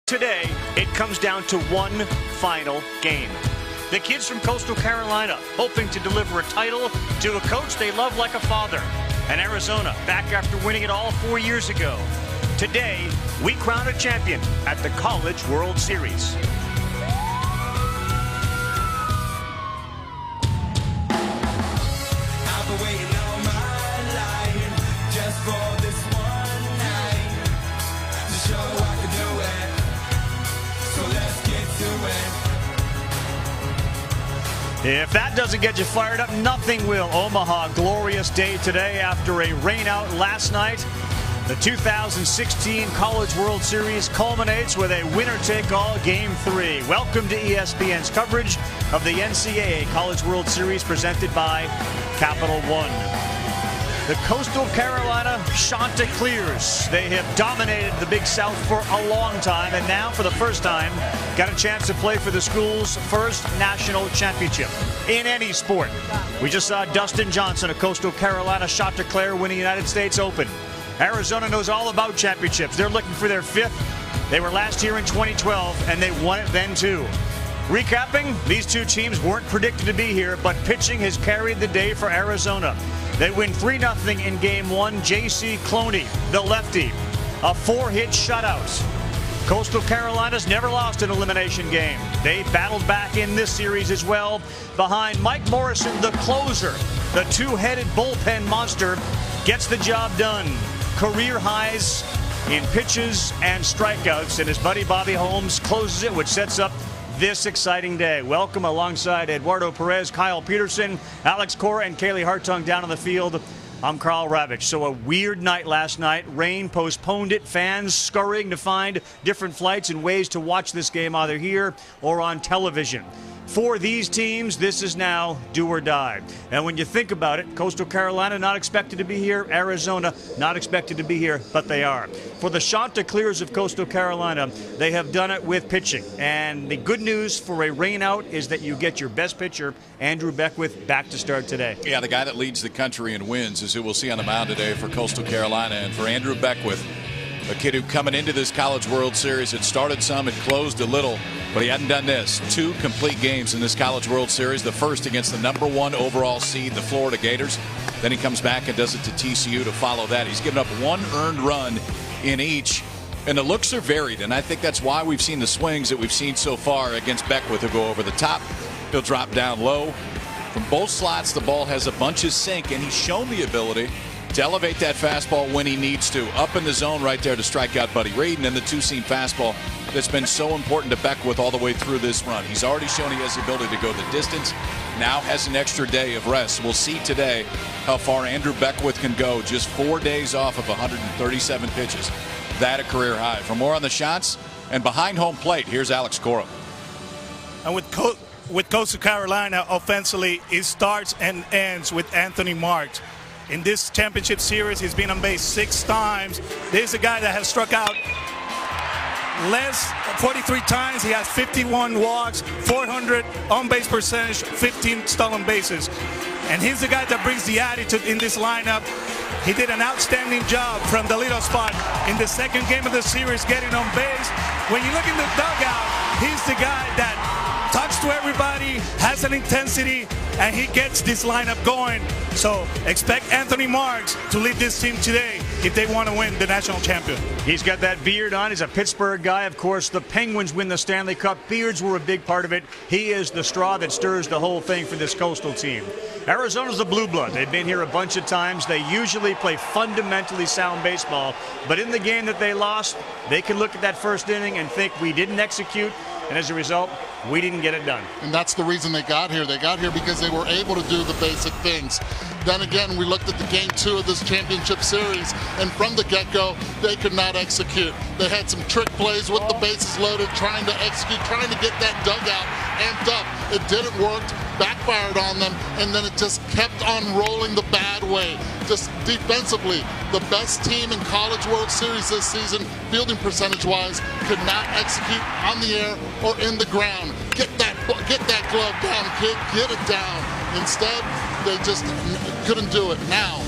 Today, it comes down to one final game. The kids from Coastal Carolina hoping to deliver a title to a coach they love like a father. And Arizona back after winning it all 4 years ago. Today, we crown a champion at the College World Series. I've been waiting all my life just for this one night to show I can do it. So let's get to it. If that doesn't get you fired up, nothing will. Omaha, glorious day today after a rain out last night. The 2016 College World Series culminates with a winner-take-all Game 3. Welcome to ESPN's coverage of the NCAA College World Series presented by Capital One. The Coastal Carolina Chanticleers, they have dominated the Big South for a long time, and now for the first time got a chance to play for the school's first national championship in any sport. We just saw Dustin Johnson, a Coastal Carolina Chanticleer, win the United States Open. Arizona knows all about championships. They're looking for their fifth. They were last year in 2012, and they won it then too. Recapping, these two teams weren't predicted to be here, but pitching has carried the day for Arizona. They win 3-0 in Game 1. J.C. Cloney, the lefty, a 4-hit shutout. Coastal Carolina's never lost an elimination game. They battled back in this series as well behind Mike Morrison, the closer. The two-headed bullpen monster gets the job done. Career highs in pitches and strikeouts, and his buddy Bobby Holmes closes it, which sets up this exciting day. Welcome alongside Eduardo Perez, Kyle Peterson, Alex Cora, and Kaylee Hartung down on the field. I'm Carl Ravitch. So a weird night last night. Rain postponed it. Fans scurrying to find different flights and ways to watch this game either here or on television. For these teams, this is now do or die. And when you think about it, Coastal Carolina not expected to be here, Arizona not expected to be here, but they are. For the Chanticleers of Coastal Carolina, they have done it with pitching. And the good news for a rain out is that you get your best pitcher, Andrew Beckwith, back to start today. Yeah, the guy that leads the country in wins is who we'll see on the mound today for Coastal Carolina. And for Andrew Beckwith, a kid who coming into this College World Series, it started some, it closed a little, but he hadn't done this. 2 complete games in this College World Series. The first against the #1 overall seed, the Florida Gators. Then he comes back and does it to TCU to follow that. He's given up 1 earned run in each. And the looks are varied, and I think that's why we've seen the swings that we've seen so far against Beckwith. He'll go over the top, he'll drop down low. From both slots, the ball has a bunch of sink, and he's shown the ability to elevate that fastball when he needs to. Up in the zone right there to strike out Buddy Reed, and then the 2-seam fastball that's been so important to Beckwith all the way through this run. He's already shown he has the ability to go the distance. Now has an extra day of rest. We'll see today how far Andrew Beckwith can go. Just 4 days off of 137 pitches. That a career high. For more on the shots and behind home plate, here's Alex Cora. And with Coastal Carolina, offensively, it starts and ends with Anthony Marks. In this championship series, he's been on base 6 times. There's a guy that has struck out 43 times. He has 51 walks, 400 on-base percentage, 15 stolen bases. And he's the guy that brings the attitude in this lineup. He did an outstanding job from the leadoff spot in the second game of the series, getting on base. When you look in the dugout, he's the guy that talks to everybody, has an intensity, and he gets this lineup going. So expect Anthony Marks to lead this team today if they want to win the national champion. He's got that beard on. He's a Pittsburgh guy. Of course, the Penguins win the Stanley Cup. Beards were a big part of it. He is the straw that stirs the whole thing for this Coastal team. Arizona's the blue blood. They've been here a bunch of times. They usually play fundamentally sound baseball. But in the game that they lost, they can look at that first inning and think we didn't execute. And as a result, we didn't get it done. And that's the reason they got here. They got here because they were able to do the basic things. Then again, we looked at the Game 2 of this championship series, and from the get-go, they could not execute. They had some trick plays with the bases loaded, trying to execute, trying to get that dugout amped up. It didn't work, backfired on them, and then it just kept on rolling the bad way. Just defensively, the best team in College World Series this season, fielding percentage-wise, could not execute on the air or in the ground. Get that glove down, kid. Get it down. Instead, they just couldn't do it. Now,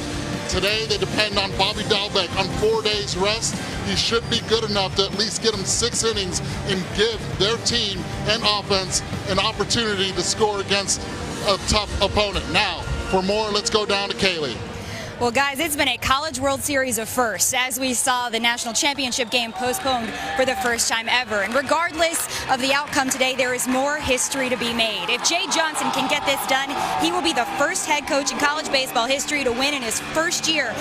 today they depend on Bobby Dahlbeck on 4 days rest. He should be good enough to at least get them 6 innings and give their team and offense an opportunity to score against a tough opponent. Now, for more, let's go down to Kaylee. Well, guys, it's been a College World Series of firsts, as we saw the national championship game postponed for the first time ever. And regardless of the outcome today, there is more history to be made. If Jay Johnson can get this done, he will be the first head coach in college baseball history to win in his first year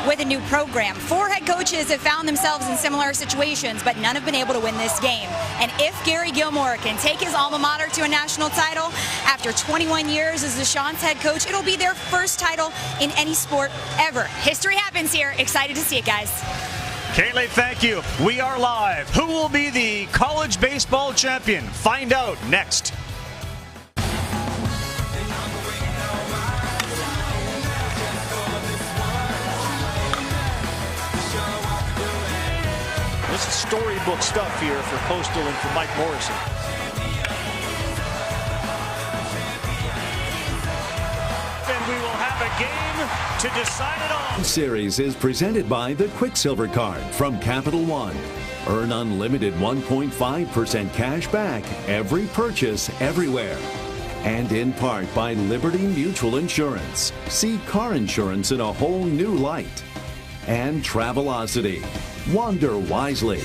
with a new program. 4 head coaches have found themselves in similar situations, but none have been able to win this game. And if Gary Gilmore can take his alma mater to a national title after 21 years as the Chants head coach, it'll be their first title in any sport ever. History happens here. Excited to see it, guys. Kaylee, thank you. We are live. Who will be the college baseball champion? Find out next. This is storybook stuff here for Costal and for Mike Morrison. And we will have a game to decide it all. Series is presented by the Quicksilver Card from Capital One. Earn unlimited 1.5% cash back every purchase everywhere. And in part by Liberty Mutual Insurance. See car insurance in a whole new light. And Travelocity. Wander wisely.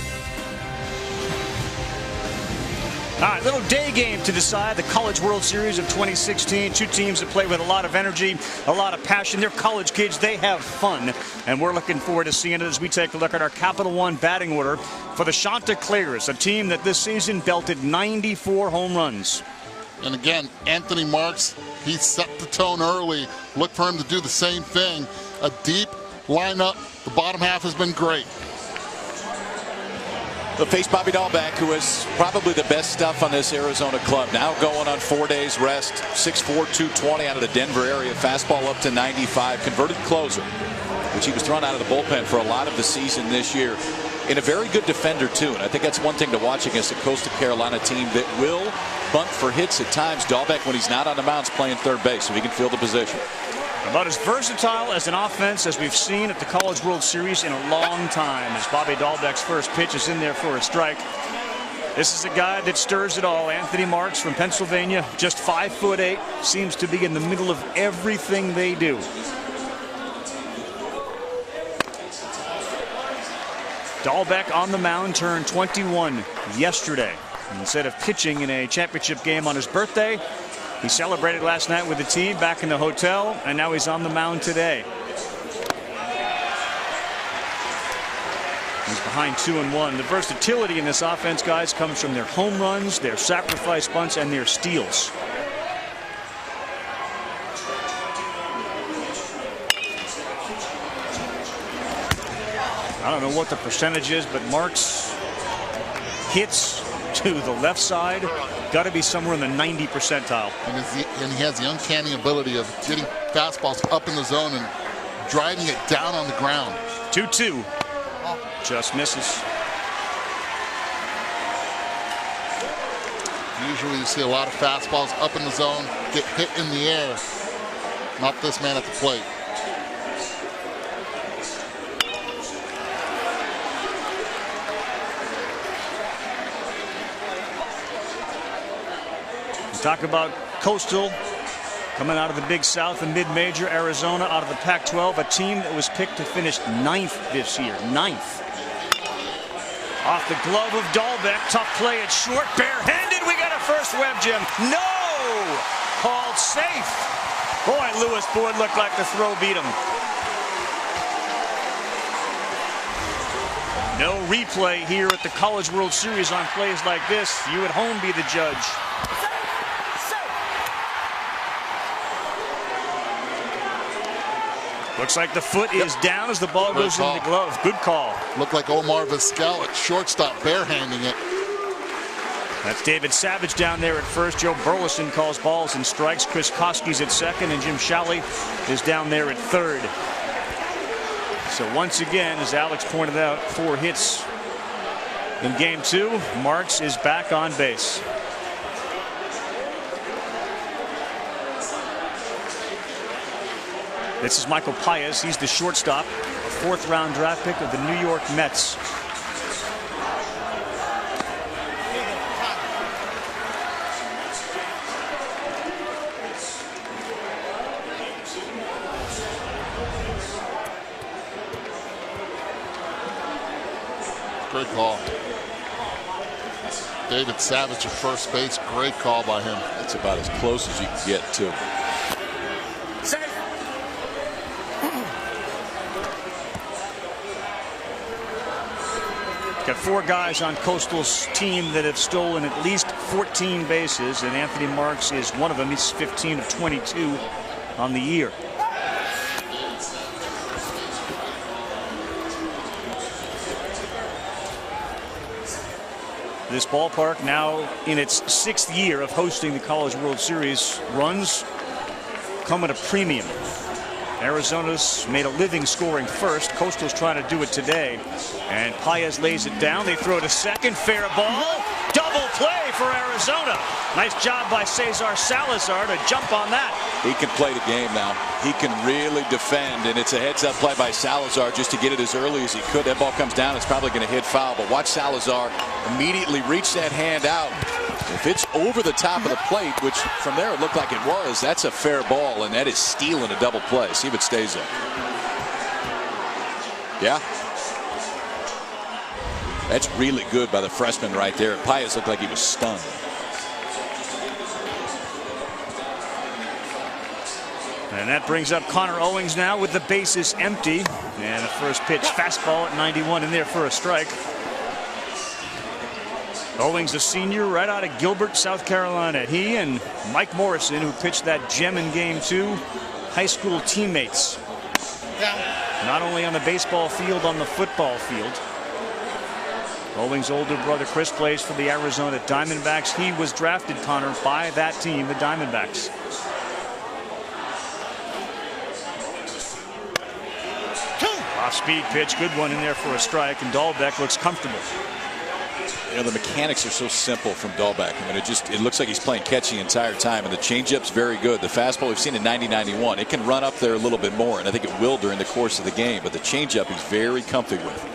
All right, little day game to decide the College World Series of 2016. 2 teams that play with a lot of energy, a lot of passion. They're college kids. They have fun. And we're looking forward to seeing it as we take a look at our Capital One batting order for the Chanticleers, a team that this season belted 94 home runs. And again, Anthony Marks, he set the tone early. Look for him to do the same thing. A deep lineup. The bottom half has been great. They'll face Bobby Dahlbeck, who has probably the best stuff on this Arizona club. Now going on 4 days rest. 6'4", 220 out of the Denver area. Fastball up to 95. Converted closer, which he was thrown out of the bullpen for a lot of the season this year. And a very good defender, too. And I think that's one thing to watch against a Coastal Carolina team that will bunt for hits at times. Dahlbeck, when he's not on the mound, is playing third base, so he can field the position. About as versatile as an offense as we've seen at the College World Series in a long time, as Bobby Dahlbeck's first pitch is in there for a strike. This is a guy that stirs it all. Anthony Marks from Pennsylvania, just 5'8", seems to be in the middle of everything they do. Dahlbeck on the mound turned 21 yesterday. Instead of pitching in a championship game on his birthday, he celebrated last night with the team back in the hotel, and now he's on the mound today. He's behind 2-1. The versatility in this offense, guys, comes from their home runs, their sacrifice bunts, and their steals. I don't know what the percentage is, but Marks hits to the left side. Got to be somewhere in the 90 percentile. And he has the uncanny ability of getting fastballs up in the zone and driving it down on the ground. 2-2. Just misses. Usually you see a lot of fastballs up in the zone, get hit in the air. Not this man at the plate. Talk about Coastal coming out of the Big South and mid-major. Arizona out of the Pac-12, a team that was picked to finish 9th this year. 9th. Off the glove of Dahlbeck. Tough play at short. Barehanded. We got a first web, Jim. No! Called safe. Boy, Lewis Ford looked like the throw beat him. No replay here at the College World Series on plays like this. You at home be the judge. Looks like the foot is down as the ball goes in the glove. Good call. Looked like Omar Vizquel at shortstop, barehanding it. That's David Savage down there at first. Joe Burleson calls balls and strikes. Chris Koski's at second, and Jim Shalley is down there at third. So once again, as Alex pointed out, 4 hits in game 2. Marks is back on base. This is Michael Paez. He's the shortstop, a fourth-round draft pick of the New York Mets. Great call. David Savage at first base. Great call by him. That's about as close as you can get to. Got 4 guys on Coastal's team that have stolen at least 14 bases, and Anthony Marks is one of them. He's 15 of 22 on the year. This ballpark, now in its 6th year of hosting the College World Series, runs come at a premium. Arizona's made a living scoring first. Coastal's trying to do it today. And Paez lays it down. They throw to second. Fair ball. Double play for Arizona. Nice job by Cesar Salazar to jump on that. He can play the game now. He can really defend, and it's a heads-up play by Salazar just to get it as early as he could. That ball comes down. It's probably going to hit foul, but watch Salazar immediately reach that hand out. If it's over the top of the plate, which from there it looked like it was, that's a fair ball, and that is stealing a double play. See if it stays there. Yeah. That's really good by the freshman right there. Paez looked like he was stunned. And that brings up Connor Owings now with the bases empty. And the first pitch, fastball at 91 in there for a strike. Owings, a senior right out of Gilbert, South Carolina. He and Mike Morrison, who pitched that gem in Game 2, high school teammates. Not only on the baseball field, on the football field. Owings' older brother Chris plays for the Arizona Diamondbacks. He was drafted, Connor, by that team, the Diamondbacks. Off-speed pitch, good one in there for a strike, and Dahlbeck looks comfortable. You know, the mechanics are so simple from Dahlbeck. I mean, it looks like he's playing catch the entire time, and the changeup's very good. The fastball we've seen in 90-91, it can run up there a little bit more, and I think it will during the course of the game. But the changeup he's very comfy with.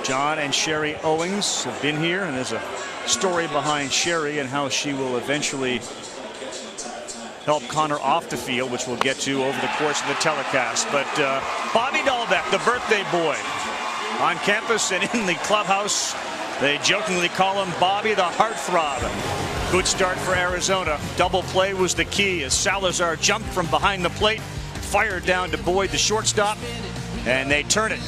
John and Sherry Owings have been here, and there's a story behind Sherry and how she will eventually help Connor off the field, which we'll get to over the course of the telecast. But Bobby Dahlbeck, the birthday boy, on campus and in the clubhouse. They jokingly call him Bobby the Heartthrob. Good start for Arizona. Double play was the key as Salazar jumped from behind the plate, fired down to Boyd, the shortstop, and they turn it.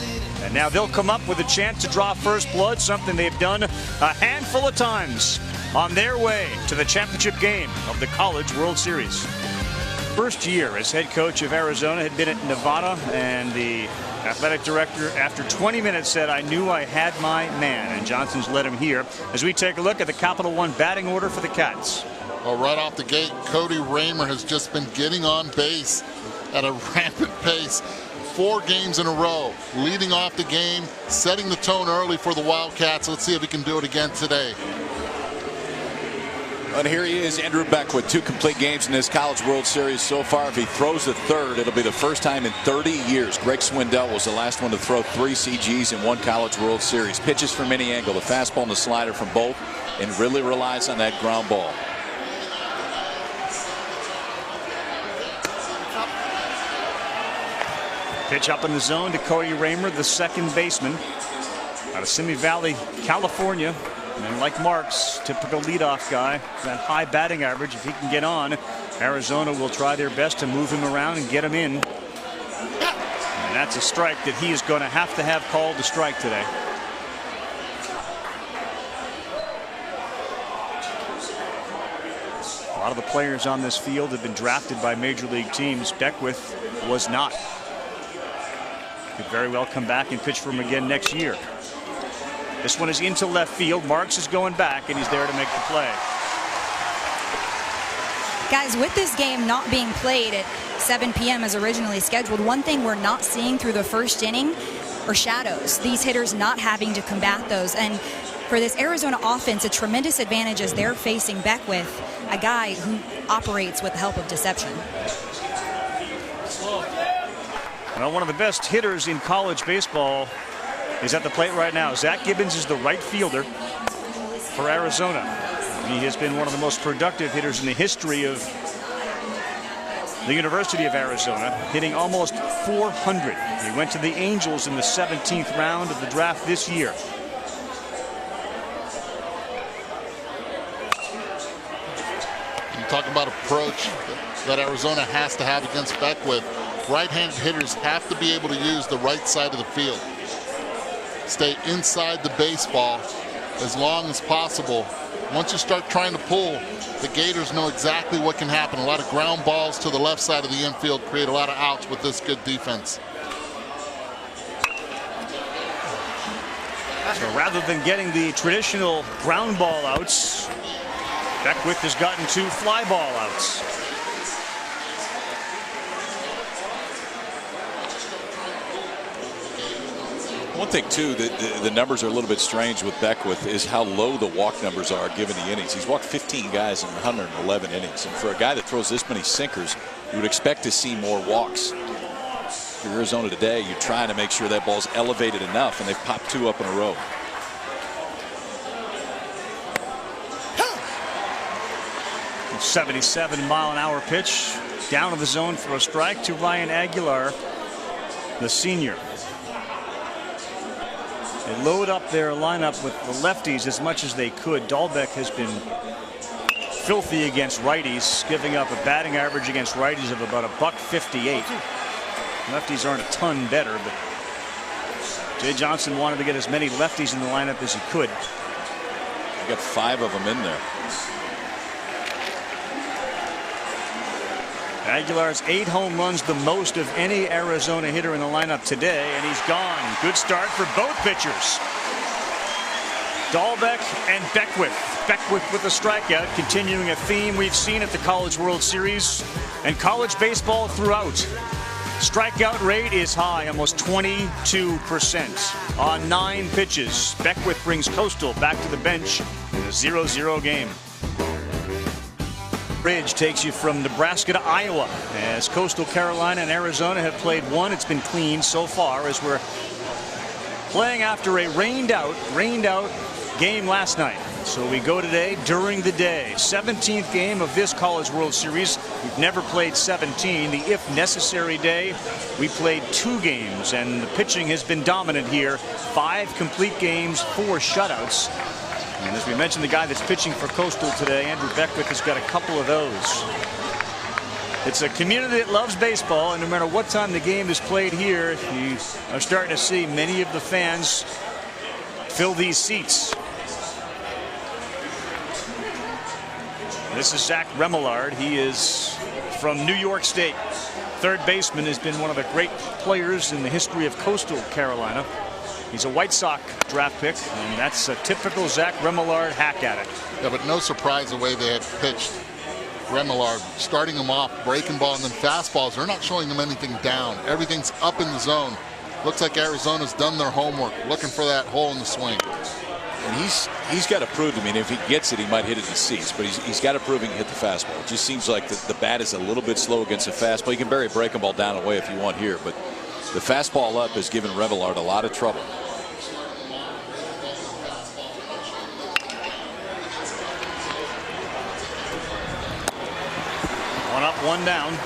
And now they'll come up with a chance to draw first blood, something they've done a handful of times on their way to the championship game of the College World Series. First year as head coach of Arizona, had been at Nevada, and the athletic director, after 20 minutes, said, "I knew I had my man," and Johnson's led him here. As we take a look at the Capital One batting order for the Cats. Well, right off the gate, Cody Raymer has just been getting on base at a rampant pace. 4 games in a row, leading off the game, setting the tone early for the Wildcats. Let's see if he can do it again today. And here he is, Andrew Beck, with 2 complete games in this College World Series so far. If he throws the third, it'll be the first time in 30 years. Greg Swindell was the last one to throw 3 CGs in 1 College World Series. Pitches from any angle, the fastball and the slider from both, and really relies on that ground ball. Pitch up in the zone to Cody Raymer, the second baseman out of Simi Valley, California. And like Marks, typical leadoff guy, that high batting average. If he can get on, Arizona will try their best to move him around and get him in. And that's a strike that he is going to have called to strike today. A lot of the players on this field have been drafted by major league teams. Beckwith was not. Could very well come back and pitch for him again next year. This one is into left field. Marks is going back, and he's there to make the play. Guys, with this game not being played at 7 p.m. as originally scheduled, one thing we're not seeing through the first inning are shadows. These hitters not having to combat those. And for this Arizona offense a tremendous advantage as they're facing Beckwith, a guy who operates with the help of deception. Well, one of the best hitters in college baseball is at the plate right now. Zach Gibbons is the right fielder for Arizona. He has been one of the most productive hitters in the history of the University of Arizona, hitting almost 400. He went to the Angels in the 17th round of the draft this year. You talk about approach that Arizona has to have against Beckwith. Right-handed hitters have to be able to use the right side of the field. Stay inside the baseball as long as possible. Once you start trying to pull, the Gators know exactly what can happen. A lot of ground balls to the left side of the infield create a lot of outs with this good defense. So rather than getting the traditional ground ball outs, Beckwith has gotten 2 fly ball outs. One thing, too, the numbers are a little bit strange with Beckwith is how low the walk numbers are given the innings. He's walked 15 guys in 111 innings. And for a guy that throws this many sinkers, you would expect to see more walks. For Arizona today, you're trying to make sure that ball's elevated enough, and they've popped 2 up in a row. A 77-mile-an-hour pitch down to the zone for a strike to Ryan Aguilar, the senior. They load up their lineup with the lefties as much as they could. Dahlbeck has been filthy against righties, giving up a batting average against righties of about $158. Lefties aren't a ton better, but Jay Johnson wanted to get as many lefties in the lineup as he could. You got 5 of them in there. Aguilar's 8 home runs, the most of any Arizona hitter in the lineup today, and he's gone. Good start for both pitchers. Dahlbeck and Beckwith. Beckwith with a strikeout, continuing a theme we've seen at the College World Series and college baseball throughout. Strikeout rate is high, almost 22% on 9 pitches. Beckwith brings Costal back to the bench in a 0-0 game. Bridge takes you from Nebraska to Iowa as Coastal Carolina and Arizona have played one. It's been clean so far as we're playing after a rained out game last night. So we go today during the day. 17th game of this College World Series. We've never played 17. The if necessary day, we played 2 games, and the pitching has been dominant here. 5 complete games, 4 shutouts. And as we mentioned, the guy that's pitching for Coastal today, Andrew Beckwith, has got a couple of those. It's a community that loves baseball, and no matter what time the game is played here, you are starting to see many of the fans fill these seats. This is Zach Remillard. He is from New York State. Third baseman, has been one of the great players in the history of Coastal Carolina. He's a White Sox draft pick, and that's a typical Zach Remillard hack at it. Yeah, but no surprise the way they had pitched Remillard, starting him off, breaking ball, and then fastballs. They're not showing him anything down. Everything's up in the zone. Looks like Arizona's done their homework, looking for that hole in the swing. And he's got to prove to me, and if he gets it, he might hit it to seats, but he's got to prove he can hit the fastball. It just seems like the bat is a little bit slow against the fastball. You can bury a breaking ball down away if you want here, but the fastball up has given Remillard a lot of trouble. One up, one down.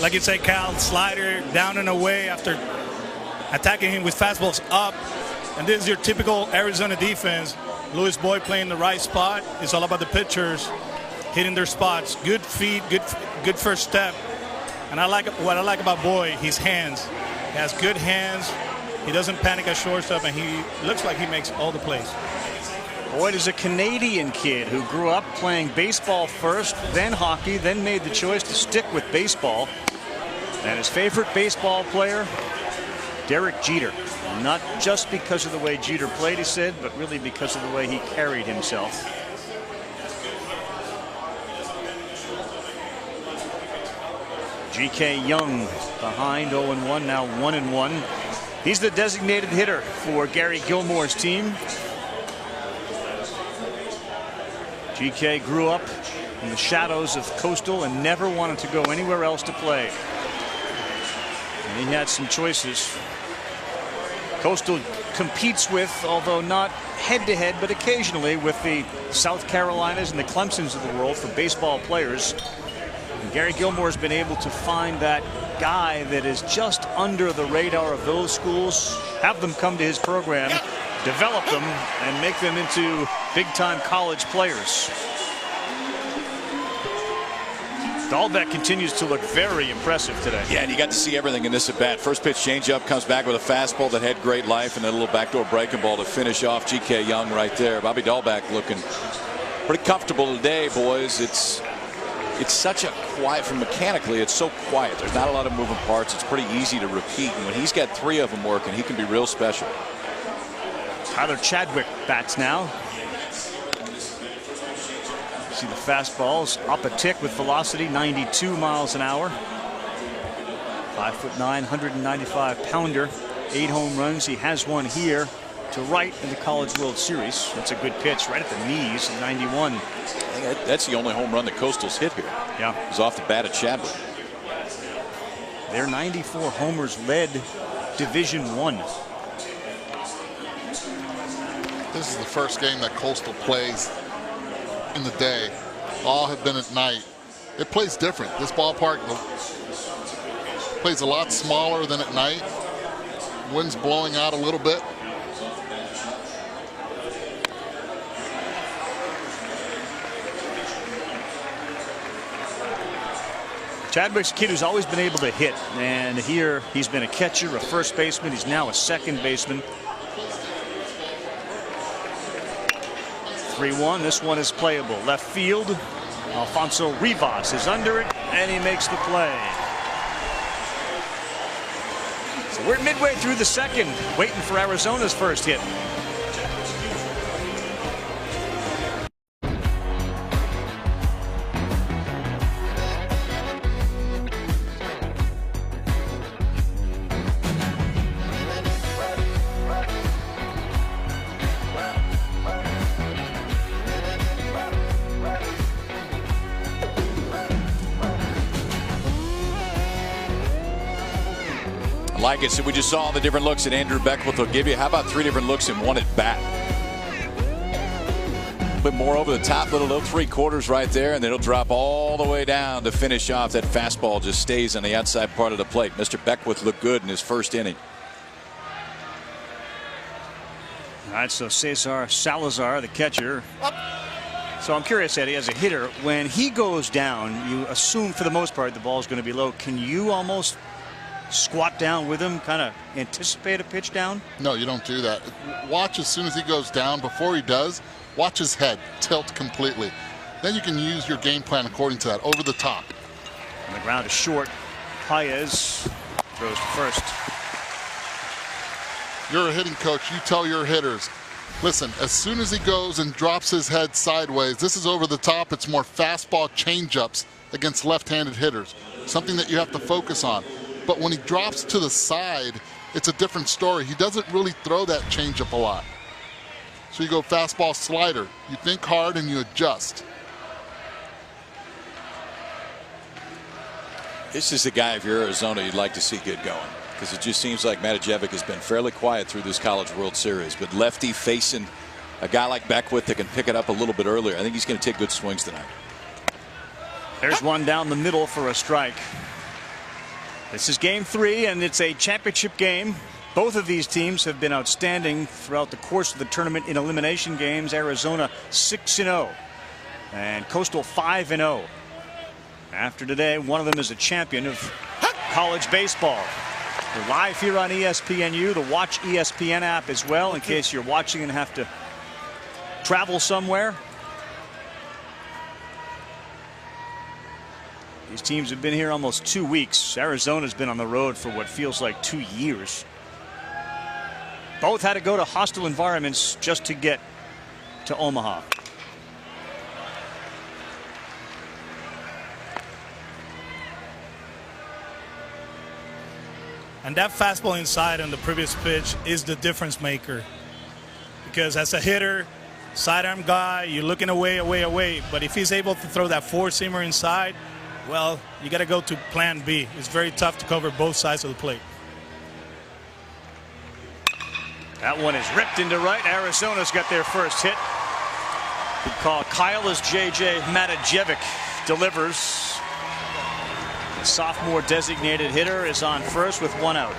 Like you say, Cal, slider down and away after attacking him with fastballs up. And this is your typical Arizona defense. Louis Boyd playing the right spot. It's all about the pitchers hitting their spots. Good feet, good first step. And what I like about Boyd, his hands. He has good hands. He doesn't panic at shortstop, and he looks like he makes all the plays. Boyd is a Canadian kid who grew up playing baseball first, then hockey, then made the choice to stick with baseball. And his favorite baseball player, Derek Jeter. Not just because of the way Jeter played, he said, but really because of the way he carried himself. GK Young behind 0-1, now 1-1. He's the designated hitter for Gary Gilmore's team. GK grew up in the shadows of Coastal and never wanted to go anywhere else to play. And he had some choices. Coastal competes with, although not head-to-head, but occasionally with the South Carolinas and the Clemsons of the world for baseball players. And Gary Gilmore's been able to find that guy that is just under the radar of those schools, have them come to his program, develop them, and make them into big-time college players. Dahlbeck continues to look very impressive today. Yeah, and you got to see everything in this at bat. First pitch changeup, comes back with a fastball that had great life, and then a little backdoor breaking ball to finish off GK Young right there. Bobby Dahlbeck looking pretty comfortable today, boys. It's such a quiet, from mechanically, it's so quiet. There's not a lot of moving parts. It's pretty easy to repeat, and when he's got 3 of them working, he can be real special. Tyler Chadwick bats now. See the fastballs up a tick with velocity, 92 miles an hour. 5'9", 195-pounder, 8 home runs. He has one here to right in the College World Series. That's a good pitch right at the knees, 91. That's the only home run that Coastal's hit here. Yeah, it was off the bat of Chadwick. Their 94 homers led Division I. This is the first game that Coastal plays in the day. All have been at night. It plays different. This ballpark plays a lot smaller than at night. Wind's blowing out a little bit. Chadwick's a kid who's always been able to hit, and here he's been a catcher, a first baseman. He's now a second baseman. 3-1. This one is playable. Left field. Alfonso Rivas is under it, and he makes the play. So we're midway through the second, waiting for Arizona's first hit. Like it, so we just saw all the different looks that Andrew Beckwith will give you. How about 3 different looks in one at bat? A bit more over the top, little 3/4 right there, and then it'll drop all the way down to finish off. That fastball just stays on the outside part of the plate. Mr. Beckwith looked good in his first inning. All right, so Cesar Salazar, the catcher. So I'm curious, Eddie, as a hitter, when he goes down, you assume for the most part the ball's going to be low. Can you almost squat down with him, kind of anticipate a pitch down? No, you don't do that. Watch as soon as he goes down. Before he does, watch his head tilt completely. Then you can use your game plan according to that, over the top. On the ground is short. Paez throws to first. You're a hitting coach. You tell your hitters, listen, as soon as he goes and drops his head sideways, this is over the top. It's more fastball changeups against left-handed hitters, something that you have to focus on. But when he drops to the side, it's a different story. He doesn't really throw that changeup a lot. So you go fastball slider. You think hard and you adjust. This is the guy, if you're Arizona, you'd like to see get going, because it just seems like Matajevic has been fairly quiet through this College World Series. But lefty facing a guy like Beckwith that can pick it up a little bit earlier. I think he's going to take good swings tonight. There's one down the middle for a strike. This is game 3, and it's a championship game. Both of these teams have been outstanding throughout the course of the tournament in elimination games. Arizona 6-0 and Coastal 5-0. After today, one of them is a champion of college baseball. We're live here on ESPNU, the Watch ESPN app as well, in case you're watching and have to travel somewhere. These teams have been here almost 2 weeks. Arizona's been on the road for what feels like 2 years. Both had to go to hostile environments just to get to Omaha. And that fastball inside on the previous pitch is the difference maker. Because as a hitter, sidearm guy, you're looking away. But if he's able to throw that four-seamer inside, well, you got to go to plan B. It's very tough to cover both sides of the plate. That one is ripped into right. Arizona's got their first hit. Good call. Kyle as J.J. Matajevic delivers. The sophomore designated hitter is on first with one out.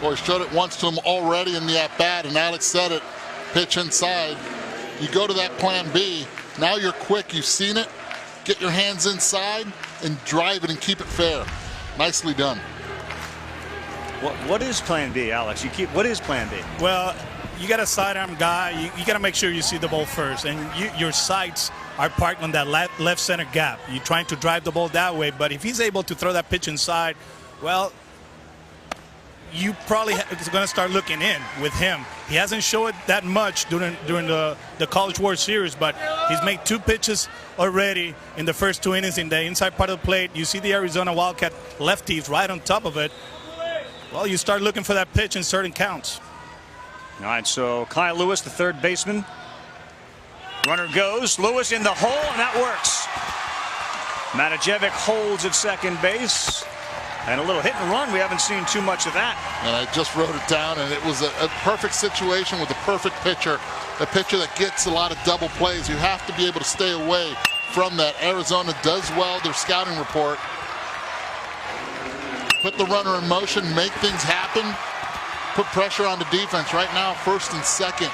Well, he showed it once to him already in the at-bat, and Alex said it, pitch inside. You go to that plan B. Now you're quick. You've seen it. Get your hands inside and drive it and keep it fair. Nicely done. What is plan B, Alex? What is plan B? Well, you got a sidearm guy. You got to make sure you see the ball first, and your sights are parked on that left center gap. You're trying to drive the ball that way, but if he's able to throw that pitch inside, well, you probably is going to start looking in with him. He hasn't shown it that much during the College World Series, but he's made 2 pitches already in the first 2 innings in the inside part of the plate. You see the Arizona Wildcat lefties right on top of it. Well, you start looking for that pitch in certain counts. All right, so Kyle Lewis, the third baseman. Runner goes. Lewis in the hole, and that works. Matajevic holds at second base. And a little hit and run. We haven't seen too much of that. And I just wrote it down, and it was a perfect situation with a perfect pitcher. A pitcher that gets a lot of double plays. You have to be able to stay away from that. Arizona does well, their scouting report. Put the runner in motion, make things happen. Put pressure on the defense. Right now, first and second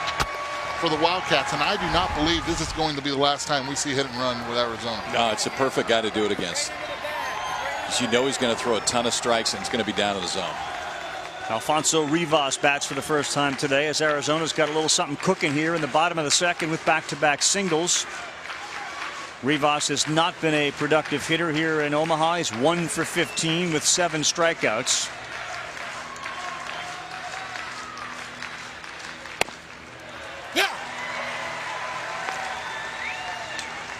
for the Wildcats. And I do not believe this is going to be the last time we see hit and run with Arizona. No, it's a perfect guy to do it against. Because you know he's going to throw a ton of strikes and it's going to be down in the zone. Alfonso Rivas bats for the first time today as Arizona's got a little something cooking here in the bottom of the second with back-to-back singles. Rivas has not been a productive hitter here in Omaha. He's 1 for 15 with 7 strikeouts.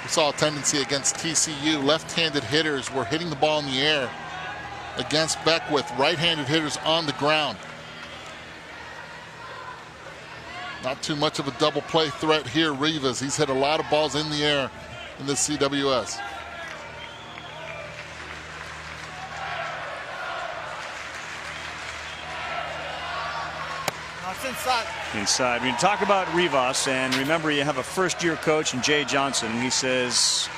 We saw a tendency against TCU. Left-handed hitters were hitting the ball in the air. Against Beckwith, right-handed hitters on the ground. Not too much of a double play threat here, Rivas. He's hit a lot of balls in the air in this CWS. Inside. We talk about Rivas, and remember you have a first-year coach in Jay Johnson, and he says,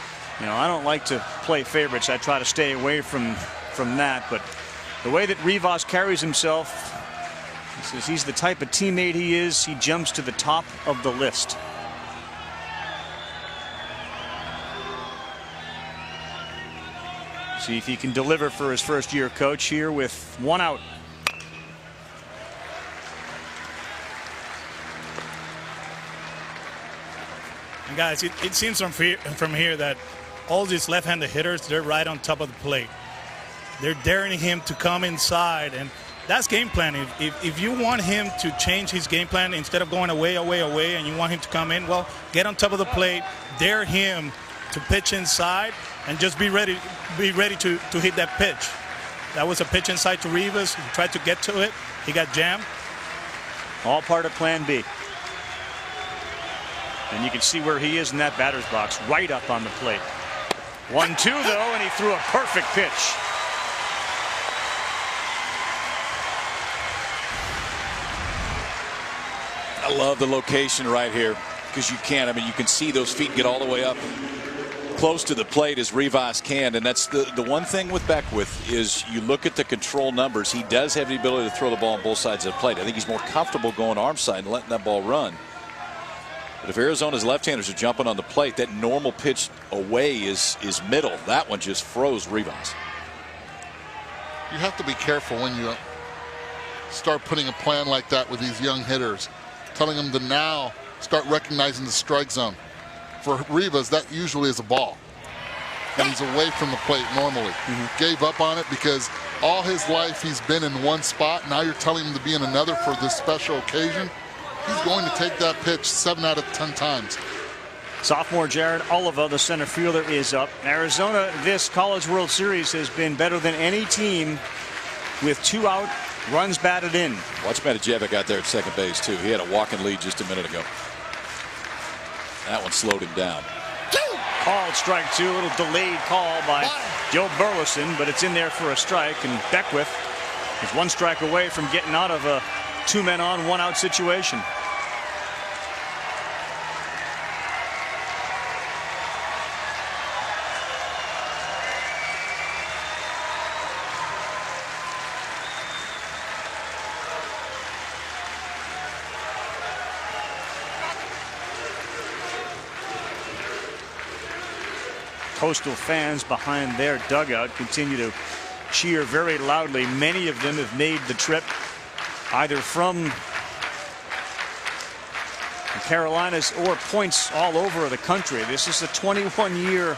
you know, I don't like to play favorites. I try to stay away from that, but the way that Rivas carries himself, he says he's the type of teammate he is. He jumps to the top of the list. See if he can deliver for his first-year coach here with 1 out. And guys, it seems from here that all these left-handed hitters, they're right on top of the plate. They're daring him to come inside, and that's game planning. If you want him to change his game plan instead of going away, and you want him to come in, well, get on top of the plate, dare him to pitch inside, and just be ready to hit that pitch. That was a pitch inside to Rivas. He tried to get to it. He got jammed. All part of plan B. And you can see where he is in that batter's box, right up on the plate. 1-2 though, and he threw a perfect pitch. I love the location right here because you can. I mean, you can see those feet get all the way up close to the plate as Rivas can, and that's the one thing with Beckwith is you look at the control numbers. He does have the ability to throw the ball on both sides of the plate. I think he's more comfortable going arm side and letting that ball run. But if Arizona's left-handers are jumping on the plate, that normal pitch away is middle. That one just froze Rivas. You have to be careful when you start putting a plan like that with these young hitters, telling them to now start recognizing the strike zone. For Rivas, that usually is a ball. And he's away from the plate normally. Gave up on it because all his life he's been in one spot. Now you're telling him to be in another for this special occasion. He's going to take that pitch 7 out of 10 times. Sophomore Jared Oliva, the center fielder, is up. Arizona, this College World Series has been better than any team with 2 out, runs batted in. Watch Matajevic out there at second base, too. He had a walking lead just a minute ago. That one slowed him down. Called strike 2, a little delayed call by Joe Burleson, but it's in there for a strike, and Beckwith is 1 strike away from getting out of a 2 men on, 1 out situation. Coastal fans behind their dugout continue to cheer very loudly. Many of them have made the trip either from the Carolinas or points all over the country. This is a 21-year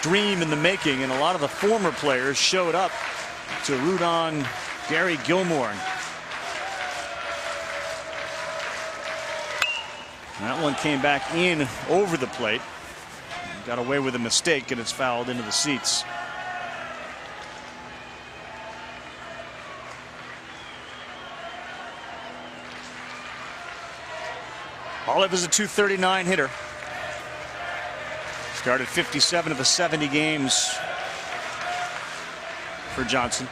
dream in the making, and a lot of the former players showed up to root on Gary Gilmore. That one came back in over the plate. Got away with a mistake, and it's fouled into the seats. Olive is a .239 hitter. Started 57 of the 70 games for Johnson.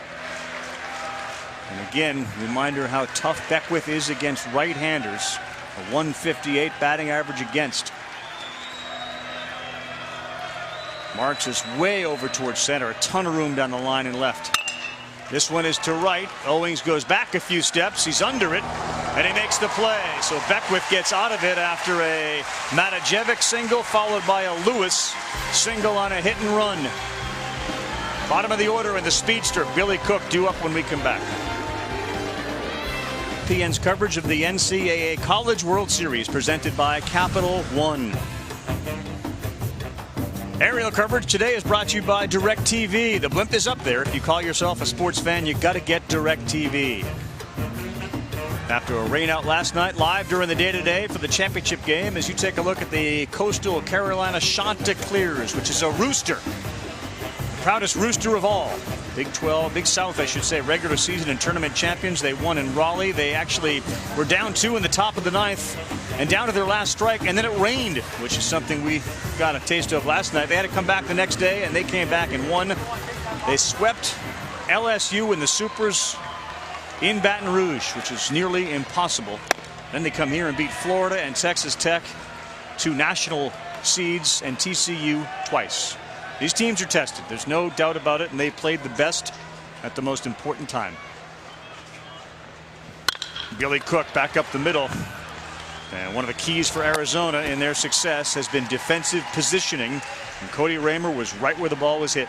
And again, reminder how tough Beckwith is against right-handers. A .158 batting average against. Marks is way over towards center. A ton of room down the line and left. This one is to right. Owings goes back a few steps. He's under it, and he makes the play. So Beckwith gets out of it after a Matajevic single, followed by a Lewis single on a hit and run. Bottom of the order in the speedster, Billy Cook, due up when we come back. PN's coverage of the NCAA College World Series presented by Capital One. Aerial coverage today is brought to you by DirecTV. The blimp is up there. If you call yourself a sports fan, you got to get DirecTV. After a rainout last night, live during the day-to-day for the championship game, as you take a look at the Coastal Carolina Chanticleers, which is a rooster. The proudest rooster of all. Big 12, Big South, I should say, regular season and tournament champions. They won in Raleigh. They actually were down 2 in the top of the 9th and down to their last strike, and then it rained, which is something we got a taste of last night. They had to come back the next day, and they came back and won. They swept LSU in the Supers in Baton Rouge, which is nearly impossible. Then they come here and beat Florida and Texas Tech, 2 national seeds, and TCU twice. These teams are tested. There's no doubt about it, and they played the best at the most important time. Billy Cook back up the middle. And one of the keys for Arizona in their success has been defensive positioning. And Cody Raymer was right where the ball was hit.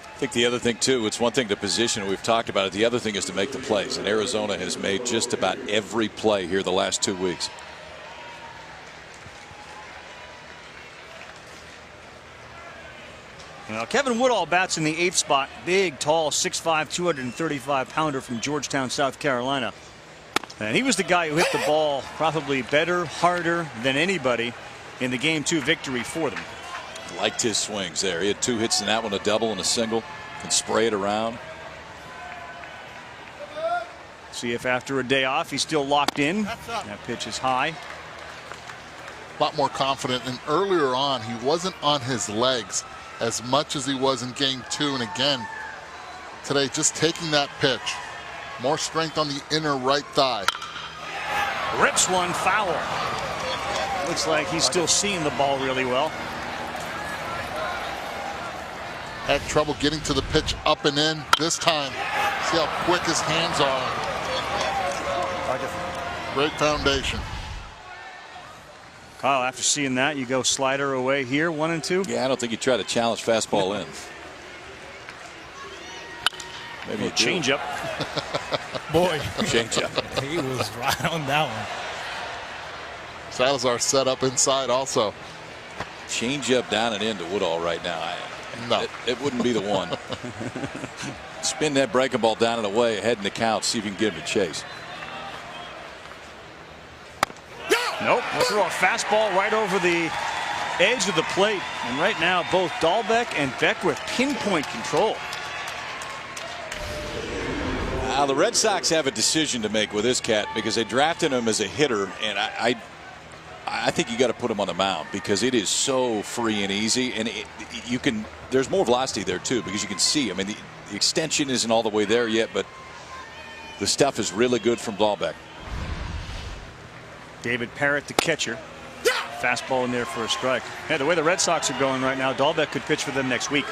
I think the other thing, too, it's one thing to position. We've talked about it. The other thing is to make the plays. And Arizona has made just about every play here the last 2 weeks. Well, Kevin Woodall bats in the 8th spot. Big, tall, 6'5", 235-pounder from Georgetown, South Carolina. And he was the guy who hit the ball probably better, harder than anybody in the Game 2 victory for them. Liked his swings there. He had 2 hits in that one, a double and a single. Can spray it around. See if after a day off he's still locked in. That pitch is high. A lot more confident, and earlier on he wasn't on his legs as much as he was in Game 2, and again today just taking that pitch. More strength on the inner right thigh. Rips one foul. Looks like he's still seeing the ball really well. Had trouble getting to the pitch up and in. This time, see how quick his hands are. Great foundation. Kyle, after seeing that, you go slider away here, 1 and 2. Yeah, I don't think you try to challenge fastball in. Maybe a change up. Boy, change up. He was right on that one. Salazar set up inside also. Change up down and into Woodall right now. No. It wouldn't be the one. Spin that breaking ball down and away, head in the count, see if you can get him to chase. Nope. We'll throw a fastball right over the edge of the plate. And right now, both Dahlbeck and Beckwith pinpoint control. The Red Sox have a decision to make with this cat because they drafted him as a hitter, and I think you got to put him on the mound because it is so free and easy, and you can. There's more velocity there too because you can see. I mean, the extension isn't all the way there yet, but the stuff is really good from Dahlbeck. David Parrott, the catcher. Fastball in there for a strike. Yeah, the way the Red Sox are going right now, Dahlbeck could pitch for them next week.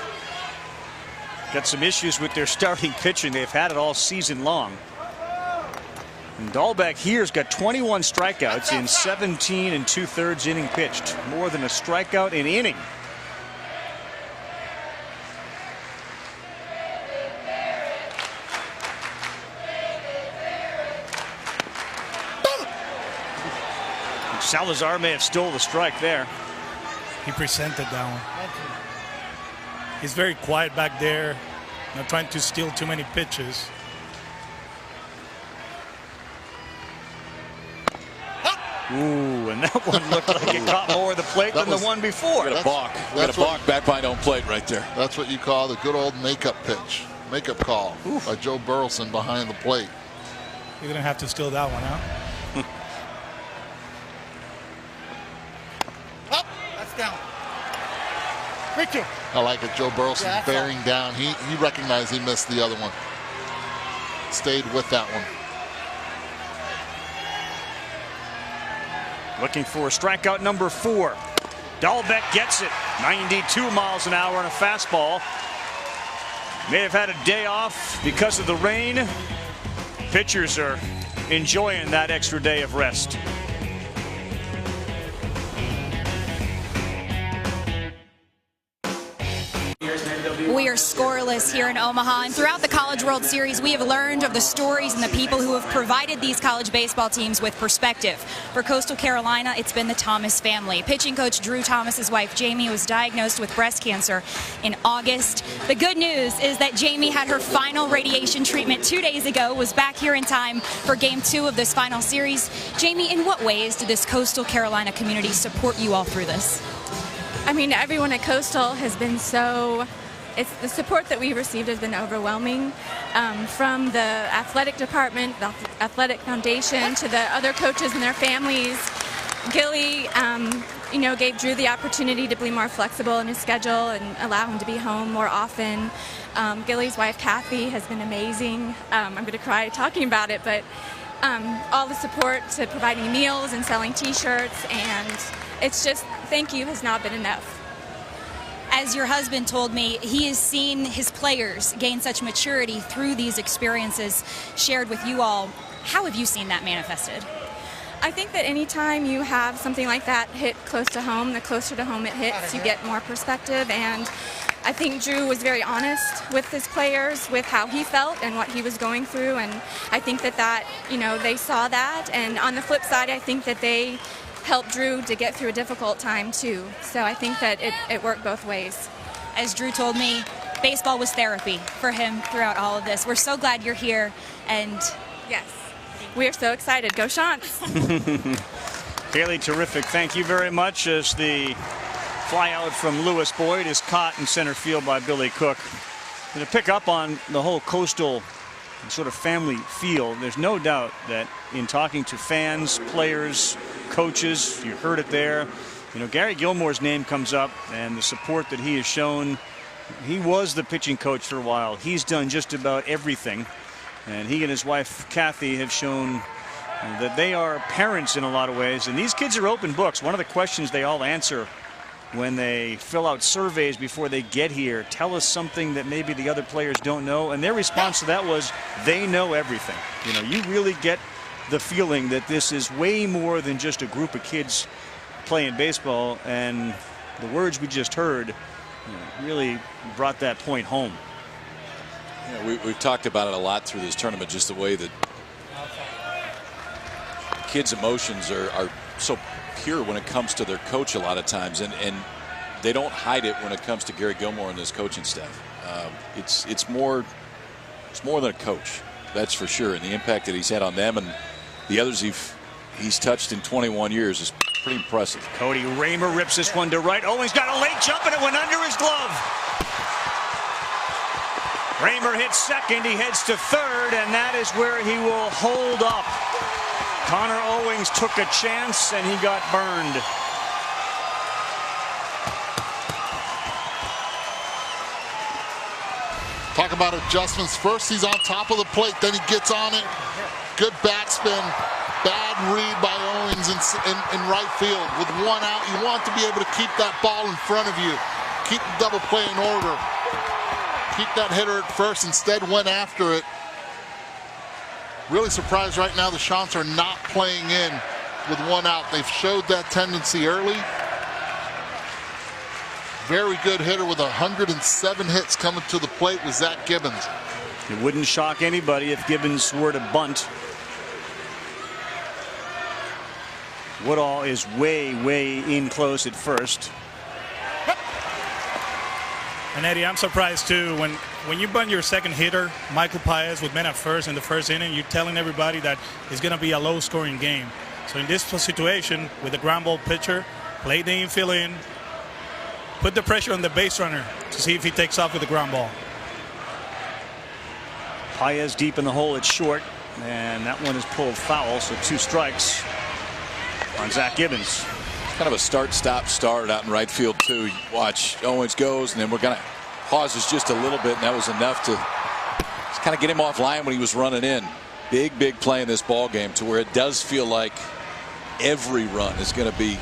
Got some issues with their starting pitching. They've had it all season long. And Dahlbeck here's got 21 strikeouts in 17 2/3 inning pitched. More than a strikeout an inning. Salazar may have stole the strike there. He presented that one. He's very quiet back there, not trying to steal too many pitches. Ooh, and that one looked like it caught more of the plate than the one before. Got a balk. Got a balk back behind home plate right there. That's what you call the good old makeup pitch. Makeup call by Joe Burleson behind the plate. You're going to have to steal that one out. Down. I like it. Joe Burleson bearing down. He recognized he missed the other one. Stayed with that one. Looking for strikeout number 4. Dahlbeck gets it. 92 miles an hour on a fastball. May have had a day off because of the rain. Pitchers are enjoying that extra day of rest. We are scoreless here in Omaha, and throughout the College World Series, we have learned of the stories and the people who have provided these college baseball teams with perspective. For Coastal Carolina, it's been the Thomas family. Pitching coach Drew Thomas's wife, Jamie, was diagnosed with breast cancer in August. The good news is that Jamie had her final radiation treatment 2 days ago, was back here in time for Game 2 of this final series. Jamie, in what ways did this Coastal Carolina community support you all through this? I mean, everyone at Coastal has been so... the support that we received has been overwhelming, from the athletic department, the athletic foundation, to the other coaches and their families. Gilly, gave Drew the opportunity to be more flexible in his schedule and allow him to be home more often. Gilly's wife, Kathy, has been amazing. I'm going to cry talking about it, but all the support to providing meals and selling T-shirts, and it's just, thank you has not been enough. As your husband told me, he has seen his players gain such maturity through these experiences shared with you all. How have you seen that manifested? I think that anytime you have something like that hit close to home, the closer to home it hits, you get more perspective. And I think Drew was very honest with his players, with how he felt and what he was going through. And I think that they saw that. And on the flip side, I think that they helped Drew to get through a difficult time too. So I think that it worked both ways. As Drew told me, baseball was therapy for him throughout all of this. We're so glad you're here, and yes, we are so excited. Go Shants! Haley, terrific. Thank you very much. As the fly out from Lewis Boyd is caught in center field by Billy Cook. And to pick up on the whole Coastal sort of family feel, there's no doubt that in talking to fans, players, coaches, you heard it there. Gary Gilmore's name comes up, and the support that he has shown. He was the pitching coach for a while. He's done just about everything, and he and his wife Kathy have shown that they are parents in a lot of ways. And these kids are open books. One of the questions they all answer when they fill out surveys before they get here: tell us something that maybe the other players don't know. And their response to that was, they know everything. You really get the feeling that this is way more than just a group of kids playing baseball, and the words we just heard really brought that point home. We've talked about it a lot through this tournament, just the way that kids' emotions are so pure when it comes to their coach a lot of times, and they don't hide it when it comes to Gary Gilmore and this coaching staff. It's more than a coach, that's for sure, and the impact that he's had on them and the others he's touched in 21 years is pretty impressive. Cody Raymer rips this one to right. Owens got a late jump and it went under his glove. Raymer hits second, he heads to third, and that is where he will hold up. Connor Owens took a chance and he got burned. Talk about adjustments. First he's on top of the plate, then he gets on it. Good backspin. Bad read by Owens in right field. With one out, you want to be able to keep that ball in front of you. Keep the double play in order. Keep that hitter at first. Instead went after it. Really surprised right now the Chants are not playing in with one out. They've showed that tendency early. Very good hitter with 107 hits coming to the plate with Zach Gibbons. It wouldn't shock anybody if Gibbons were to bunt. Woodall is way in close at first. And Eddie, I'm surprised too when you bunt your second hitter, Michael Paez, with men at first in the first inning, you're telling everybody that it's going to be a low-scoring game. So in this situation, with the ground ball pitcher, play the infield in, put the pressure on the base runner to see if he takes off with the ground ball. Paez deep in the hole at short, and that one is pulled foul, so 2 strikes on Zach Gibbons. Kind of a start-stop-start out in right field too. Watch, Owens goes, and then we're going to pauses just a little bit, and that was enough to just kind of get him off line when he was running in. Big play in this ball game to where it does feel like every run is going to be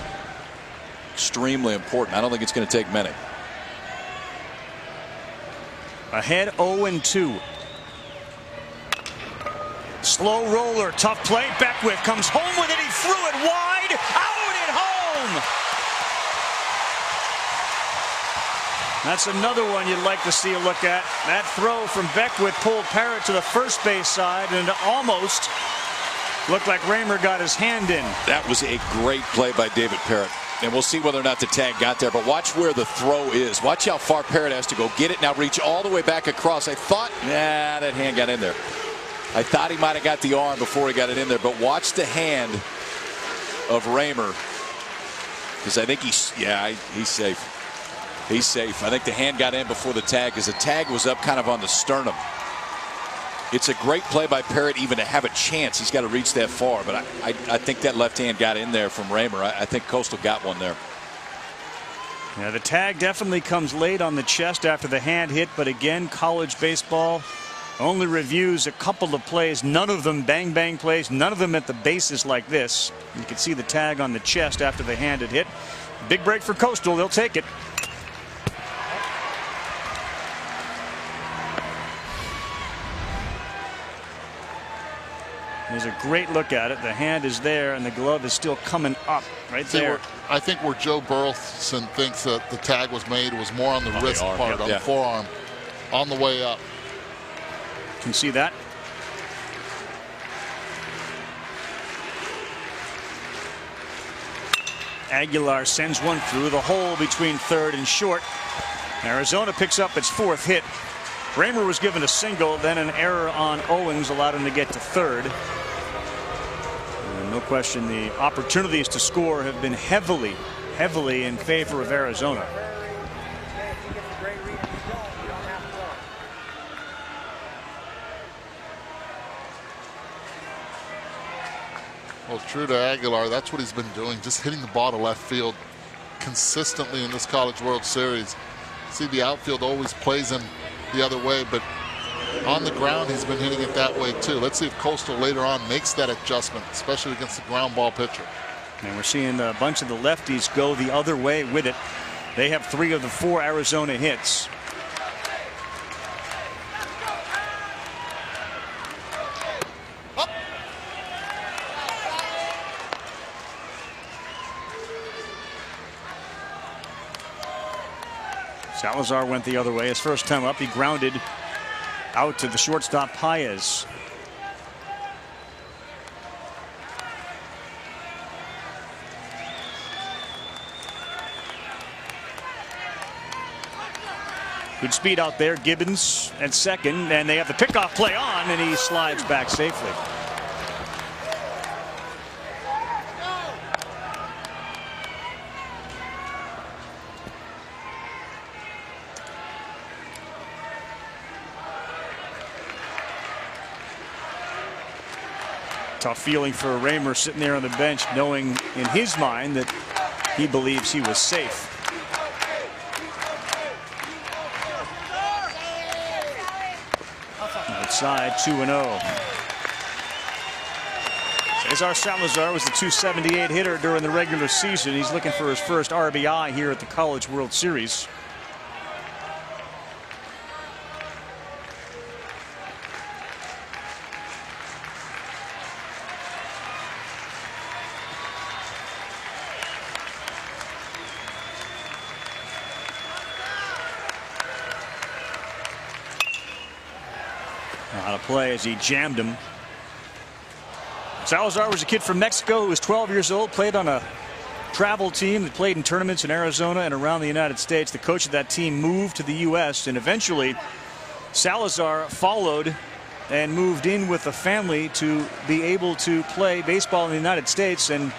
extremely important. I don't think it's going to take many. Ahead 0-2. Slow roller, tough play. Beckwith comes home with it. He threw it wide, out at home. That's another one you'd like to see a look at. That throw from Beckwith pulled Parrott to the first base side, and it almost looked like Raymer got his hand in. That was a great play by David Parrott. And we'll see whether or not the tag got there. But watch where the throw is. Watch how far Parrott has to go. Get it now. Reach all the way back across. I thought, that hand got in there. I thought he might have got the arm before he got it in there. But watch the hand of Raymer. Because I think he's safe. He's safe. I think the hand got in before the tag because the tag was up kind of on the sternum. It's a great play by Parrott even to have a chance. He's got to reach that far. But I think that left hand got in there from Raymer. I think Costal got one there. Yeah, the tag definitely comes late on the chest after the hand hit. But again, college baseball only reviews a couple of plays. None of them bang plays. None of them at the bases like this. You can see the tag on the chest after the hand had hit. Big break for Costal. They'll take it. There's a great look at it. The hand is there and the glove is still coming up right there. I think where Joe Burleson thinks that the tag was made was more on the wrist part, on the forearm, on the way up. Can see that. Aguilar sends one through the hole between third and short. Arizona picks up its 4th hit. Raymer was given a single, then an error on Owens allowed him to get to third. And no question the opportunities to score have been heavily in favor of Arizona. Well, true to Aguilar, that's what he's been doing, just hitting the ball to left field consistently in this College World Series. See, the outfield always plays him the other way, but on the ground he's been hitting it that way too. Let's see if Costal later on makes that adjustment, especially against the ground ball pitcher. And we're seeing a bunch of the lefties go the other way with it. They have 3 of the 4 Arizona hits. Salazar went the other way. His first time up, he grounded out to the shortstop Paez. Good speed out there. Gibbons at second, and they have the pickoff play on, and he slides back safely. Tough feeling for Raymer sitting there on the bench, knowing in his mind that he believes he was safe. Outside 2-0. Cesar Salazar was the .278 hitter during the regular season. He's looking for his first RBI here at the College World Series. Out of play as he jammed him. Salazar was a kid from Mexico who was 12 years old, played on a travel team that played in tournaments in Arizona and around the United States. The coach of that team moved to the U.S. and eventually Salazar followed and moved in with a family to be able to play baseball in the United States. And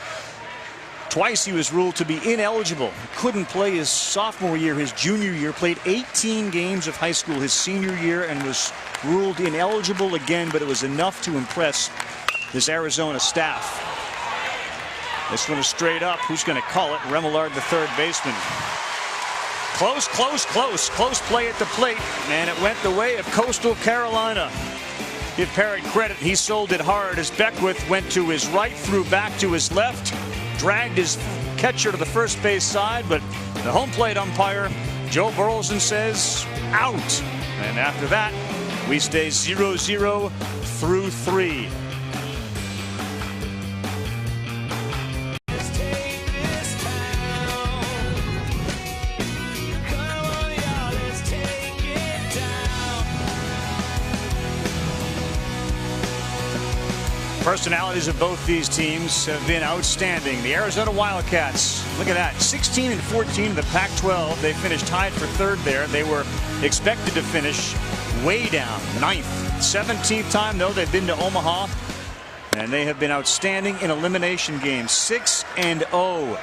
twice he was ruled to be ineligible. Couldn't play his sophomore year, his junior year. Played 18 games of high school his senior year and was ruled ineligible again, but it was enough to impress this Arizona staff. This one is straight up. Who's going to call it? Remillard, the third baseman. Close, close, close. Close play at the plate, and it went the way of Coastal Carolina. Give Parrott credit. He sold it hard as Beckwith went to his right, threw back to his left, dragged his catcher to the first base side, but the home plate umpire, Joe Burleson, says out. And after that, we stay 0-0 through 3. Personalities of both these teams have been outstanding. The Arizona Wildcats, look at that, 16 and 14 in the Pac-12. They finished tied for third there. They were expected to finish way down, 9th. 17th time, though, they've been to Omaha, and they have been outstanding in elimination games, 6-0.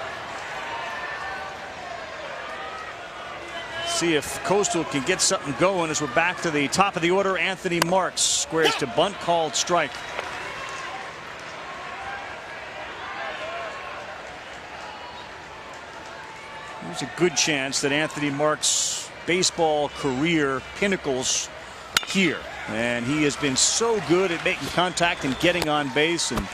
See if Coastal can get something going as we're back to the top of the order. Anthony Marks squares to bunt, called strike. There's a good chance that Anthony Marks' baseball career pinnacles here, and he has been so good at making contact and getting on base, and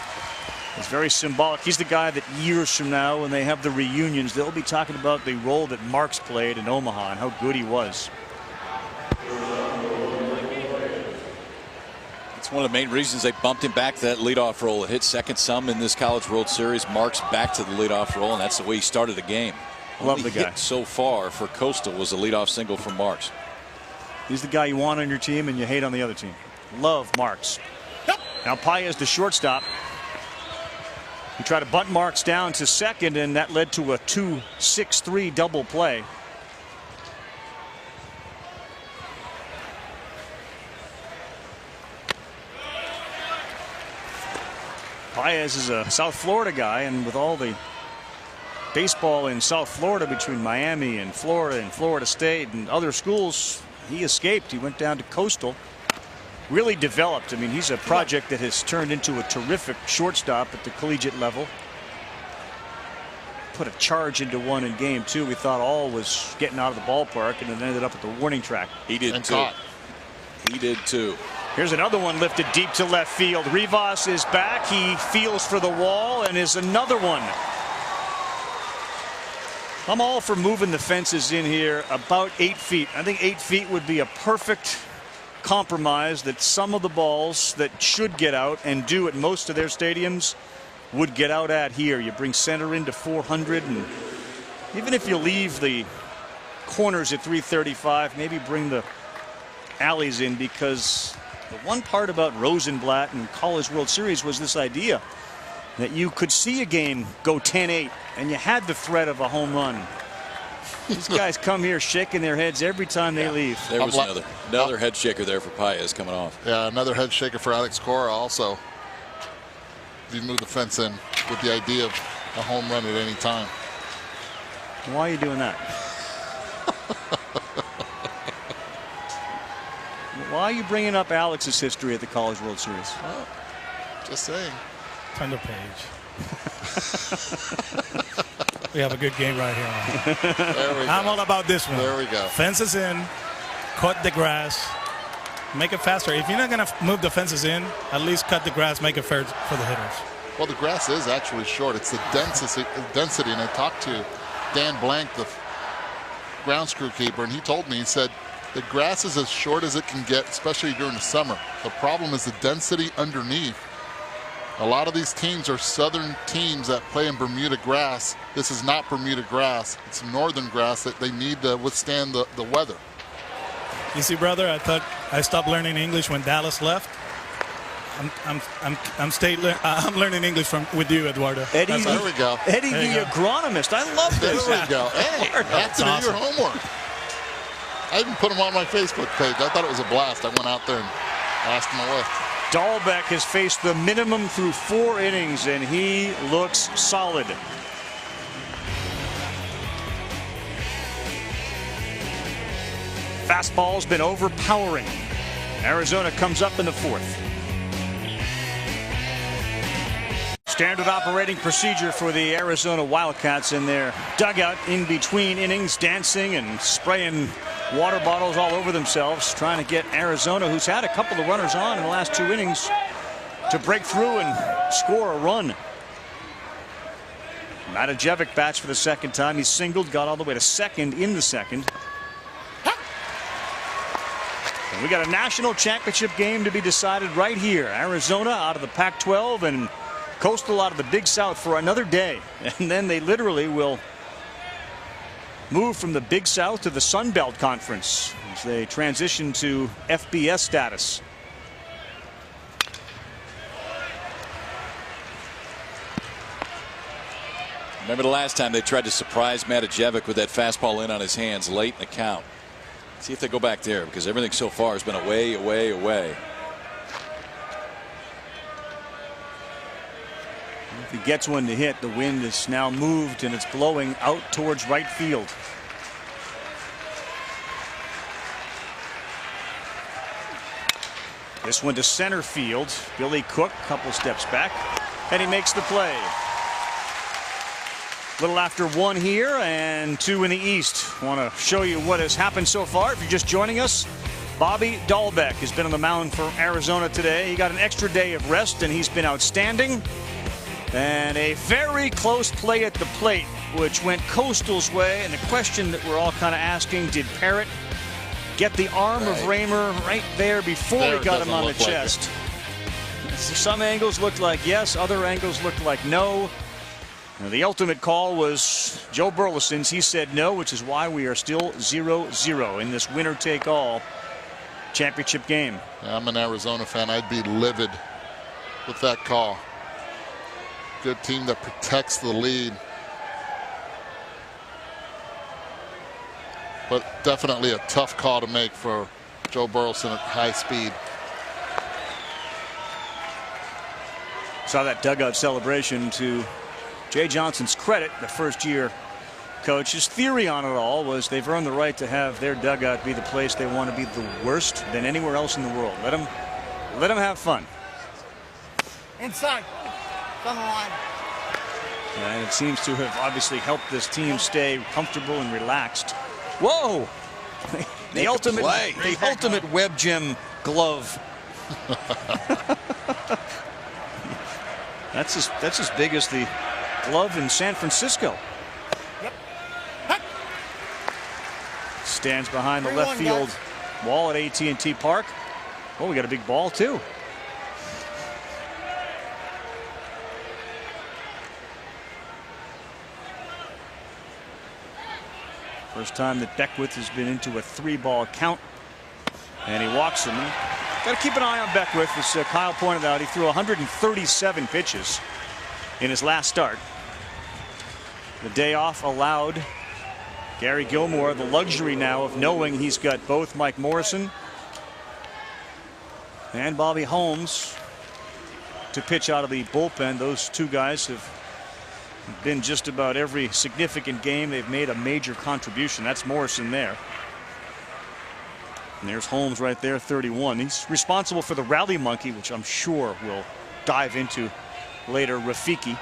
it's very symbolic. He's the guy that years from now, when they have the reunions, they'll be talking about the role that Marks played in Omaha and how good he was. It's one of the main reasons they bumped him back to that leadoff role. It hit second some in this College World Series. Marks back to the leadoff role, and that's the way he started the game. Love the guy. So far for Coastal was a leadoff single from Marks. He's the guy you want on your team and you hate on the other team. Love Marks. Now Paez, the shortstop. He tried to bunt Marks down to second, and that led to a 2-6-3 double play. Paez is a South Florida guy, and with all the baseball in South Florida between Miami and Florida State and other schools, he escaped. He went down to Coastal, really developed. I mean, he's a project that has turned into a terrific shortstop at the collegiate level. Put a charge into one in game 2. We thought all was getting out of the ballpark, and it ended up at the warning track. He did too. He did too. Here's another one lifted deep to left field. Rivas is back. He feels for the wall, and is another one. I'm all for moving the fences in here about 8 feet. I think 8 feet would be a perfect compromise that some of the balls that should get out and do at most of their stadiums would get out at here. You bring center into 400, and even if you leave the corners at 335, maybe bring the alleys in, because the one part about Rosenblatt and College World Series was this idea that you could see a game go 10-8 and you had the threat of a home run. These guys come here shaking their heads every time they leave. There was another head shaker there for Paez coming off. Yeah, another head shaker for Alex Cora also. You move the fence in with the idea of a home run at any time. Why are you doing that? Why are you bringing up Alex's history at the College World Series? Well, just saying. Turn the page. We have a good game right here. There we go. I'm all about this one. There we go. Fences in, cut the grass, make it faster. If you're not going to move the fences in, at least cut the grass, make it fair for the hitters. Well, the grass is actually short. It's the density. And I talked to Dan Blank, the ground screw keeper, and he told me, he said, the grass is as short as it can get, especially during the summer. The problem is the density underneath. A lot of these teams are southern teams that play in Bermuda grass. This is not Bermuda grass. It's northern grass that they need to withstand the weather. You see, brother, I thought I stopped learning English when Dallas left. I'm learning English with you, Eduardo. Eddie, there we go. Eddie, There you the go. agronomist. I love this. There we go. Hey, have to do your homework. I even put them on my Facebook page. I thought it was a blast. I went out there and asked them away. Dahlbeck has faced the minimum through 4 innings, and he looks solid. Fastball's been overpowering. Arizona comes up in the 4th. Standard operating procedure for the Arizona Wildcats in their dugout in between innings, dancing and spraying water bottles all over themselves, trying to get Arizona, who's had a couple of runners on in the last 2 innings, to break through and score a run. Matajevic bats for the 2nd time. He singled, got all the way to 2nd in the 2nd. And we got a national championship game to be decided right here. Arizona out of the Pac-12 and Coastal out of the Big South for another day. And then they literally will move from the Big South to the Sun Belt Conference as they transition to FBS status. Remember the last time they tried to surprise Matajevic with that fastball in on his hands late in the count. See if they go back there, because everything so far has been away, away, away. If he gets one to hit, the wind is now moved and it's blowing out towards right field. This one to center field. Billy Cook, a couple steps back, and he makes the play. Little after 1 here and 2 in the East. Want to show you what has happened so far. If you're just joining us, Bobby Dahlbeck has been on the mound for Arizona today. He got an extra day of rest and he's been outstanding. And a very close play at the plate, which went Coastal's way. And the question that we're all kind of asking, did Parrott get the arm of Raymer right there before he got him on the chest? Some angles looked like yes, other angles looked like no. Now, the ultimate call was Joe Burleson's. He said no, which is why we are still 0-0 in this winner-take-all championship game. Yeah, I'm an Arizona fan. I'd be livid with that call. Good team that protects the lead. But definitely a tough call to make for Joe Burleson at high speed. Saw that dugout celebration. To Jay Johnson's credit, the first-year coach, his theory on it all was they've earned the right to have their dugout be the place they want to be the worst than anywhere else in the world. Let them have fun. Inside. Come on. And it seems to have obviously helped this team stay comfortable and relaxed. Whoa! The ultimate web gem glove. That's as big as the glove in San Francisco. Yep. Stands behind the left field wall at AT&T Park. Oh, we got a big ball too. First time that Beckwith has been into a 3-ball count. And he walks him. Got to keep an eye on Beckwith. As Kyle pointed out, he threw 137 pitches in his last start. The day off allowed Gary Gilmore the luxury now of knowing he's got both Mike Morrison and Bobby Holmes to pitch out of the bullpen. Those two guys have been just about every significant game. They've made a major contribution. That's Morrison there. And there's Holmes right there, 31. He's responsible for the rally monkey, which I'm sure we'll dive into later Rafiki.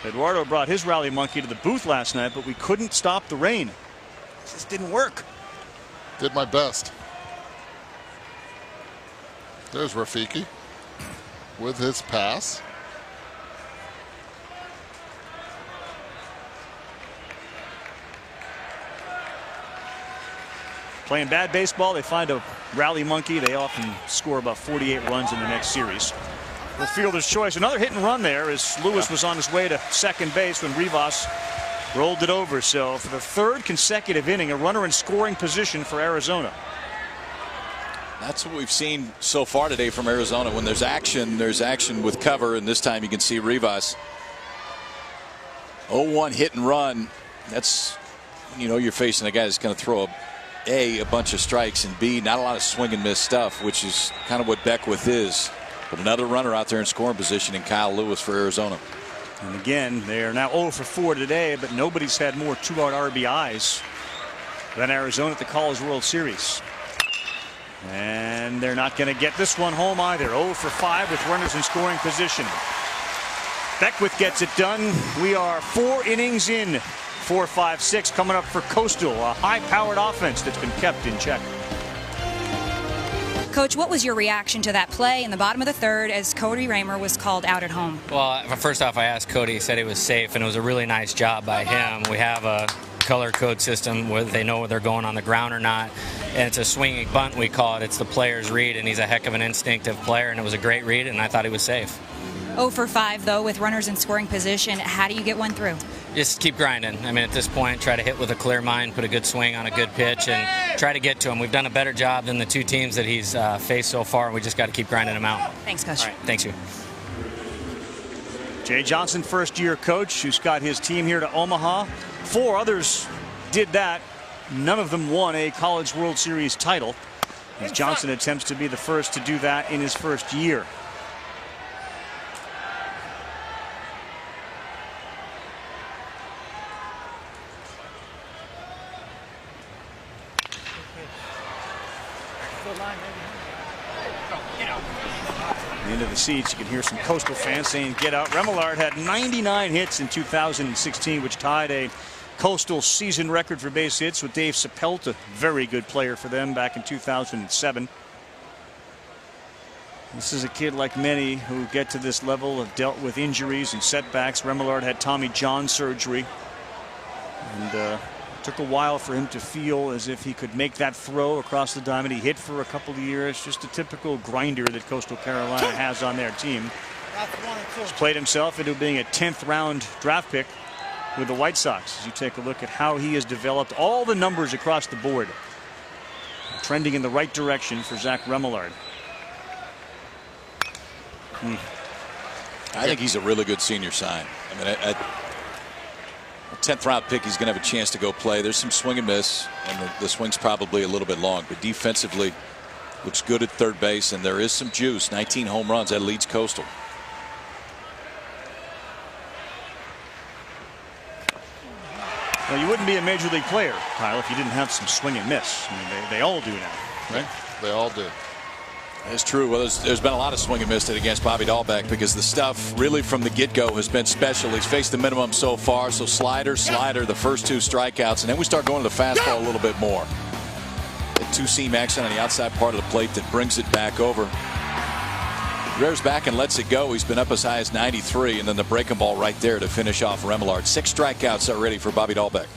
Eduardo brought his rally monkey to the booth last night, but we couldn't stop the rain. It just didn't work. Did my best. There's Rafiki with his pass. Playing bad baseball, they find a rally monkey. They often score about 48 runs in the next series. The fielder's choice. Another hit and run there as Lewis was on his way to second base when Rivas rolled it over. So for the third consecutive inning, a runner in scoring position for Arizona. That's what we've seen so far today from Arizona. When there's action with cover, and this time you can see Rivas. 0-1 hit and run. That's when you know you're facing a guy that's going to throw a bunch of strikes, and B, not a lot of swing and miss stuff, which is kind of what Beckwith is. But another runner out there in scoring position in Kyle Lewis for Arizona. And again, they are now 0 for 4 today, but nobody's had more 2-out RBIs than Arizona at the College World Series. And they're not going to get this one home either. 0 for 5 with runners in scoring position. Beckwith gets it done. We are 4 innings in. 4, 5, 6 coming up for Coastal, a high-powered offense that's been kept in check. Coach, what was your reaction to that play in the bottom of the third as Cody Raymer was called out at home? Well, first off, I asked Cody. He said it was safe, and it was a really nice job by him. We have a color code system where they know whether they're going on the ground or not, and it's a swinging bunt, we call it. It's the player's read, and he's a heck of an instinctive player, and it was a great read, and I thought he was safe. 0 for 5, though, with runners in scoring position. How do you get one through? Just keep grinding. I mean, at this point, try to hit with a clear mind, put a good swing on a good pitch, and try to get to him. We've done a better job than the 2 teams that he's faced so far. We just got to keep grinding him out. Thanks, Coach. All right, thanks you. Jay Johnson, first-year coach, who's got his team here to Omaha. 4 others did that. None of them won a College World Series title, as Johnson attempts to be the first to do that in his first year. Into the seats, you can hear some Coastal fans saying get out. Remillard had 99 hits in 2016, which tied a Coastal season record for base hits with Dave Sapelt, a very good player for them back in 2007. This is a kid like many who get to this level have dealt with injuries and setbacks. Remillard had Tommy John surgery, and took a while for him to feel as if he could make that throw across the diamond. He hit for a couple of years. Just a typical grinder that Coastal Carolina has on their team. He's played himself into being a 10th round draft pick with the White Sox. As you take a look at how he has developed, all the numbers across the board trending in the right direction for Zach Remillard. I think he's a really good senior sign. I mean, a 10th round pick, he's going to have a chance to go play. There's some swing and miss, and the swing's probably a little bit long, but defensively looks good at third base, and there is some juice. 19 home runs, that leads Coastal. Well, you wouldn't be a major league player, Kyle, if you didn't have some swing and miss. I mean, they all do now, right? They all do. It's true. Well, there's been a lot of swing and miss against Bobby Dahlbeck because the stuff really from the get-go has been special. He's faced the minimum so far, so slider, the first 2 strikeouts, and then we start going to the fastball a little bit more. The 2-seam action on the outside part of the plate that brings it back over. Rears back and lets it go. He's been up as high as 93, and then the breaking ball right there to finish off Remillard. 6 strikeouts already for Bobby Dahlbeck.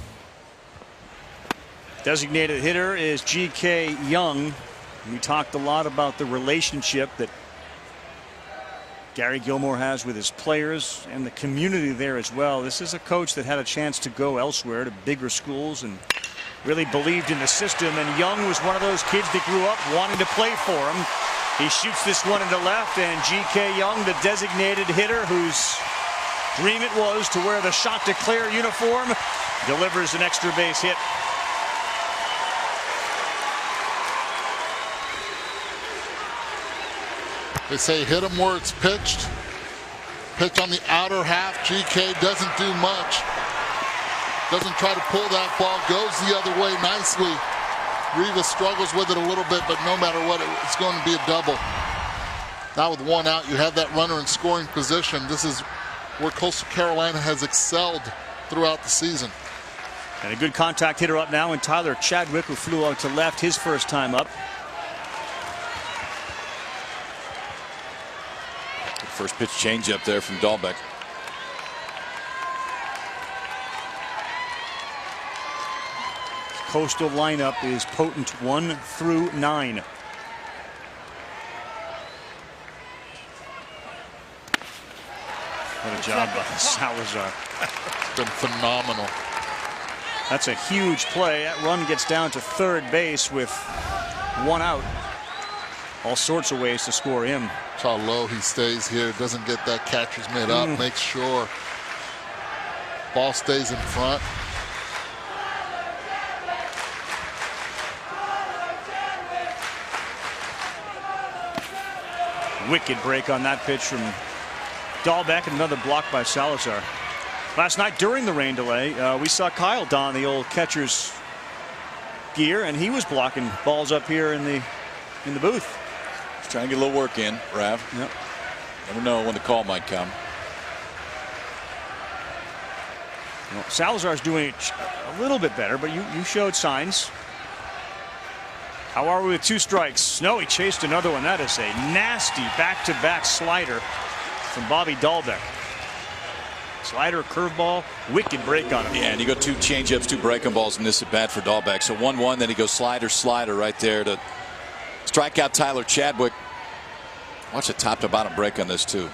Designated hitter is G.K. Young. We talked a lot about the relationship that Gary Gilmore has with his players and the community there as well. This is a coach that had a chance to go elsewhere to bigger schools and really believed in the system. And Young was one of those kids that grew up wanting to play for him. He shoots this one into left, and G.K. Young, the designated hitter whose dream it was to wear the shot declare uniform, delivers an extra base hit. They say hit him where it's pitched. Pitch on the outer half. GK doesn't do much. Doesn't try to pull that ball. Goes the other way nicely. Rivas struggles with it a little bit, but no matter what, it's going to be a double. Now with one out, you have that runner in scoring position. This is where Coastal Carolina has excelled throughout the season. And a good contact hitter up now, and Tyler Chadwick, who flew out to left his first time up. First pitch change up there from Dahlbeck. Coastal lineup is potent 1 through 9. What a job by Salazar. It's been phenomenal. That's a huge play. That run gets down to third base with one out. All sorts of ways to score him. That's how low he stays here. Doesn't get that catcher's mitt up. Makes sure ball stays in front. Wicked break on that pitch from Dahlbeck, and another block by Salazar. Last night during the rain delay, we saw Kyle don the old catcher's gear, and he was blocking balls up here in the booth. He's trying to get a little work in, Rav. Yep. Never know when the call might come. Well, Salazar's doing it a little bit better, but you showed signs. How are we with 2 strikes? No, he chased another one. That is a nasty back-to-back slider from Bobby Dahlbeck. Slider, curveball, wicked break on him. Yeah, and you go 2 changeups, 2 breaking balls in this at bat for Dahlbeck. So 1-1, then he goes slider right there to strike out Tyler Chadwick. Watch a top to bottom break on this too.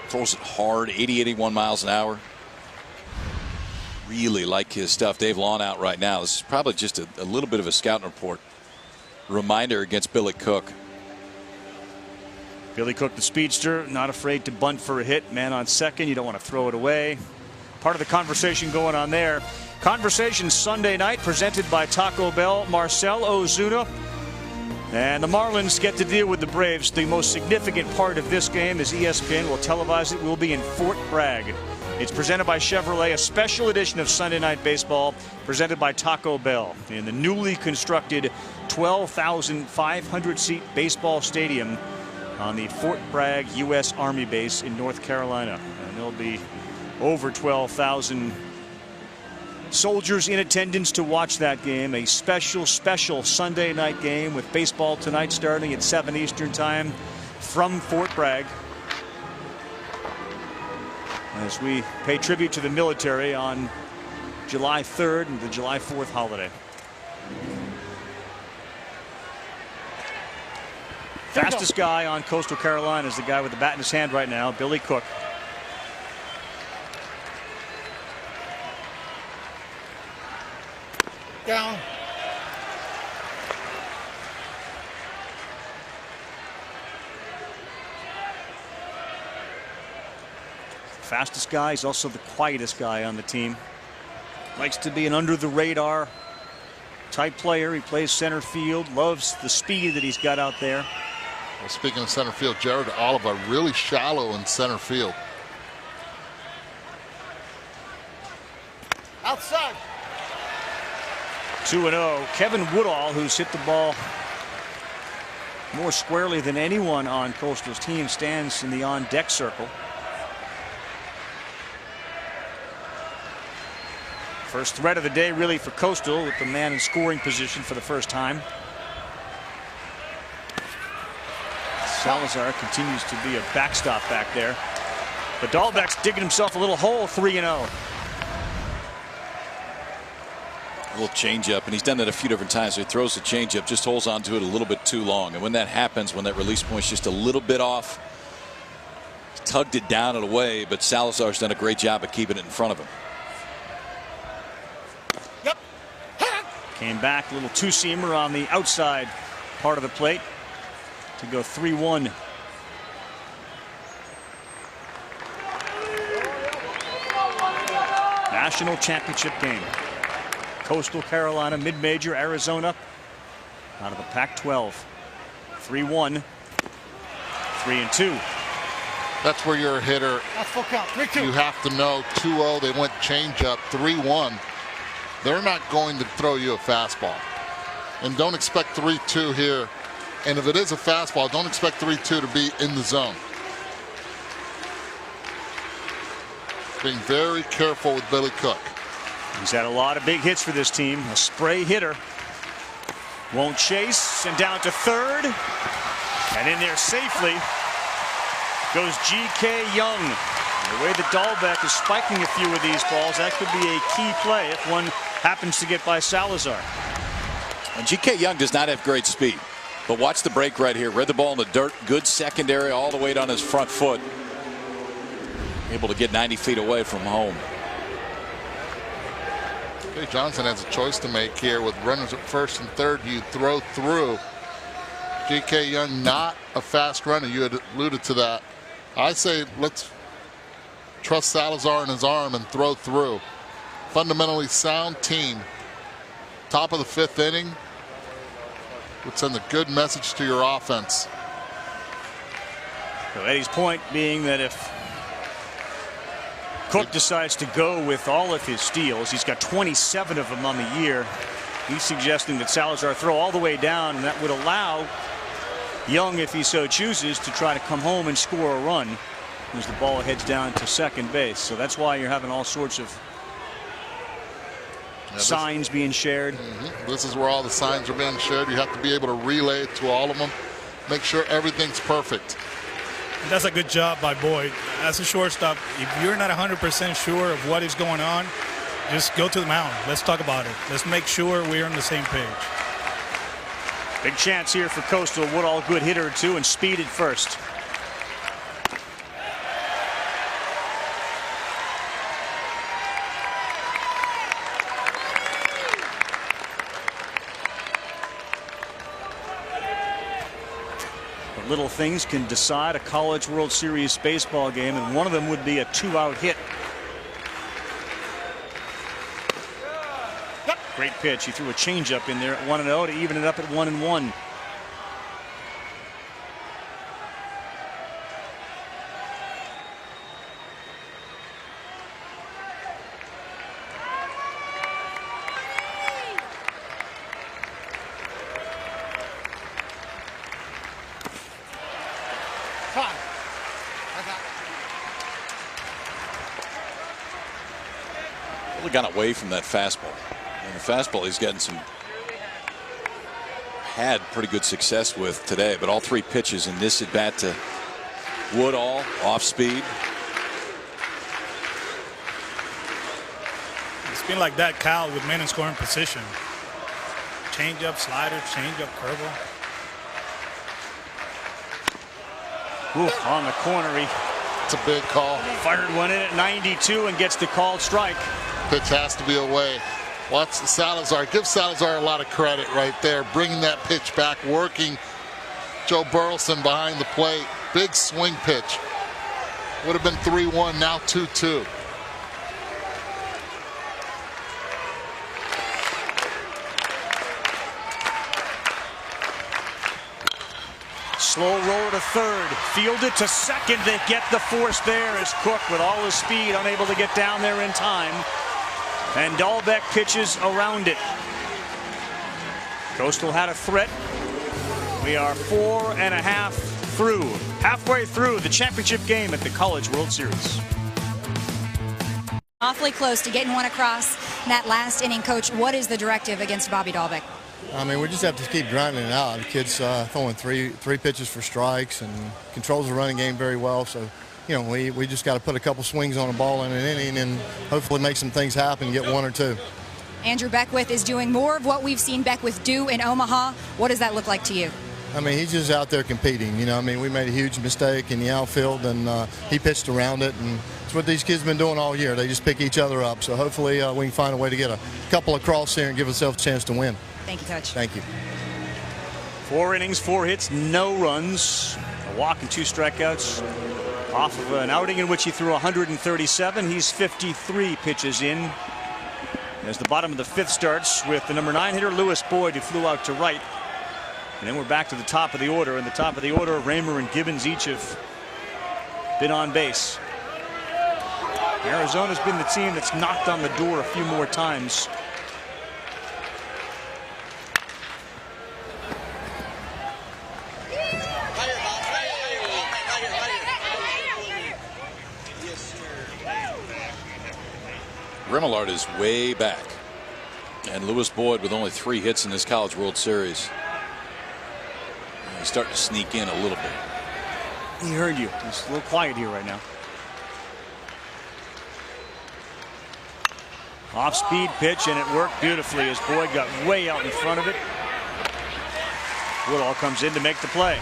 Throws it hard, 80, 81 miles an hour. Really like his stuff. Dave Lawn out right now. This is probably just a little bit of a scouting report reminder against Billy Cook. Billy Cook, the speedster, not afraid to bunt for a hit. Man on second, you don't want to throw it away. Part of the conversation going on there. Conversation Sunday night presented by Taco Bell. Marcell Ozuna and the Marlins get to deal with the Braves. The most significant part of this game is ESPN will televise it. Will be in Fort Bragg. It's presented by Chevrolet, a special edition of Sunday Night Baseball presented by Taco Bell in the newly constructed 12,500-seat baseball stadium on the Fort Bragg U.S. Army base in North Carolina. And there'll be over 12,000 soldiers in attendance to watch that game. A special Sunday night game with baseball tonight starting at 7 Eastern time from Fort Bragg, as we pay tribute to the military on July 3rd and the July 4th holiday. Fastest guy on Coastal Carolina is the guy with the bat in his hand right now, Billy Cook. Down. Fastest guy. He's also the quietest guy on the team. Likes to be an under the radar type player. He plays center field. Loves the speed that he's got out there. Well, speaking of center field, Jared Oliva really shallow in center field. Outside. 2-0. Kevin Woodall, who's hit the ball more squarely than anyone on Coastal's team, stands in the on-deck circle. First threat of the day really for Coastal, with the man in scoring position for the first time. Salazar continues to be a backstop back there. But Dahlbeck's digging himself a little hole, 3-0. A little changeup, and he's done that a few different times. So he throws the changeup, just holds on to it a little bit too long. And when that happens, when that release point's just a little bit off, he's tugged it down and away, but Salazar's done a great job of keeping it in front of him. Came back, a little two-seamer on the outside part of the plate to go 3-1. National championship game. Coastal Carolina, mid-major Arizona, out of the Pac-12. 3-1, 3-2. That's where you're a hitter. That's full count. 3-2. You have to know 2-0. They went changeup. 3-1. They're not going to throw you a fastball. And don't expect 3-2 here. And if it is a fastball, don't expect 3-2 to be in the zone. Being very careful with Billy Cook. He's had a lot of big hits for this team. A spray hitter. Won't chase, and down to third. And in there safely goes G.K. Young. The way that Dahlbeck is spiking a few of these balls, that could be a key play if one happens to get by Salazar. And G.K. Young does not have great speed. But watch the break right here. Read the ball in the dirt. Good secondary all the way down his front foot. Able to get 90 feet away from home. Jay Johnson has a choice to make here with runners at first and third. You throw through. G.K. Young not a fast runner. You had alluded to that. I say let's trust Salazar in his arm and throw through. Fundamentally sound team. Top of the fifth inning would send a good message to your offense. So Eddie's point being that if Cook decides to go with all of his steals, he's got 27 of them on the year. He's suggesting that Salazar throw all the way down, and that would allow Young, if he so chooses, to try to come home and score a run as the ball heads down to second base. So that's why you're having all sorts of signs being shared. This is where all the signs are being shared. You have to be able to relay it to all of them. Make sure everything's perfect. That's a good job by Boyd. As a shortstop, if you're not 100% sure of what is going on, just go to the mound. Let's talk about it. Let's make sure we're on the same page. Big chance here for Coastal. Woodall, good hitter too, and speed at first. Little things can decide a College World Series baseball game, and one of them would be a 2-out hit. Great pitch. He threw a changeup in there at 1-0 to even it up at 1-1. Really got away from that fastball. And the fastball he's getting had pretty good success with today, but all three pitches in this at bat to Woodall off speed. It's been like that, Kyle, with men in scoring position. Change up, slider, change up, curveball. Ooh, on the corner, it's a big call. Fired one in at 92 and gets the called strike. Pitch has to be away. Watch Salazar. Give Salazar a lot of credit right there. Bringing that pitch back, working Joe Burleson behind the plate. Big swing pitch. Would have been 3-1, now 2-2. Slow roll to third. Fielded to second. They get the force there as Cook, with all his speed, unable to get down there in time. And Dahlbeck pitches around it. Coastal had a threat. We are 4.5 through. Halfway through the championship game at the College World Series. Awfully close to getting one across in that last inning. Coach, what is the directive against Bobby Dahlbeck? I mean, we just have to keep grinding it out. The kid's throwing three pitches for strikes and controls the running game very well. So, you know, we just got to put a couple swings on a ball in an inning and hopefully make some things happen and get one or two. Andrew Beckwith is doing more of what we've seen Beckwith do in Omaha. What does that look like to you? I mean, he's just out there competing. You know, I mean, we made a huge mistake in the outfield, and he pitched around it, and it's what these kids have been doing all year. They just pick each other up. So hopefully we can find a way to get a couple across here and give ourselves a chance to win. Thank you, Coach. Thank you. 4 innings, 4 hits, no runs, a walk and 2 strikeouts. Off of an outing in which he threw 137, he's 53 pitches in. As the bottom of the 5th starts with the number 9 hitter Lewis Boyd, who flew out to right. And then we're back to the top of the order. In the top of the order, Raymer and Gibbons each have been on base. Arizona's been the team that's knocked on the door a few more times. Grimillard is way back. And Lewis Boyd with only 3 hits in this College World Series. He's starting to sneak in a little bit. He heard you. He's a little quiet here right now. Off-speed pitch, and it worked beautifully as Boyd got way out in front of it. Woodall comes in to make the play.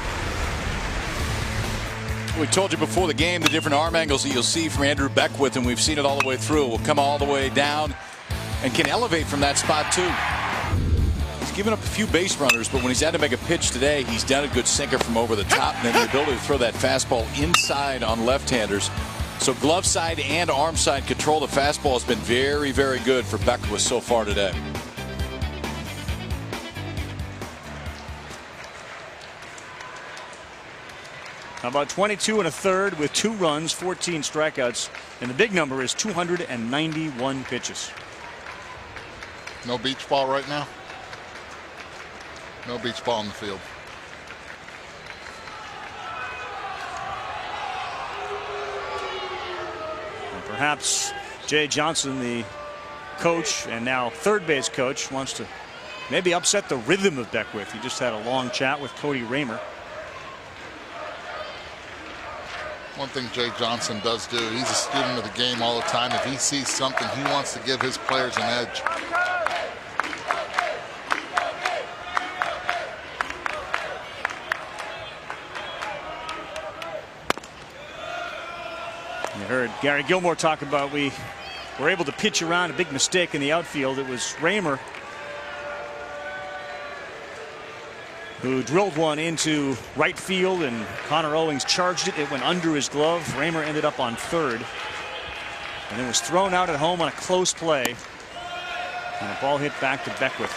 We told you before the game the different arm angles that you'll see from Andrew Beckwith, and we've seen it all the way through. It will come all the way down and can elevate from that spot too. He's given up a few base runners, but when he's had to make a pitch today, he's done a good sinker from over the top, and then the ability to throw that fastball inside on left-handers. So glove side and arm side control of the fastball has been very, very good for Beckwith so far today. How about 22 1/3 with 2 runs, 14 strikeouts, and the big number is 291 pitches. No beach ball right now. No beach ball in the field. And perhaps Jay Johnson, the coach and now third base coach, wants to maybe upset the rhythm of Beckwith. He just had a long chat with Cody Raymer. One thing Jay Johnson does do, he's a student of the game all the time. If he sees something, he wants to give his players an edge. You heard Gary Gilmore talk about we were able to pitch around a big mistake in the outfield. It was Raymer who drilled one into right field, and Connor Owings charged it. It went under his glove. Raymer ended up on third, and it was thrown out at home on a close play, and a ball hit back to Beckwith.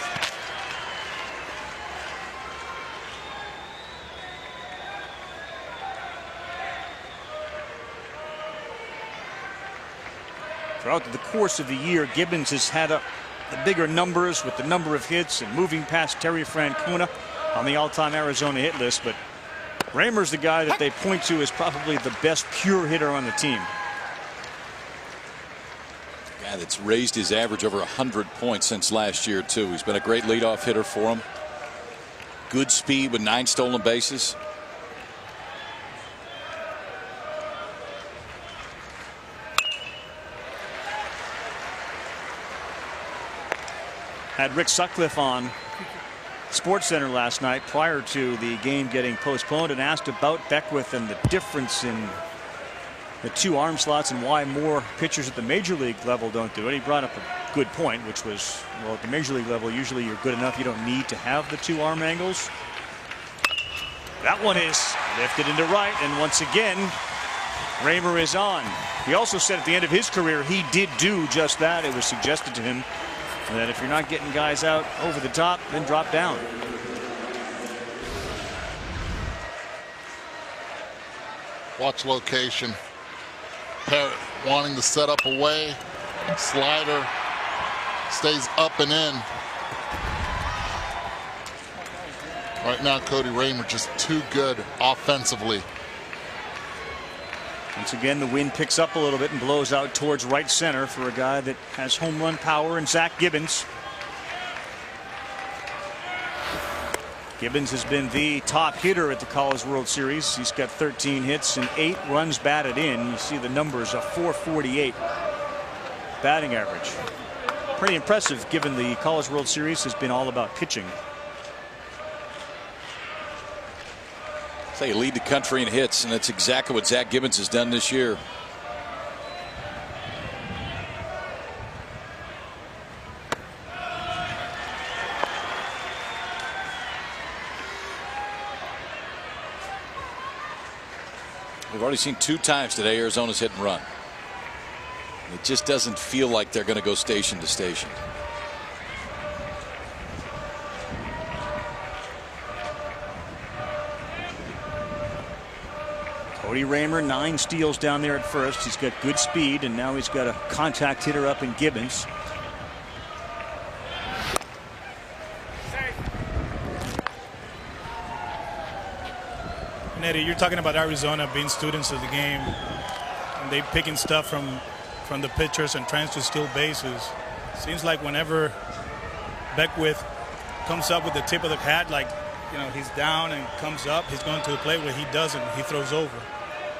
Throughout the course of the year, Gibbons has had the bigger numbers with the number of hits and moving past Terry Francona on the all-time Arizona hit list, but Raymer's the guy that they point to as probably the best pure hitter on the team. A guy that's raised his average over 100 points since last year too. He's been a great leadoff hitter for him. Good speed with 9 stolen bases. Had Rick Sutcliffe on SportsCenter last night prior to the game getting postponed, and asked about Beckwith and the difference in the 2 arm slots and why more pitchers at the major league level don't do it. He brought up a good point, which was, well, at the major league level, usually you're good enough. You don't need to have the 2 arm angles. That one is lifted into right, and once again, Raymer is on. He also said at the end of his career he did do just that. It was suggested to him that if you're not getting guys out over the top, then drop down. Watch location. Parrott wanting to set up away. Slider stays up and in. Right now, Cody Raymer just too good offensively. Once again, the wind picks up a little bit and blows out towards right center for a guy that has home run power in Zach Gibbons. Gibbons has been the top hitter at the College World Series. He's got 13 hits and 8 runs batted in. You see the numbers, a .448 batting average. Pretty impressive given the College World Series has been all about pitching. They lead the country in hits, and that's exactly what Zach Gibbons has done this year. We've already seen 2 times today Arizona's hit and run. It just doesn't feel like they're going to go station to station. Cody Raymer, 9 steals down there at first. He's got good speed, and now he's got a contact hitter up in Gibbons. And Eddie, you're talking about Arizona being students of the game, and they picking stuff from from the pitchers and tries to steal bases. Seems like whenever Beckwith comes up with the tip of the hat, like, you know, he's down and comes up, he's going to the plate. Where he doesn't, he throws over.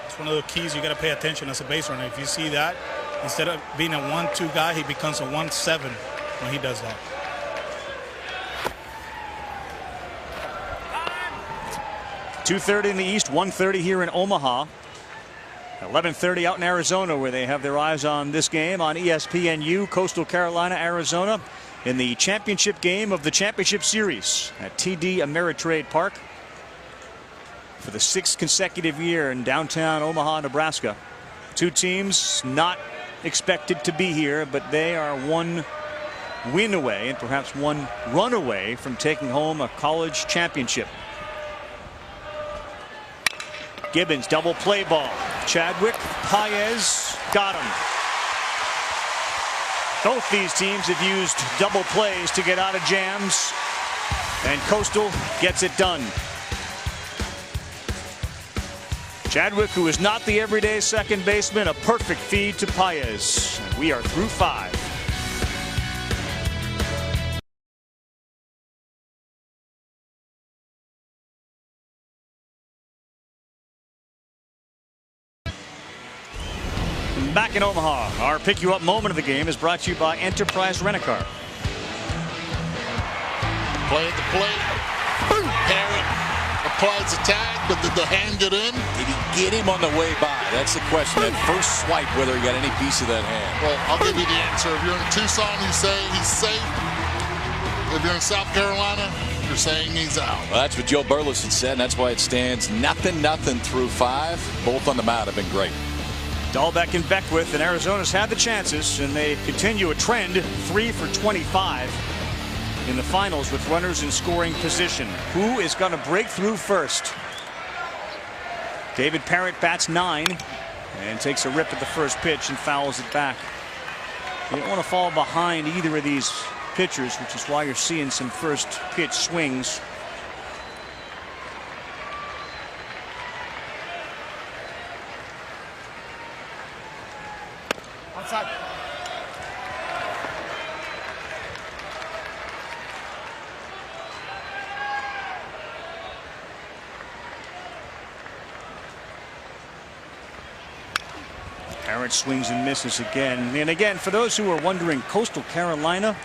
It's one of the keys you got to pay attention as a base runner. If you see that, instead of being a 1-2 guy, he becomes a 1-7 when he does that. .230 in the East, 1:30 here in Omaha. 11:30 out in Arizona, where they have their eyes on this game on ESPNU. Coastal Carolina, Arizona, in the championship game of the championship series at TD Ameritrade Park for the 6th consecutive year in downtown Omaha, Nebraska. Two teams not expected to be here, but they are one win away and perhaps one run away from taking home a college championship. Gibbons, double play ball. Chadwick, Paez, got him. Both these teams have used double plays to get out of jams, and Coastal gets it done. Chadwick, who is not the everyday second baseman, a perfect feed to Paez. We are through 5. Back in Omaha, our pick you up moment of the game is brought to you by Enterprise Rent-A-Car. Play at the plate. Parrott applies the tag, but did the hand get in? Did he get him on the way by? That's the question. That first swipe, whether he got any piece of that hand. Well, I'll give you the answer. If you're in Tucson, you say he's safe. If you're in South Carolina, you're saying he's out. Well, that's what Joe Burleson said, and that's why it stands 0-0 through 5. Both on the mound have been great. Dahlbeck and Beckwith, and Arizona's had the chances, and they continue a trend, 3 for 25 in the finals with runners in scoring position. Who is going to break through first? David Parrott bats 9 and takes a rip at the first pitch and fouls it back. You don't want to fall behind either of these pitchers, which is why you're seeing some first pitch swings. Outside. Parrott swings and misses again. And again, for those who are wondering, Coastal Carolina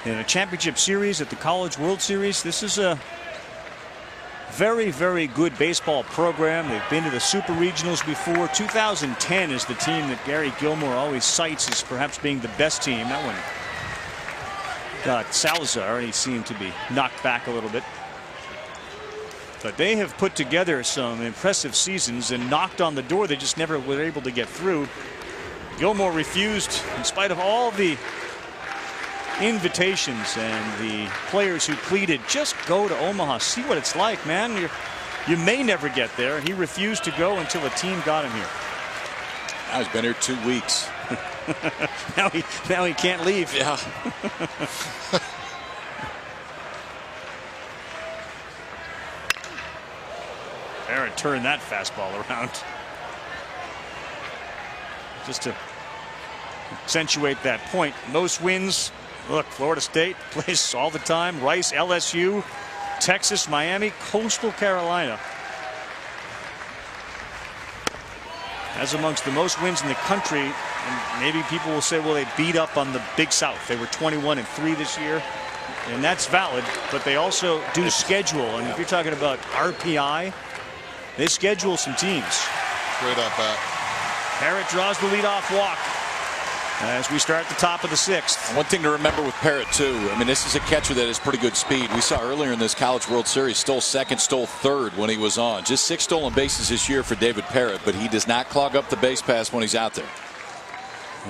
in a championship series at the College World Series, this is a very, very good baseball program. They've been to the Super Regionals before. 2010 is the team that Gary Gilmore always cites as perhaps being the best team. That one got Salazar, and he seemed to be knocked back a little bit. But they have put together some impressive seasons and knocked on the door. They just never were able to get through. Gilmore refused, in spite of all the invitations and the players who pleaded, just go to Omaha, see what it's like, man. You may never get there. And he refused to go until a team got him here. Now he's been here 2 weeks. now he can't leave. Yeah. Parrott turned that fastball around. Just to accentuate that point, most wins. Look, Florida State plays all the time. Rice, LSU, Texas, Miami, Coastal Carolina. As amongst the most wins in the country. And maybe people will say, well, they beat up on the Big South. They were 21-3 this year. And that's valid, but they also do schedule. And if you're talking about RPI, they schedule some teams. Great at bat. Parrott draws the leadoff walk as we start the top of the 6th. One thing to remember with Parrott, too, I mean, this is a catcher that has pretty good speed. We saw earlier in this College World Series, stole second, stole third when he was on. Just 6 stolen bases this year for David Parrott, but he does not clog up the base pass when he's out there.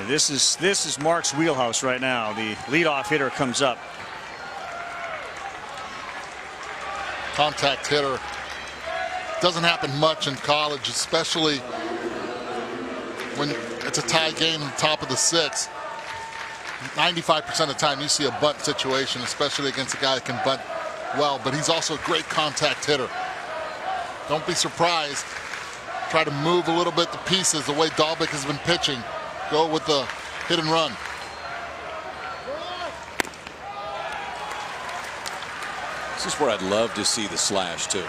This is Mark's wheelhouse right now. The leadoff hitter comes up. Contact hitter. Doesn't happen much in college, especially when it's a tie game in the top of the 6th. 95% of the time you see a bunt situation, especially against a guy that can bunt well, but he's also a great contact hitter. Don't be surprised. Try to move a little bit the pieces the way Dahlbeck has been pitching. Go with the hit and run. This is where I'd love to see the slash too,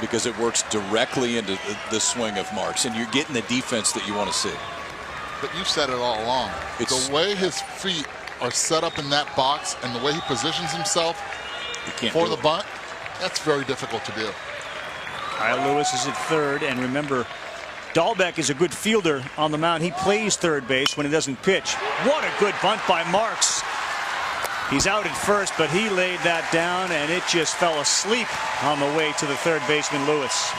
because it works directly into the swing of Marks, and you're getting the defense that you want to see. But you've said it all along. The way his feet are set up in that box and the way he positions himself for the bunt, that's very difficult to do. Kyle Lewis is at third, and remember, Dahlbeck is a good fielder on the mound. He plays third base when he doesn't pitch. What a good bunt by Marks. He's out at first, but he laid that down, and it just fell asleep on the way to the third baseman, Lewis.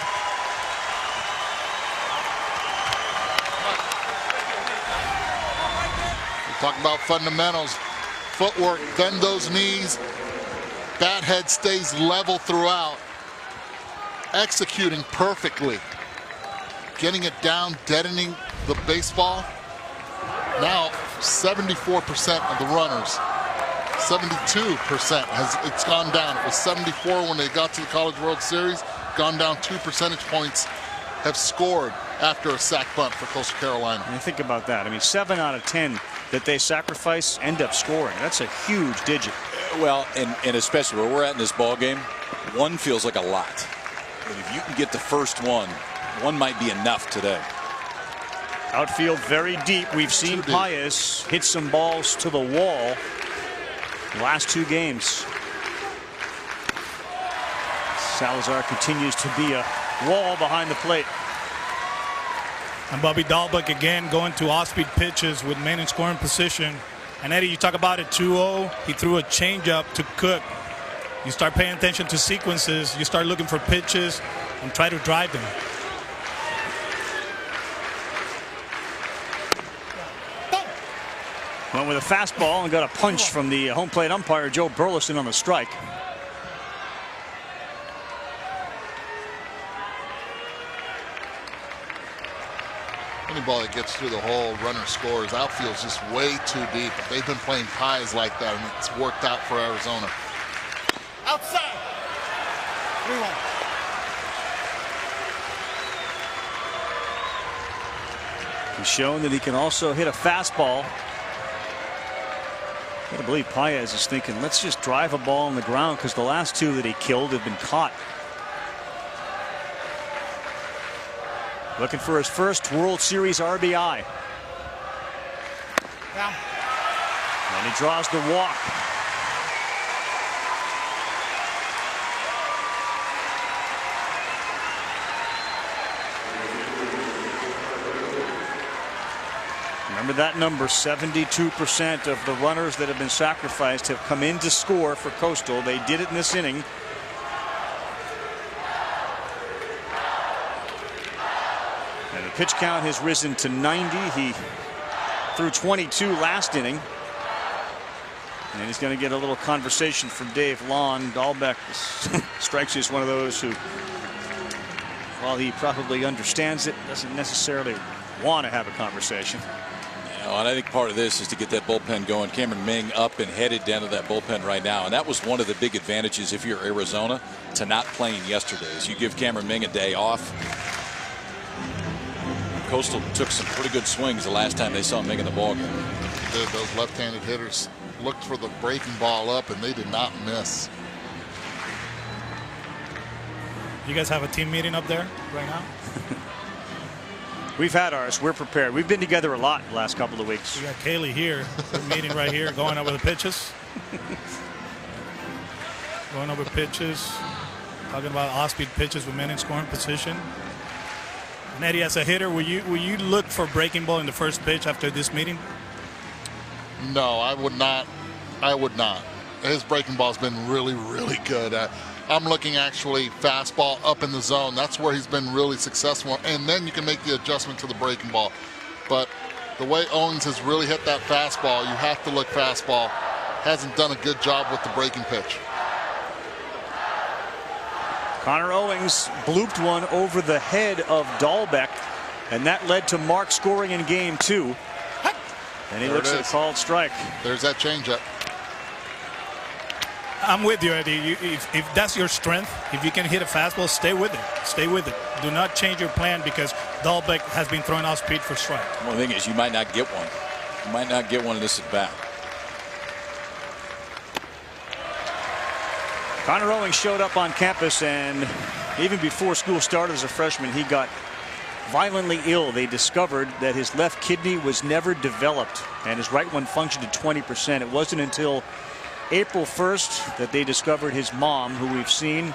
We're talking about fundamentals. Footwork, bend those knees. Bat head stays level throughout. Executing perfectly. Getting it down, deadening the baseball. Now, 74% of the runners, 72% it's gone down. It was 74 when they got to the College World Series. Gone down 2 percentage points. Have scored after a sac bunt for Coastal Carolina. And think about that. I mean, 7 out of 10 that they sacrifice end up scoring. That's a huge digit. Well, and especially where we're at in this ball game, 1 feels like a lot. But if you can get the first one might be enough today. Outfield very deep. We've seen Paez hit some balls to the wall the last 2 games. Salazar continues to be a wall behind the plate. And Bobby Dahlbeck again going to off-speed pitches with men in scoring position. And Eddie, you talk about it 2-0. He threw a changeup to Cook. You start paying attention to sequences. You start looking for pitches and try to drive them. Went with a fastball and got a punch from the home plate umpire, Joe Burleson, on the strike. Any ball that gets through the hole, runner scores. Outfield's just way too deep. They've been playing pies like that, and it's worked out for Arizona. Outside. 3-1. He's shown that he can also hit a fastball. I gotta believe Paez is thinking, let's just drive a ball on the ground, because the last 2 that he killed have been caught. Looking for his first World Series RBI. Down. And he draws the walk. Remember that number, 72% of the runners that have been sacrificed have come in to score for Coastal. They did it in this inning. And the pitch count has risen to 90. He threw 22 last inning. And he's going to get a little conversation from Dave Lawn. Dahlbeck strikes you as one of those who, while he probably understands it, doesn't necessarily want to have a conversation. And I think part of this is to get that bullpen going. Cameron Ming up and headed down to that bullpen right now, and that was one of the big advantages if you're Arizona to not playing yesterday. Is you give Cameron Ming a day off. Coastal took some pretty good swings the last time they saw Ming in the ball game. Those left-handed hitters looked for the breaking ball up, and they did not miss. You guys have a team meeting up there right now? We've had ours. We're prepared. We've been together a lot the last couple of weeks. We got Kaylee here. We're meeting right here, going over the pitches. Going over pitches. Talking about off-speed pitches with men in scoring position. And Eddie, as a hitter, will you look for breaking ball in the first pitch after this meeting? No, I would not. I would not. His breaking ball's been really, really good. I'm looking actually fastball up in the zone. That's where he's been really successful. And then you can make the adjustment to the breaking ball. But the way Owens has really hit that fastball, you have to look fastball. Hasn't done a good job with the breaking pitch. Connor Owings blooped one over the head of Dahlbeck, and that led to Mark scoring in game 2. And he looks at a called strike. There's that changeup. I'm with you, Eddie. If that's your strength, if you can hit a fastball, stay with it. Stay with it. Do not change your plan because Dahlbeck has been throwing off speed for strike. Well, the thing is, you might not get one. You might not get one in this at bat. Connor Owings showed up on campus, and even before school started as a freshman, he got violently ill. They discovered that his left kidney was never developed and his right one functioned at 20%. It wasn't until April 1st that they discovered his mom, who we've seen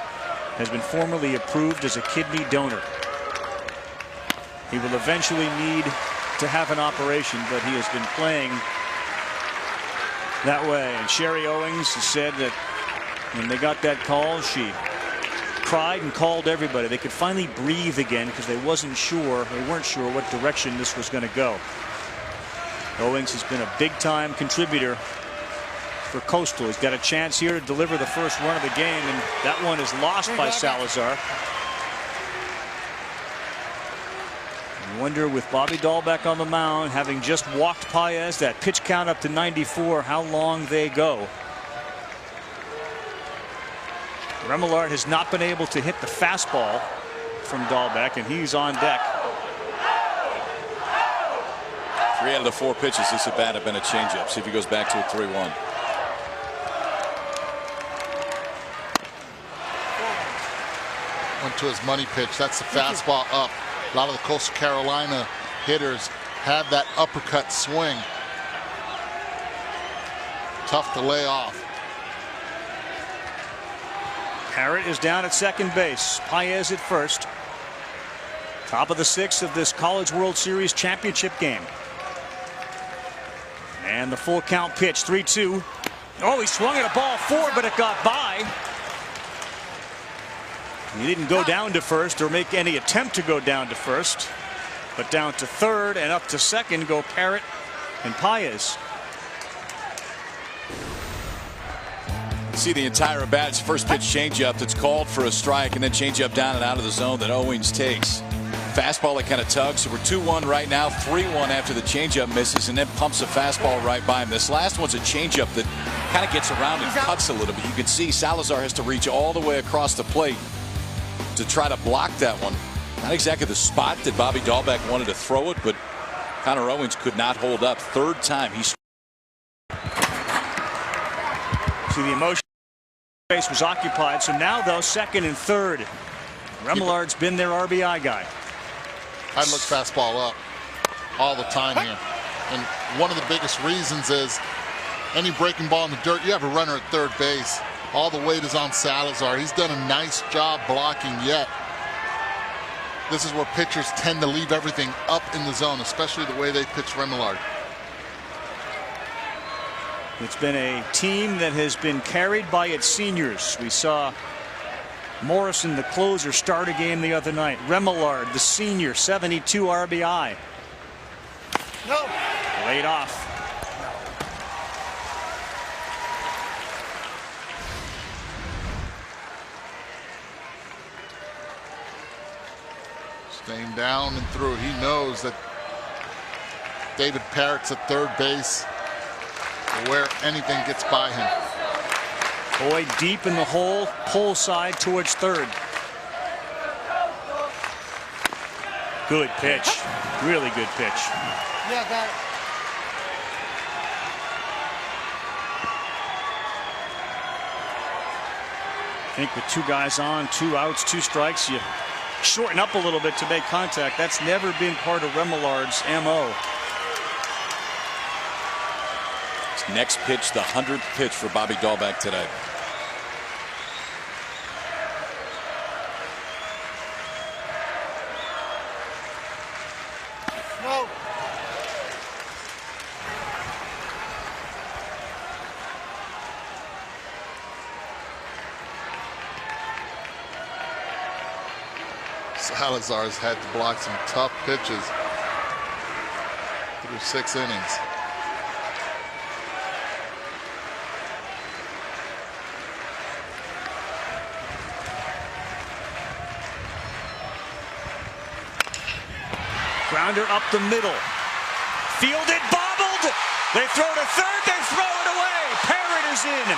has been formally approved as a kidney donor. He will eventually need to have an operation, but he has been playing that way. And Sherry Owings said that when they got that call, she cried and called everybody. They could finally breathe again because they weren't sure what direction this was going to go. Owings has been a big-time contributor for Coastal. He's got a chance here to deliver the first run of the game, and that one is lost by Salazar. I wonder, with Bobby Dahlbeck on the mound, having just walked Paez, that pitch count up to 94, how long they go. Remillard has not been able to hit the fastball from Dahlbeck, and he's on deck. 3 out of the 4 pitches this at bat have been a changeup. See if he goes back to a 3-1. Went to his money pitch. That's the fastball up. A lot of the Coastal Carolina hitters have that uppercut swing. Tough to lay off. Parrott is down at second base. Paez at first. Top of the 6th of this College World Series championship game. And the full count pitch, 3-2. Oh, he swung at a ball 4, but it got by. He didn't go down to first or make any attempt to go down to first, but down to third and up to second go Parrott and Paez. See the entire at bat. It's first pitch changeup that's called for a strike, and then changeup down and out of the zone that Owings takes. Fastball that kind of tugs. So we're 2-1 right now, 3-1 after the changeup misses, and then pumps a fastball right by him. This last one's a changeup that kind of gets around and cuts a little bit. You can see Salazar has to reach all the way across the plate to try to block that one. Not exactly the spot that Bobby Dahlbeck wanted to throw it, but Connor Owings could not hold up. Third time he's. See, the emotion base was occupied, so now though second and third. Remillard's been their RBI guy. I look fastball up all the time here, and one of the biggest reasons is any breaking ball in the dirt, you have a runner at third base. All the weight is on Salazar. He's done a nice job blocking, yet this is where pitchers tend to leave everything up in the zone, especially the way they pitch Remillard. It's been a team that has been carried by its seniors. We saw Morrison, the closer, start a game the other night. Remillard, the senior, 72 RBI. No. Laid off. Staying down and through. He knows that David Parrott's at third base, where anything gets by him. Boyd deep in the hole, pull side towards third. Good pitch. Really good pitch. Yeah, got it. I think with 2 guys on, 2 outs, 2 strikes, you shorten up a little bit to make contact. That's never been part of Remillard's MO. Next pitch, the 100th pitch for Bobby Dahlbeck today. No. Salazar's had to block some tough pitches through 6 innings. Grounder up the middle. Fielded, bobbled. They throw to third, they throw it away. Parrott is in.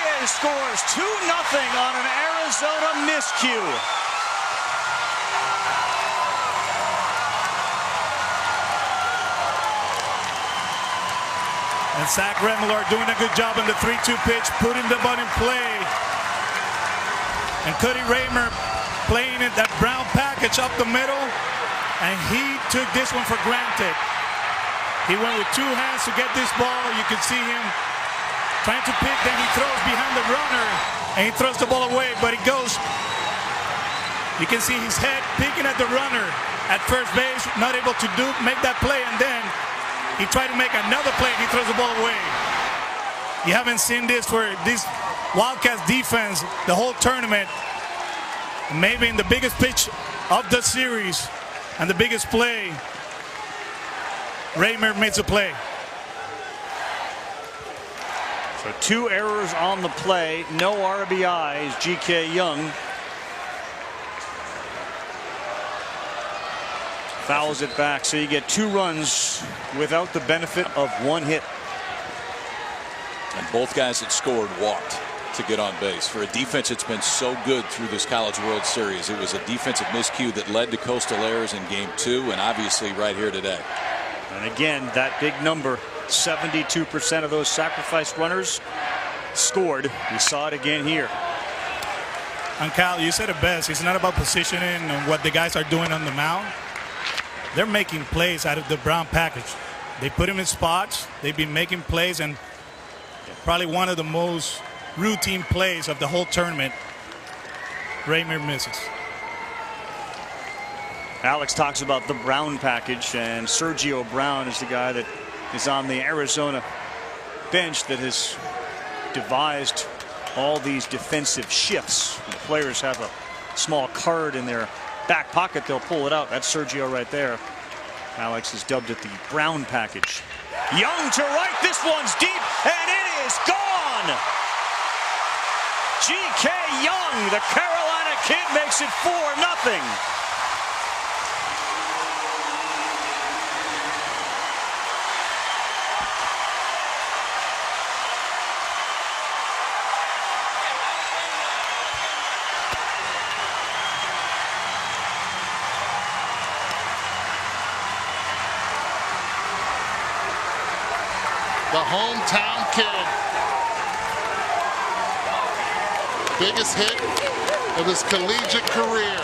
and scores 2-0 on an Arizona miscue. And Zach Remillard doing a good job on the 3-2 pitch, putting the ball in play. And Cody Raymer playing it that brown package up the middle, and he took this one for granted. He went with 2 hands to get this ball. You can see him trying to pick, then he throws behind the runner, and he throws the ball away, but it goes. You can see his head picking at the runner at first base, not able to make that play, and then he tried to make another play, and he throws the ball away. You haven't seen this for this Wildcats defense the whole tournament. Maybe in the biggest pitch of the series and the biggest play, Raymer makes a play. So 2 errors on the play, no RBIs. G.K. Young fouls it back, so you get 2 runs without the benefit of 1 hit. And both guys that scored walked to get on base. For a defense that's been so good through this College World Series, it was a defensive miscue that led to Coastal errors in Game 2 and obviously right here today. And again, that big number, 72% of those sacrificed runners scored. We saw it again here. And Cal, you said it best. It's not about positioning and what the guys are doing on the mound. They're making plays out of the brown package. They put him in spots. They've been making plays, and probably one of the most routine plays of the whole tournament, Raymer misses. Alex talks about the Brown package, and Sergio Brown is the guy that is on the Arizona bench that has devised all these defensive shifts. The players have a small card in their back pocket. They'll pull it out. That's Sergio right there. Alex has dubbed it the Brown package. Young to right. This one's deep, and it is gone. G.K. Young, the Carolina kid, makes it 4-0. The hometown kid. Biggest hit of his collegiate career.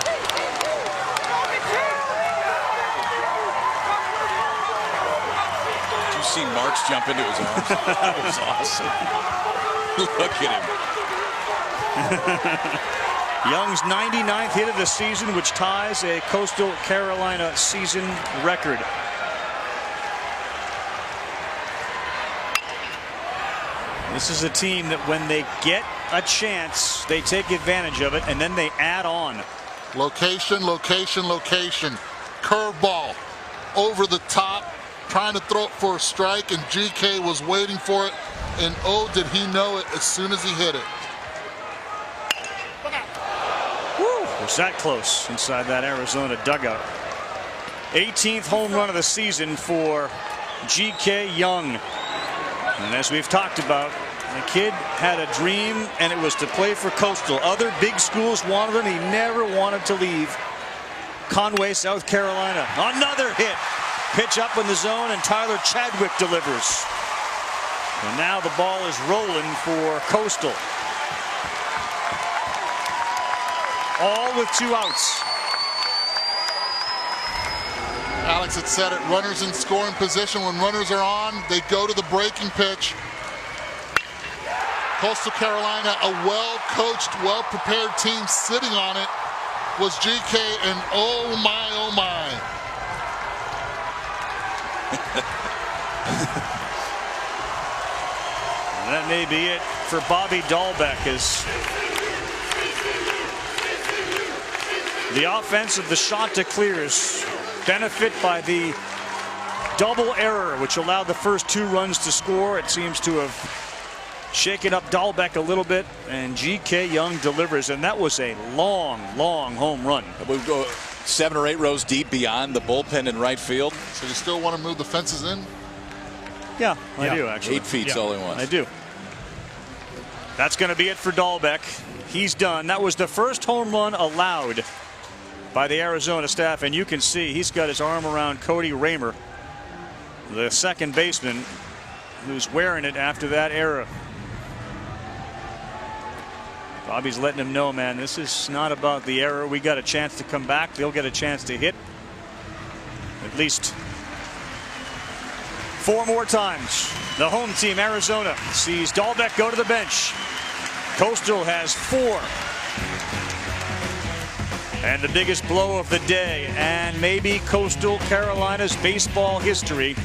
Did you see Marks jump into his arms? That was awesome. Look at him. Young's 99th hit of the season, which ties a Coastal Carolina season record. This is a team that when they get a chance, they take advantage of it, and then they add on. Location, location, location. Curveball over the top, trying to throw it for a strike, and GK was waiting for it, and oh, did he know it as soon as he hit it. Woo, was that close inside that Arizona dugout. 18th home run of the season for G.K. Young. And as we've talked about, the kid had a dream, and it was to play for Coastal. Other big schools wanted him. He never wanted to leave Conway, South Carolina. Another hit. Pitch up in the zone, and Tyler Chadwick delivers. And now the ball is rolling for Coastal. All with 2 outs. Alex had said it, runners in scoring position. When runners are on, they go to the breaking pitch. Coastal Carolina, a well-coached, well-prepared team sitting on it, was GK, and oh my, oh my. That may be it for Bobby Dahlbeck, as the offense of the shot to clears benefit by the double error, which allowed the first 2 runs to score. It seems to have shaken up Dahlbeck a little bit, and G.K. Young delivers, and that was a long, long home run. We go 7 or 8 rows deep beyond the bullpen in right field. So you still want to move the fences in? Yeah, I do, actually. 8 feet's all he wants. I do. That's going to be it for Dahlbeck. He's done. That was the first home run allowed by the Arizona staff, and you can see he's got his arm around Cody Raymer, the second baseman, who's wearing it after that error. Bobby's letting him know, man, this is not about the error. We got a chance to come back. They'll get a chance to hit at least 4 more times. The home team, Arizona, sees Dahlbeck go to the bench. Coastal has 4. And the biggest blow of the day, and maybe Coastal Carolina's baseball history,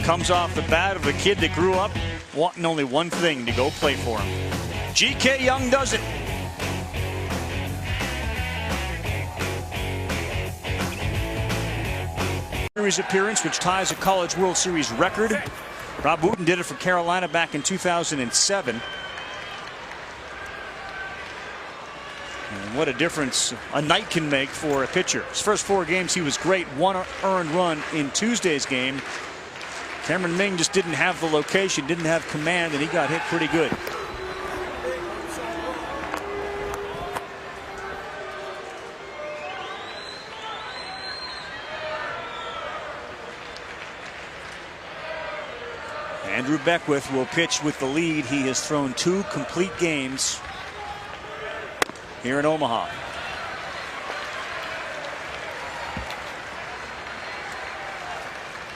comes off the bat of the kid that grew up wanting only one thing: to go play for him. G.K. Young does it. Series appearance, which ties a College World Series record. Rob Wooten did it for Carolina back in 2007. And what a difference a night can make for a pitcher. His first 4 games he was great. 1 earned run in Tuesday's game. Cameron Ming just didn't have the location, didn't have command, and he got hit pretty good. Andrew Beckwith will pitch with the lead. He has thrown 2 complete games here in Omaha.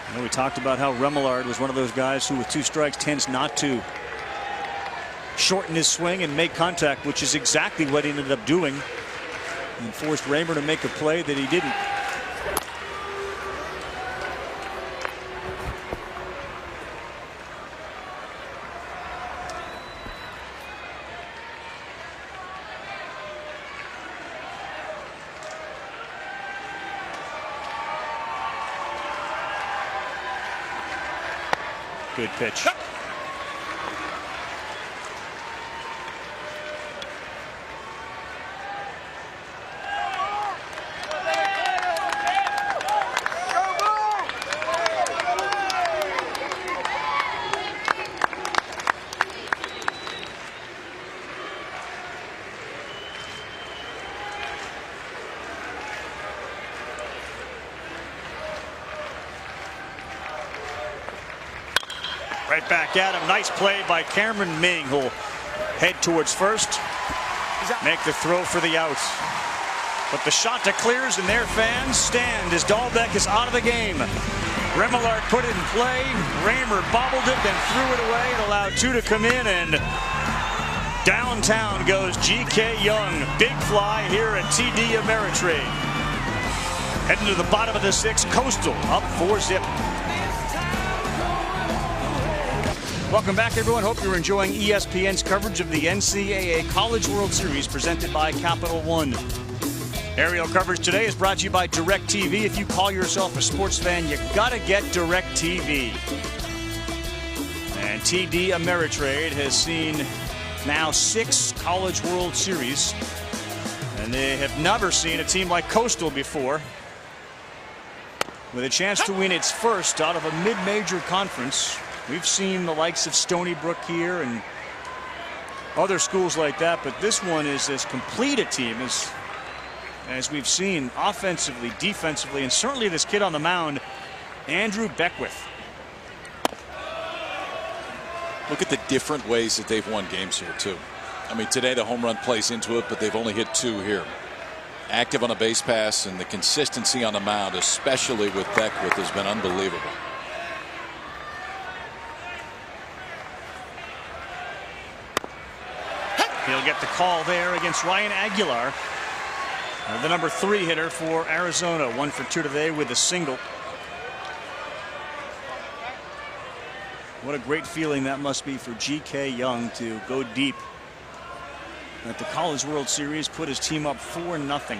I know we talked about how Remillard was one of those guys who with 2 strikes tends not to shorten his swing and make contact, which is exactly what he ended up doing, and forced Raymer to make a play that he didn't. Good pitch. Right back at him. Nice play by Cameron Ming, who'll head towards first. Make the throw for the out. But the shot declares, and their fans stand as Dahlbeck is out of the game. Remillard put it in play. Raymer bobbled it, then threw it away and allowed 2 to come in. And downtown goes G.K. Young. Big fly here at TD Ameritrade. Heading to the bottom of the 6th. Coastal up 4-zip. Welcome back, everyone. Hope you're enjoying ESPN's coverage of the NCAA College World Series presented by Capital One. Aerial coverage today is brought to you by DirecTV. If you call yourself a sports fan, you gotta get DirecTV. And TD Ameritrade has seen now 6 College World Series, and they have never seen a team like Coastal before, with a chance to win its first out of a mid-major conference. We've seen the likes of Stony Brook here and other schools like that, but this one is as complete a team as we've seen, offensively, defensively, and certainly this kid on the mound, Andrew Beckwith. Look at the different ways that they've won games here, too. I mean, today the home run plays into it, but they've only hit 2 here. Active on a base pass, and the consistency on the mound, especially with Beckwith, has been unbelievable. He'll get the call there against Ryan Aguilar, the number 3 hitter for Arizona. 1 for 2 today with a single. What a great feeling that must be for G.K. Young to go deep at the College World Series, put his team up 4-0.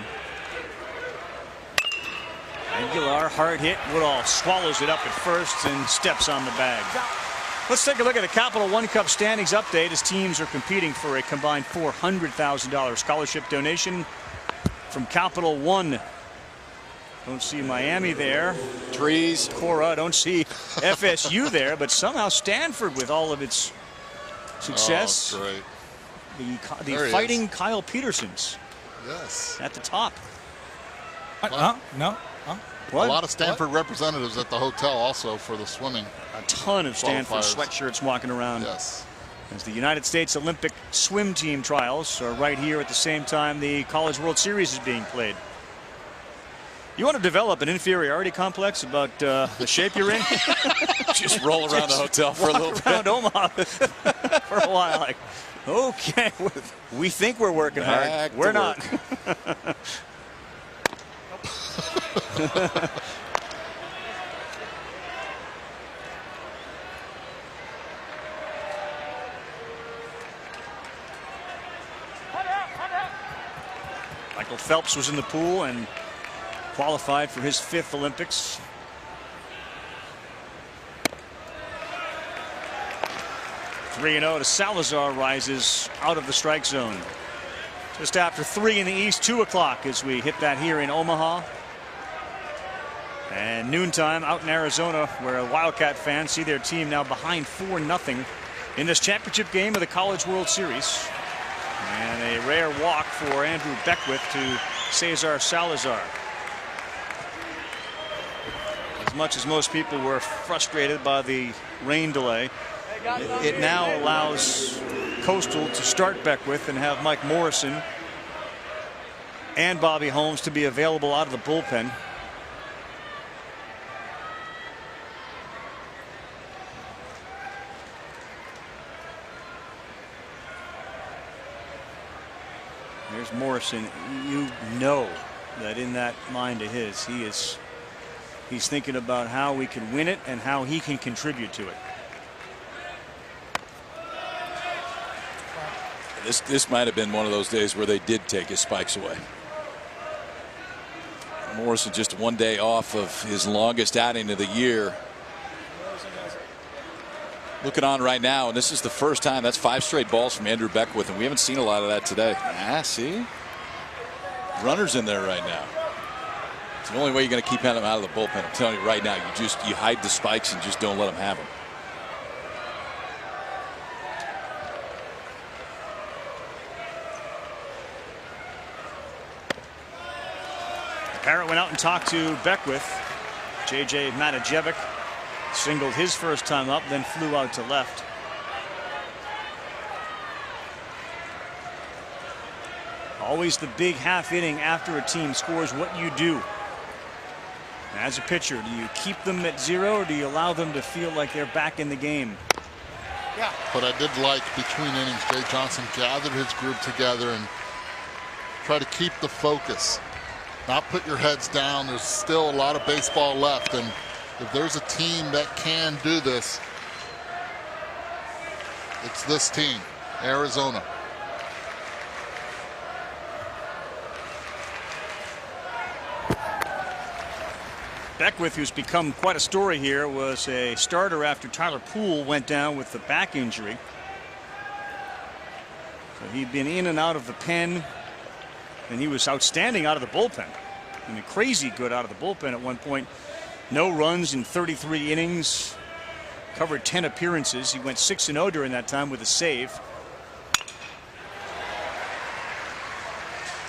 Aguilar, hard hit. Woodall swallows it up at first and steps on the bag. Let's take a look at the Capital One Cup standings update as teams are competing for a combined $400,000 scholarship donation from Capital One. Don't see Miami there. Trees. Cora. Don't see FSU there, but somehow Stanford, with all of its success, great. the fighting Kyle Petersons. Yes. At the top. No. What? A lot of Stanford representatives at the hotel also for the swimming. A ton of Stanford sweatshirts walking around. Yes. As the United States Olympic swim team trials are right here at the same time the College World Series is being played. You want to develop an inferiority complex about the shape you're in? Just roll around the hotel for a little bit. Around Omaha for a while. Like, okay, we think we're working hard. We're not. Michael Phelps was in the pool and qualified for his 5th Olympics. (3-0) to Salazar rises out of the strike zone. Just after 3 in the East, 2 o'clock as we hit that here in Omaha. And noontime out in Arizona, where Wildcat fans see their team now behind 4-0 in this championship game of the College World Series. And a rare walk for Andrew Beckwith to Cesar Salazar. As much as most people were frustrated by the rain delay, it now allows Costal to start Beckwith and have Mike Morrison and Bobby Holmes to be available out of the bullpen. There's Morrison. You know that in that mind of his, he's thinking about how we can win it and how he can contribute to it. This might have been one of those days where they did take his spikes away. Morrison just one day off of his longest outing of the year. Looking on right now, and this is the first time. That's 5 straight balls from Andrew Beckwith, and we haven't seen a lot of that today. See? Runners in there right now. It's the only way you're going to keep him out of the bullpen. I'm telling you right now, you hide the spikes and just don't let him have them. Parrott went out and talked to Beckwith. J.J. Matajevic singled his first time up, then flew out to left. Always the big half inning after a team scores, what you do. As a pitcher, do you keep them at 0 or do you allow them to feel like they're back in the game? Yeah. But I did like between innings, Jay Johnson gathered his group together and try to keep the focus. Not put your heads down. There's still a lot of baseball left, and if there's a team that can do this, it's this team, Arizona. Beckwith, who's become quite a story here, was a starter after Tyler Poole went down with the back injury. So he'd been in and out of the pen, and he was outstanding out of the bullpen. I mean, crazy good out of the bullpen at one point. No runs in 33 innings. Covered 10 appearances. He went 6-0 during that time with a save.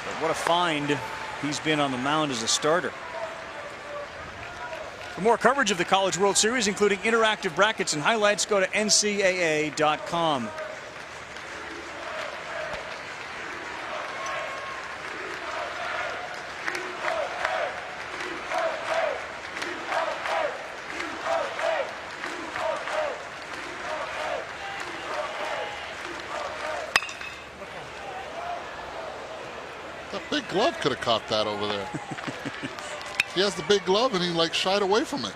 But what a find he's been on the mound as a starter. For more coverage of the College World Series, including interactive brackets and highlights, go to ncaa.com. That big glove could have caught that over there. He has the big glove and he like shied away from it.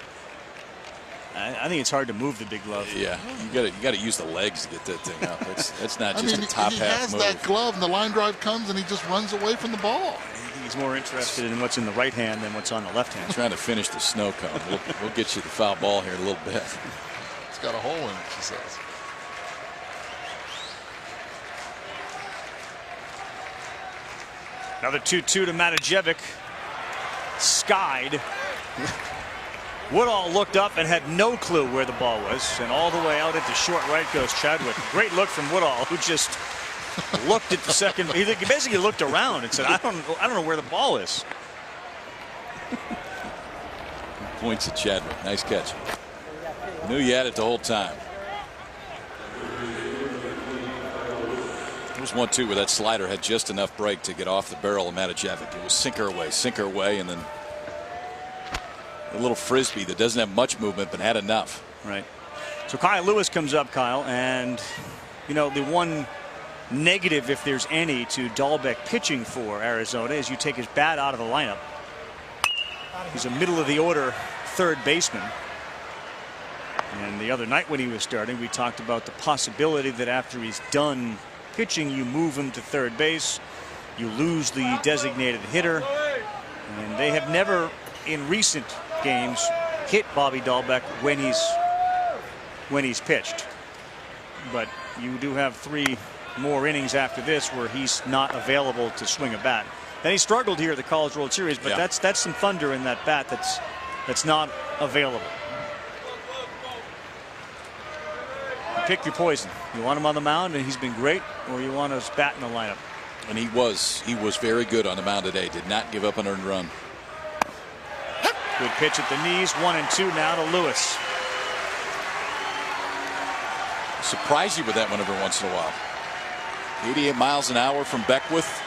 I think it's hard to move the big glove. Yeah, you got to use the legs to get that thing up. That's not just a top half move. He has that glove and the line drive comes and he just runs away from the ball. He's more interested in what's in the right hand than what's on the left hand. Trying to finish the snow cone. We'll get you the foul ball here in a little bit. It's got a hole in it, she says. Another 2-2 to Matajevic. Skied. Woodall looked up and had no clue where the ball was, and all the way out into short right goes Chadwick. Great look from Woodall, who just looked at the second. He basically looked around and said, I don't know where the ball is. Points at Chadwick. Nice catch. Knew you had it the whole time. There was one too where that slider had just enough break to get off the barrel of Matajevic. It was sinker away, and then a little frisbee that doesn't have much movement but had enough. Right. So Kyle Lewis comes up, Kyle, and you know the one negative, if there's any, to Dahlbeck pitching for Arizona is you take his bat out of the lineup. He's a middle of the order third baseman. And the other night when he was starting, we talked about the possibility that after he's done pitching, you move him to third base. You lose the designated hitter. And they have never, in recent games, hit Bobby Dahlbeck when he's pitched. But you do have 3 more innings after this where he's not available to swing a bat. Then he struggled here at the College World Series, but that's some thunder in that bat that's not available. You pick your poison. You want him on the mound, and he's been great, or you want his bat in the lineup. And he was very good on the mound today. Did not give up an earned run. Good pitch at the knees. 1-2 now to Lewis. Surprise you with that one every once in a while. 88 miles an hour from Beckwith.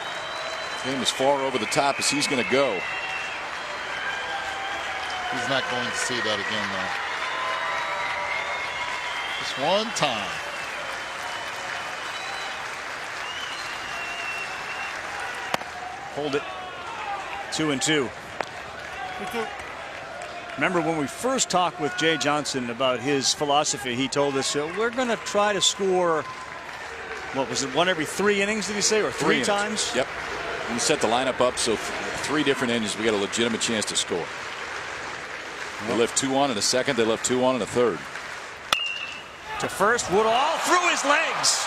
Came as far over the top as he's going to go. He's not going to see that again, though. Just one time. Hold it. 2-2. Remember when we first talked with Jay Johnson about his philosophy, he told us we're going to try to score, what was it, 1 every 3 innings, did he say, or 3 times? Yep. He set the lineup up so 3 different innings we got a legitimate chance to score. They left 2 on in a second. They left 2 on in a third. To first, Woodall through his legs.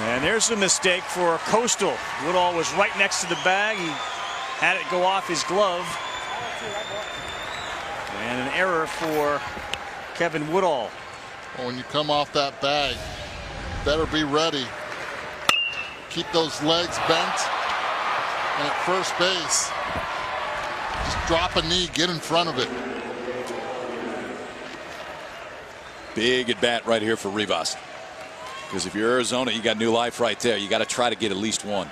And there's a mistake for Costal. Woodall was right next to the bag. He had it go off his glove. And an error for Kevin Woodall. Well, when you come off that bag, better be ready. Keep those legs bent. And at first base, just drop a knee, get in front of it. Big at bat right here for Rivas. Because if you're Arizona, you got new life right there. You got to try to get at least 1.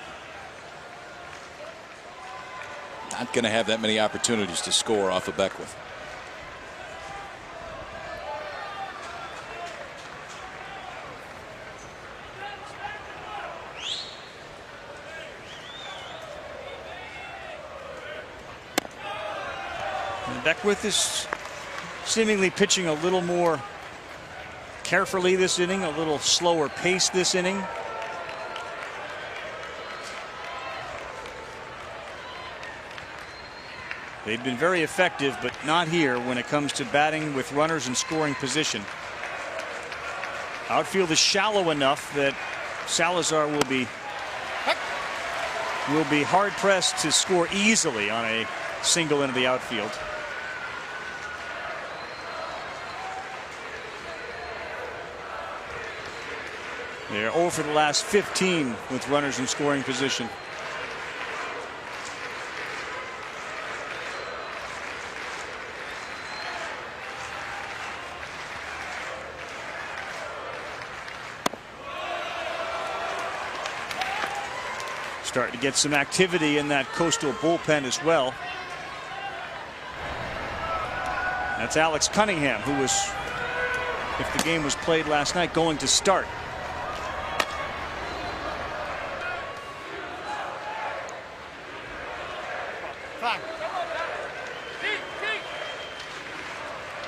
Not going to have that many opportunities to score off of Beckwith. Beckwith is seemingly pitching a little more carefully this inning, a little slower pace this inning. They've been very effective, but not here when it comes to batting with runners in scoring position. Outfield is shallow enough that Salazar will be hard pressed to score easily on a single into the outfield. They're 0 for the last 15 with runners in scoring position. Starting to get some activity in that Coastal bullpen as well. That's Alex Cunningham, who was, if the game was played last night, going to start.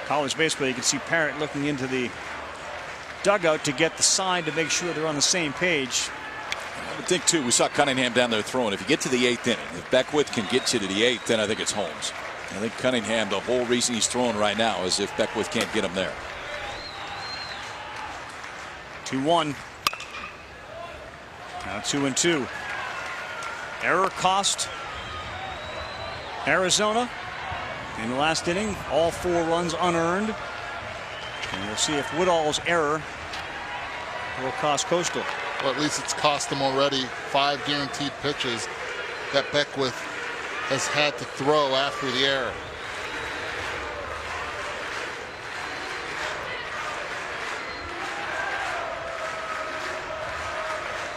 College baseball, you can see Parrott looking into the dugout to get the sign to make sure they're on the same page. I would think too, we saw Cunningham down there throwing. If you get to the 8th inning, if Beckwith can get you to the 8th, then I think it's Holmes. I think Cunningham, the whole reason he's throwing right now is if Beckwith can't get him there. 2-1. Now 2-2. Error cost Arizona in the last inning. All 4 runs unearned. And we'll see if Woodall's error will cost Coastal. or at least it's cost them already 5 guaranteed pitches that Beckwith has had to throw after the error.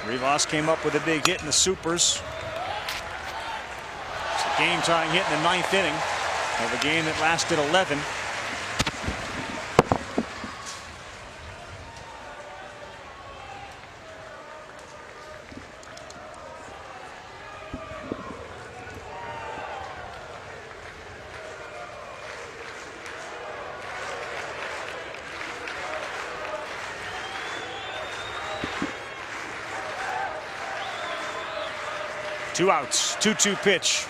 Rivas came up with a big hit in the supers. It's a game-tying hit in the 9th inning of a game that lasted 11. Two outs, 2-2 pitch.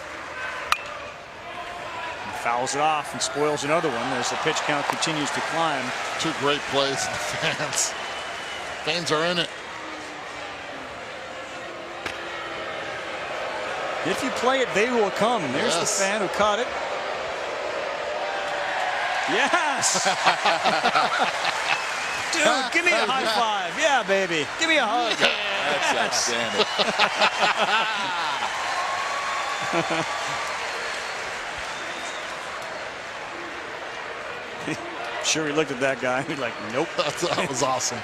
He fouls it off and spoils another one as the pitch count continues to climb. 2 great plays. The fans are in it. If you play it, they will come. There's the fan who caught it. Yes! Dude, give me a high five. Yeah, baby. Give me a hug. That's outstanding. Sure, he looked at that guy. He's like, nope. That was awesome.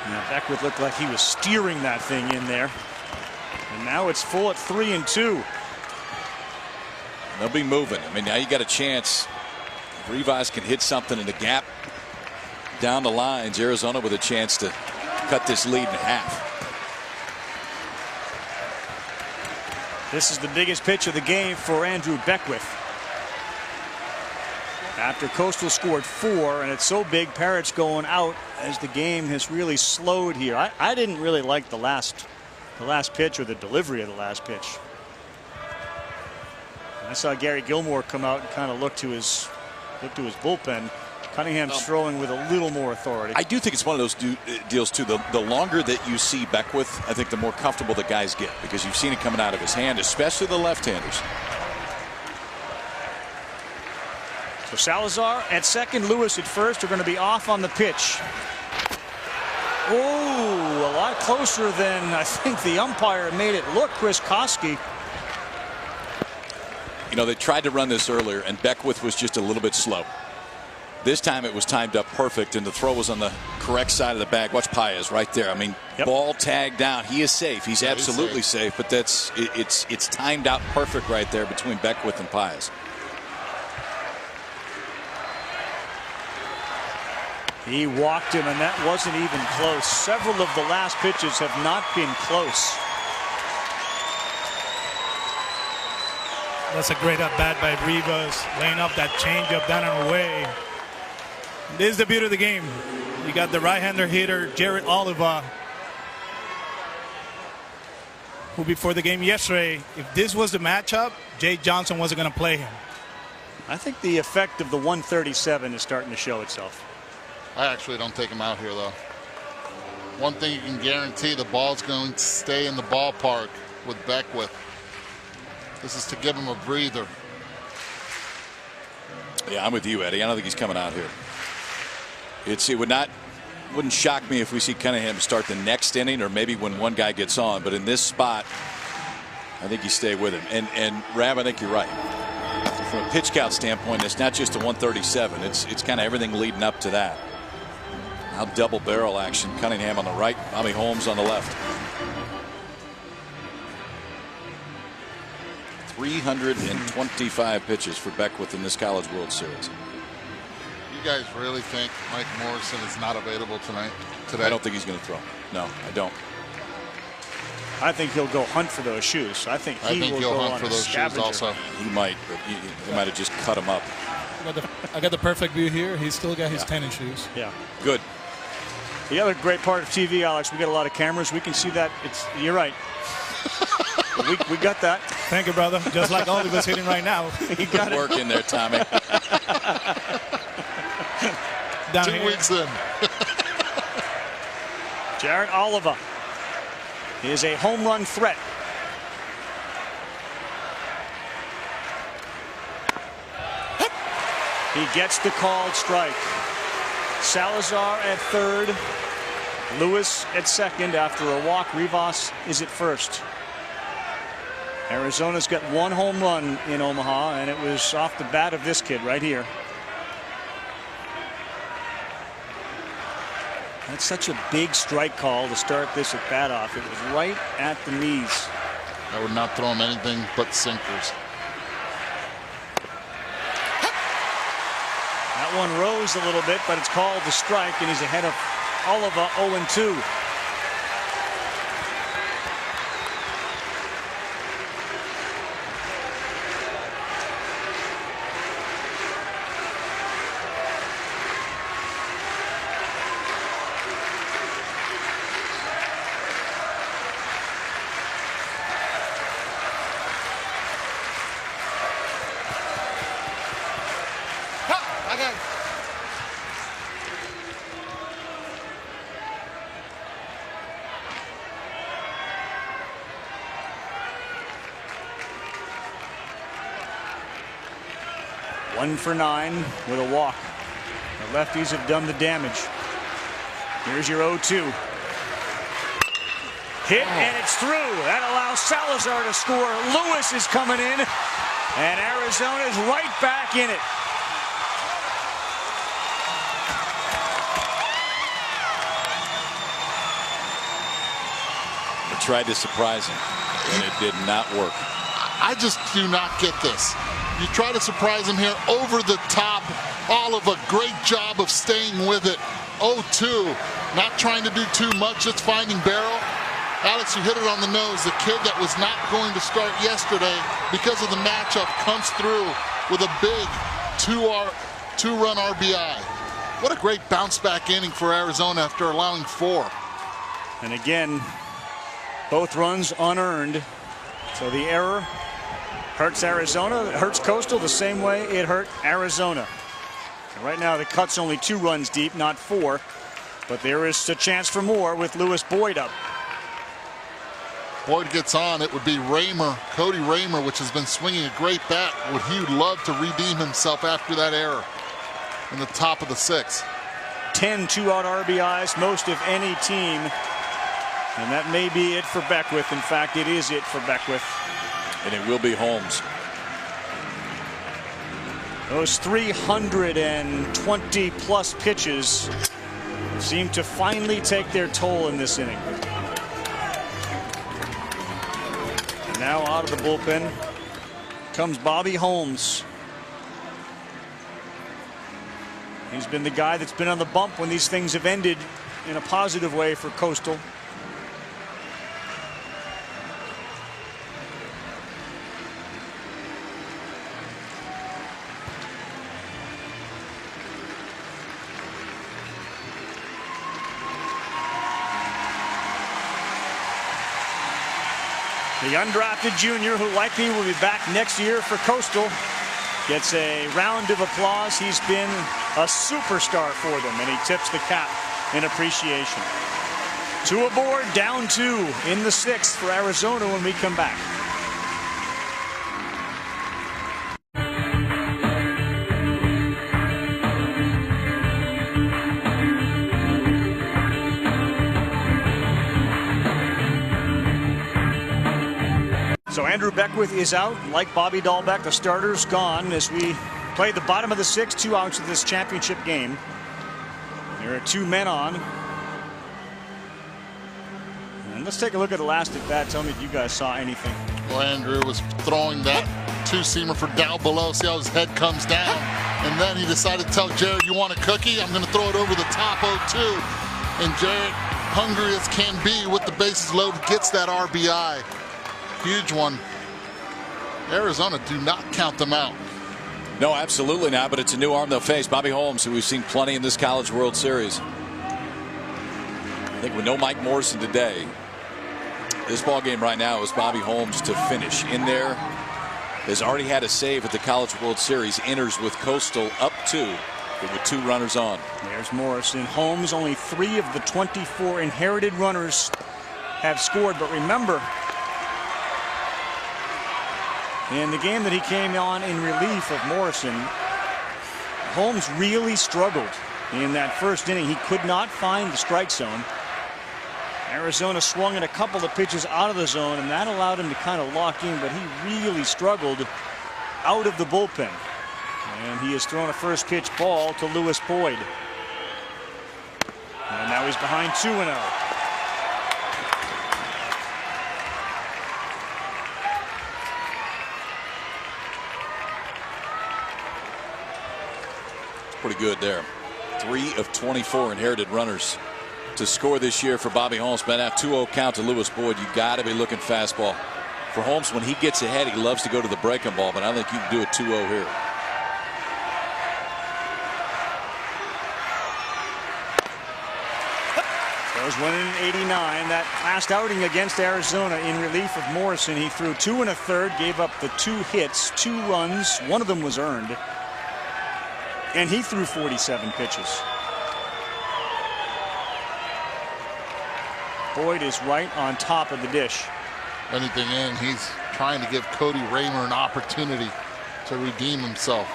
Now Beckwith looked like he was steering that thing in there. And now it's full at 3-2. They'll be moving. I mean, now you got a chance. If Rivas can hit something in the gap down the lines, Arizona with a chance to cut this lead in half. This is the biggest pitch of the game for Andrew Beckwith. After Costal scored 4, and it's so big, Parrott's going out as the game has really slowed here. I didn't really like the last pitch or the delivery of the last pitch. I saw Gary Gilmore come out and kind of look to his bullpen. Cunningham's throwing with a little more authority. I do think it's one of those deals too. The longer that you see Beckwith, I think the more comfortable the guys get, because you've seen it coming out of his hand, especially the left-handers. So Salazar at second, Lewis at first are going to be off on the pitch. Oh, a lot closer than I think the umpire made it look. Chris Koski. You know, they tried to run this earlier, and Beckwith was just a little bit slow. This time it was timed up perfect, and the throw was on the correct side of the bag. Watch Paez right there. I mean, ball tagged down. He is safe. He's absolutely safe, but it's timed out perfect right there between Beckwith and Paez. He walked him, and that wasn't even close. Several of the last pitches have not been close. That's a great at bat by Rivas, laying up that changeup down and away. This is the beauty of the game. You got the right-hander hitter, Jared Oliva, who before the game yesterday, if this was the matchup, Jay Johnson wasn't going to play him. I think the effect of the 137 is starting to show itself. I actually don't take him out here, though. One thing you can guarantee, the ball's going to stay in the ballpark with Beckwith. This is to give him a breather. Yeah, I'm with you, Eddie. I don't think he's coming out here. It wouldn't shock me if we see Cunningham start the next inning, or maybe when one guy gets on. But in this spot, I think you stay with him. And Rav, I think you're right. From a pitch count standpoint, it's not just a 137. It's kind of everything leading up to that. Now double barrel action. Cunningham on the right, Bobby Holmes on the left. 325 pitches for Beckwith in this College World Series. You guys really think Mike Morrison is not available today? I don't think he's going to throw. No, I don't. I think he'll go hunt for those shoes. I think he'll go hunt for those shoes also. He might, but he might have just cut him up. I got the perfect view here. He's still got his tennis shoes. Yeah. Good. The other great part of TV, Alex, we got a lot of cameras. We can see that. You're right. we got that. Thank you, brother. Just like all of us hitting right now. You got Good work in there, Tommy. 2 weeks in. Jared Oliva is a home run threat. He gets the called strike. Salazar at third. Lewis at second after a walk. Rivas is at first. Arizona's got one home run in Omaha, and it was off the bat of this kid right here. That's such a big strike call to start this at bat off. It was right at the knees. I would not throw him anything but sinkers. That one rose a little bit, but it's called the strike, and he's ahead of Oliva 0-2. Okay. One for 9 with a walk. The lefties have done the damage. Here's your 0-2. Hit, and it's through. That allows Salazar to score. Lewis is coming in, and Arizona's right back in it. They tried to surprise him, and it did not work. I just do not get this. You try to surprise him here over the top. Oliva, great job of staying with it. 0-2, not trying to do too much, just finding barrel. Alex, you hit it on the nose. The kid that was not going to start yesterday because of the matchup comes through with a big two-run RBI. What a great bounce back inning for Arizona after allowing 4. And again, both runs unearned. So the error hurts Arizona. It hurts Coastal the same way it hurt Arizona. And right now the cut's only 2 runs deep, not 4. But there is a chance for more with Lewis Boyd up. Boyd gets on. It would be Raymer, Cody Raymer, which has been swinging a great bat. He would love to redeem himself after that error in the top of the 6th. 10 2-out RBIs, most of any team. And that may be it for Beckwith. In fact, it is it for Beckwith. And it will be Holmes. Those 320 plus pitches seem to finally take their toll in this inning. And now out of the bullpen comes Bobby Holmes. He's been the guy that's been on the bump when these things have ended in a positive way for Coastal. The undrafted junior, who likely will be back next year for Coastal, gets a round of applause. He's been a superstar for them, and he tips the cap in appreciation. 2 aboard, down 2 in the 6th for Arizona when we come back. So Andrew Beckwith is out. Like Bobby Dahlbeck, the starter's gone as we play the bottom of the 6th, 2 outs of this championship game. There are 2 men on. And let's take a look at the last at bat. Tell me if you guys saw anything. Well, Andrew was throwing that 2-seamer for down below. See how his head comes down. And then he decided to tell Jared, you want a cookie? I'm going to throw it over the top 0-2. And Jared, hungry as can be with the bases loaded, gets that RBI. Huge one. Arizona, do not count them out. No, absolutely not, but it's a new arm they'll face. Bobby Holmes, who we've seen plenty in this College World Series. I think with no Mike Morrison today, this ball game right now is Bobby Holmes to finish. In there, has already had a save at the College World Series, enters with Coastal up 2, but with 2 runners on. There's Morrison. Holmes, only 3 of the 24 inherited runners have scored, but remember, in the game that he came on in relief of Morrison, Holmes really struggled in that first inning. He could not find the strike zone. Arizona swung at a couple of pitches out of the zone, and that allowed him to kind of lock in, but he really struggled out of the bullpen. And he has thrown a first pitch ball to Lewis Boyd. And now he's behind 2-0. Pretty good there. 3 of 24 inherited runners to score this year for Bobby Holmes. But now 2-0 count to Lewis Boyd. You got to be looking fastball. For Holmes, when he gets ahead, he loves to go to the breaking ball, but I think you can do a 2-0 here. Those went in 89. That last outing against Arizona in relief of Morrison, he threw 2 1/3, gave up the 2 hits, 2 runs. One of them was earned. And he threw 47 pitches. Boyd is right on top of the dish. Anything in, he's trying to give Cody Raymer an opportunity to redeem himself.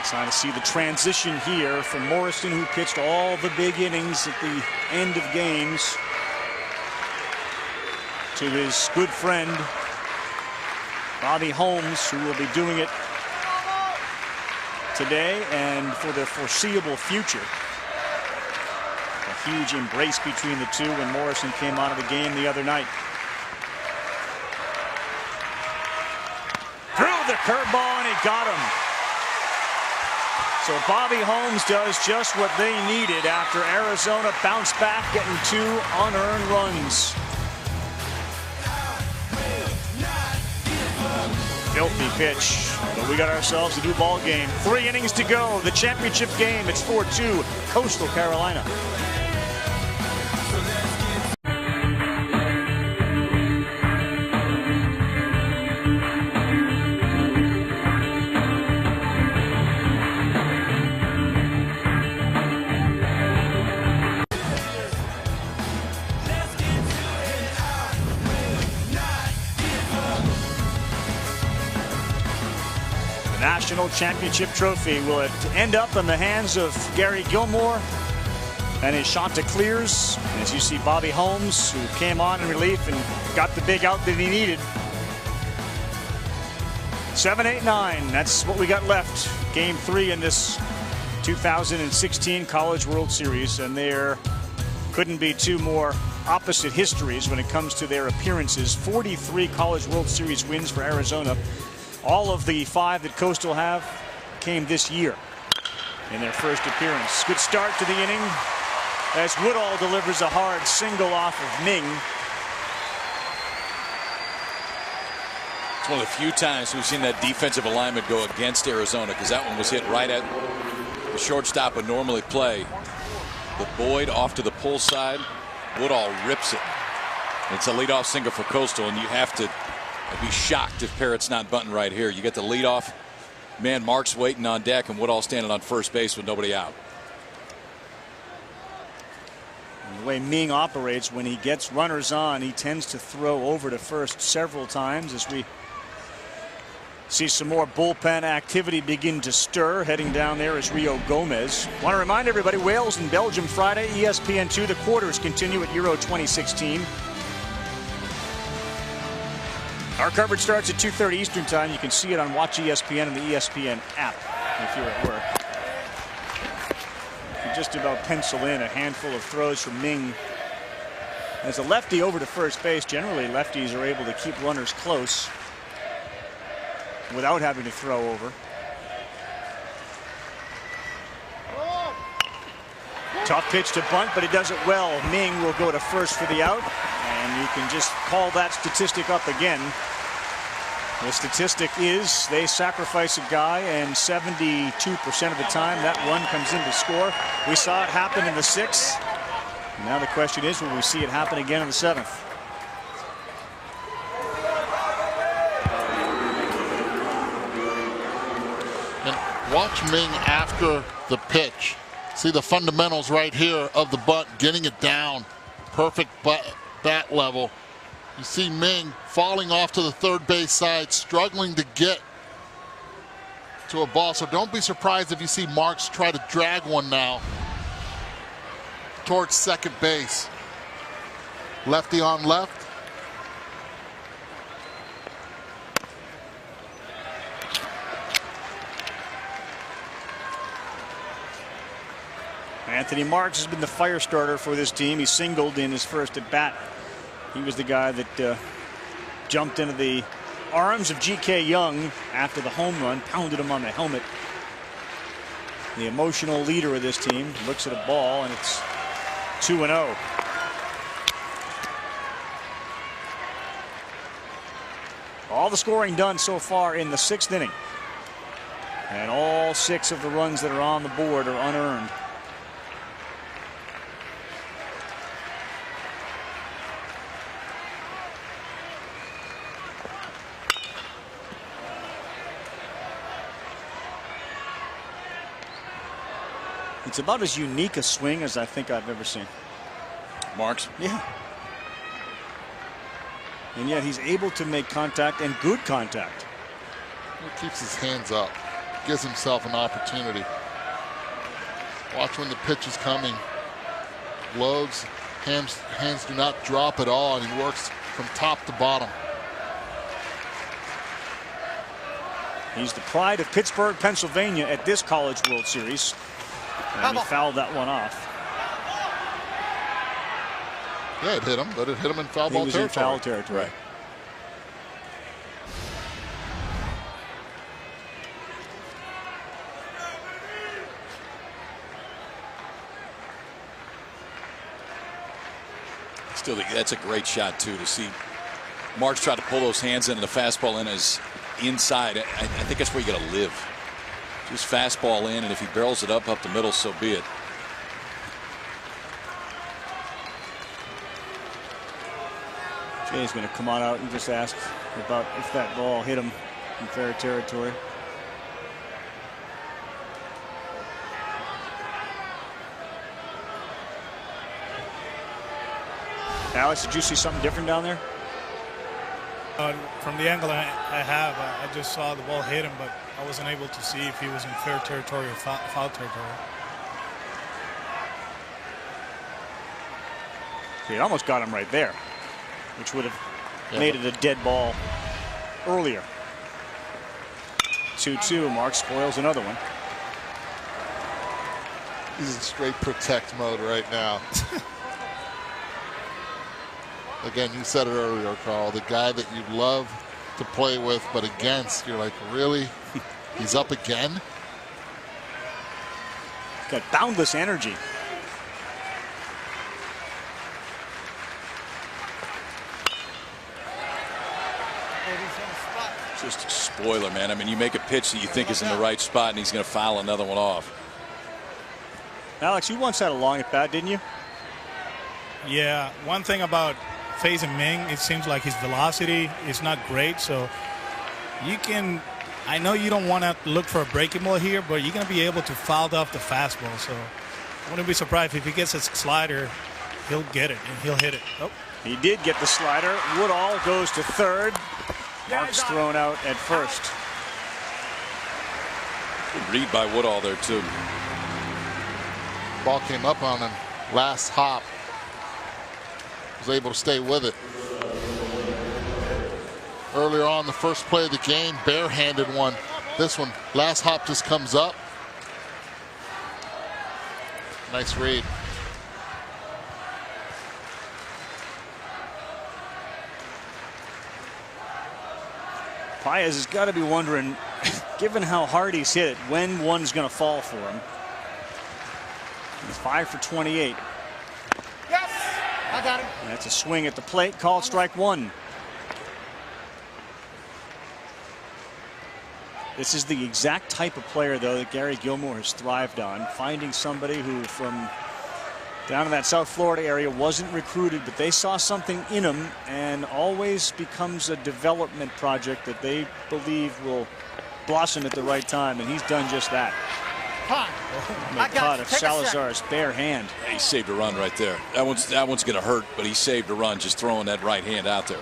Trying to see the transition here from Morrison, who pitched all the big innings at the end of games, to his good friend Bobby Holmes, who will be doing it today and for the foreseeable future. A huge embrace between the two when Morrison came out of the game the other night. Threw the curveball and he got him. So Bobby Holmes does just what they needed after Arizona bounced back, getting 2 unearned runs. Filthy pitch, but we got ourselves a new ball game. 3 innings to go. The championship game. It's 4-2, Coastal Carolina. National Championship Trophy will end up in the hands of Gary Gilmore and his Chanticleers. As you see, Bobby Holmes, who came on in relief and got the big out that he needed. 7-8-9. That's what we got left. Game 3 in this 2016 College World Series, and there couldn't be 2 more opposite histories when it comes to their appearances. 43 College World Series wins for Arizona. All of the 5 that Coastal have came this year in their first appearance. Good start to the inning as Woodall delivers a hard single off of Ming. It's one of the few times we've seen that defensive alignment go against Arizona, because that one was hit right at the shortstop would normally play. The Boyd off to the pull side. Woodall rips it. It's a leadoff single for Coastal, and you have to I'd be shocked if Parrott's not bunting right here. You get the leadoff man, Mark's waiting on deck, and Woodall standing on first base with nobody out. And the way Ming operates, when he gets runners on, he tends to throw over to first several times. As we see some more bullpen activity begin to stir, heading down there is Rio Gomez. Want to remind everybody, Wales and Belgium Friday, ESPN2. The quarters continue at Euro 2016. Our coverage starts at 2:30 Eastern Time. You can see it on Watch ESPN and the ESPN app if you're at work. You can just about pencil in a handful of throws from Ming. As a lefty over to first base, generally lefties are able to keep runners close without having to throw over. Tough pitch to bunt, but he does it well. Ming will go to first for the out, and you can just call that statistic up again. The statistic is they sacrifice a guy, and 72% of the time that run comes in to score. We saw it happen in the 6th. Now the question is, will we see it happen again in the 7th? And watch Ming after the pitch See the fundamentals right here of the bunt, getting it down. Perfect bat level. You see Ming falling off to the third base side, struggling to get to a ball. So don't be surprised if you see Marks try to drag one now towards second base. Lefty on left. Anthony Marks has been the fire starter for this team. He singled in his first at bat. He was the guy that jumped into the arms of G.K. Young after the home run, pounded him on the helmet. The emotional leader of this team looks at a ball, and it's 2-0. All the scoring done so far in the 6th inning. And all 6 of the runs that are on the board are unearned. It's about as unique a swing as I think I've ever seen. Marks? Yeah. And yet he's able to make contact, and good contact. He keeps his hands up, gives himself an opportunity. Watch when the pitch is coming. Loads, hands do not drop at all, and he works from top to bottom. He's the pride of Pittsburgh, Pennsylvania at this College World Series. And he fouled that one off. Yeah, it hit him, but it hit him in foul ball territory. In foul territory. Right. Still, that's a great shot, too, to see Marks try to pull those hands in and the fastball in his inside. I think that's where you got to live. Just fastball in, and if he barrels it up the middle, so be it. Jay's going to come on out and just ask about if that ball hit him in fair territory. Alex, did you see something different down there? From the angle I have, I just saw the ball hit him, but I wasn't able to see if he was in fair territory or foul territory. He almost got him right there, which would have made it a dead ball earlier. 2-2. Mark spoils another one. He's in straight protect mode right now. Again, you said it earlier, Carl, the guy that you love to play with, but against, you're like, really? He's up again? Got boundless energy. Just a spoiler, man. I mean, you make a pitch that you think is in the right spot, and he's going to foul another one off. Alex, you once had a long at bat, didn't you? Yeah. One thing about facing Ming, it seems like his velocity is not great, so you can, I know you don't want to look for a breaking ball here, but you're going to be able to foul off the fastball, so I wouldn't be surprised if he gets a slider, he'll get it and he'll hit it. Oh. He did get the slider. Woodall goes to third. Mark's thrown out at first. Good read by Woodall there, too. Ball came up on him last hop. Was able to stay with it. Earlier on, the first play of the game, barehanded one. This one, last hop just comes up. Nice read. Paez has got to be wondering, given how hard he's hit, when one's going to fall for him. He's 5 for 28. Yes, I got him. And that's a swing at the plate, called strike one. This is the exact type of player, though, that Gary Gilmore has thrived on, finding somebody who from down in that South Florida area wasn't recruited, but they saw something in him, and always becomes a development project that they believe will blossom at the right time, and he's done just that. Come on. I got Caught you. of Take a second. Salazar's bare hand. Yeah, he saved a run right there. That one's going to hurt, but he saved a run just throwing that right hand out there.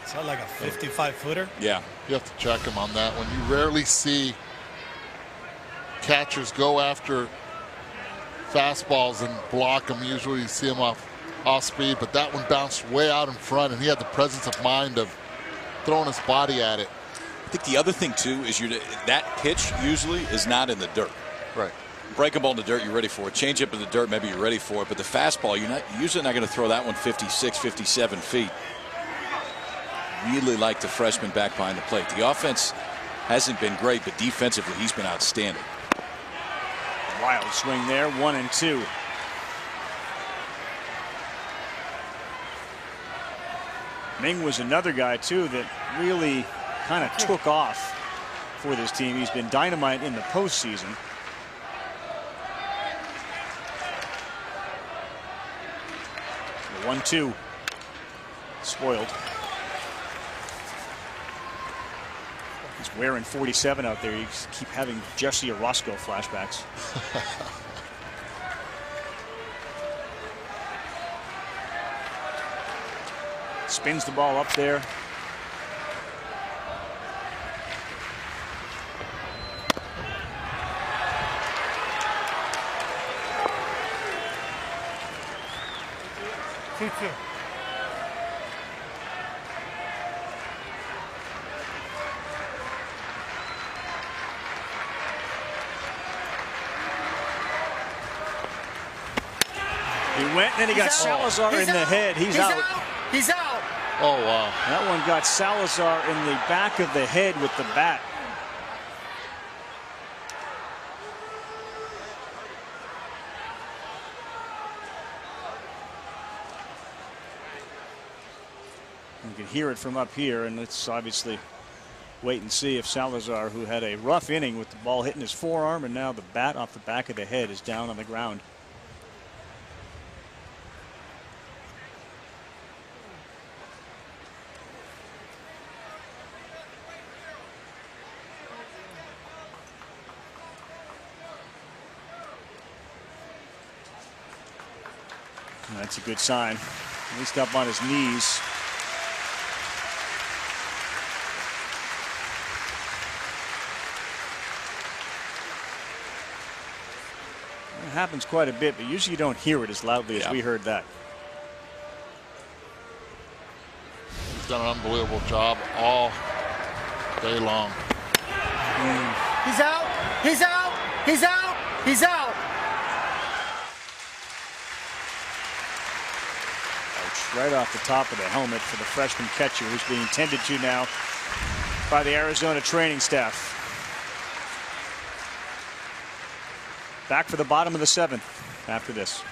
Is that like a 55-footer? Yeah. You have to check him on that one. You rarely see catchers go after fastballs and block them. Usually you see them off speed, but that one bounced way out in front, and he had the presence of mind of throwing his body at it. I think the other thing, too, is that pitch usually is not in the dirt. Right. Break a ball in the dirt, you're ready for it. Change up in the dirt, maybe you're ready for it. But the fastball, you're usually not going to throw that one 56, 57 feet. Really like the freshman back behind the plate. The offense hasn't been great, but defensively, he's been outstanding. Wild swing there, 1-2. Ming was another guy, too, that really kind of took off for this team. He's been dynamite in the postseason. The 1-2. Spoiled. He's wearing 47 out there. You keep having Jesse Orozco flashbacks. Spins the ball up there. He went, and then he got Salazar in the head. He's out. He's out. Oh, wow. That one got Salazar in the back of the head with the bat. You can hear it from up here, and let's obviously wait and see if Salazar, who had a rough inning with the ball hitting his forearm, and now the bat off the back of the head is down on the ground. That's a good sign. At least up on his knees. It happens quite a bit, but usually you don't hear it as loudly as we heard that. He's done an unbelievable job all day long. He's out. He's out. He's out. He's out. Right off the top of the helmet for the freshman catcher, who's being tended to now by the Arizona training staff. Back for the bottom of the 7th after this.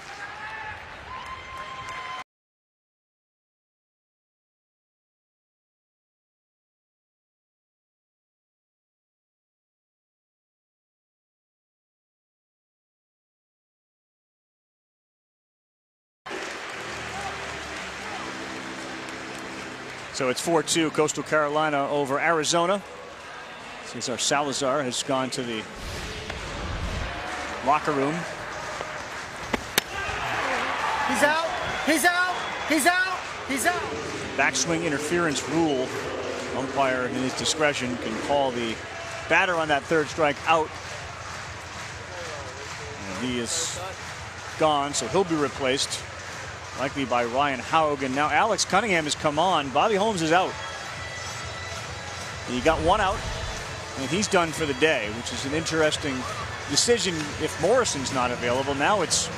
So it's 4-2 Coastal Carolina over Arizona. Cesar Salazar has gone to the locker room. He's out. He's out. He's out. He's out. Backswing interference rule. Umpire in his discretion can call the batter on that third strike out. And he is gone, so he'll be replaced. Likely by Ryan Haug, and now Alex Cunningham has come on. Bobby Holmes is out. He got one out, and he's done for the day, which is an interesting decision if Morrison's not available. Now it's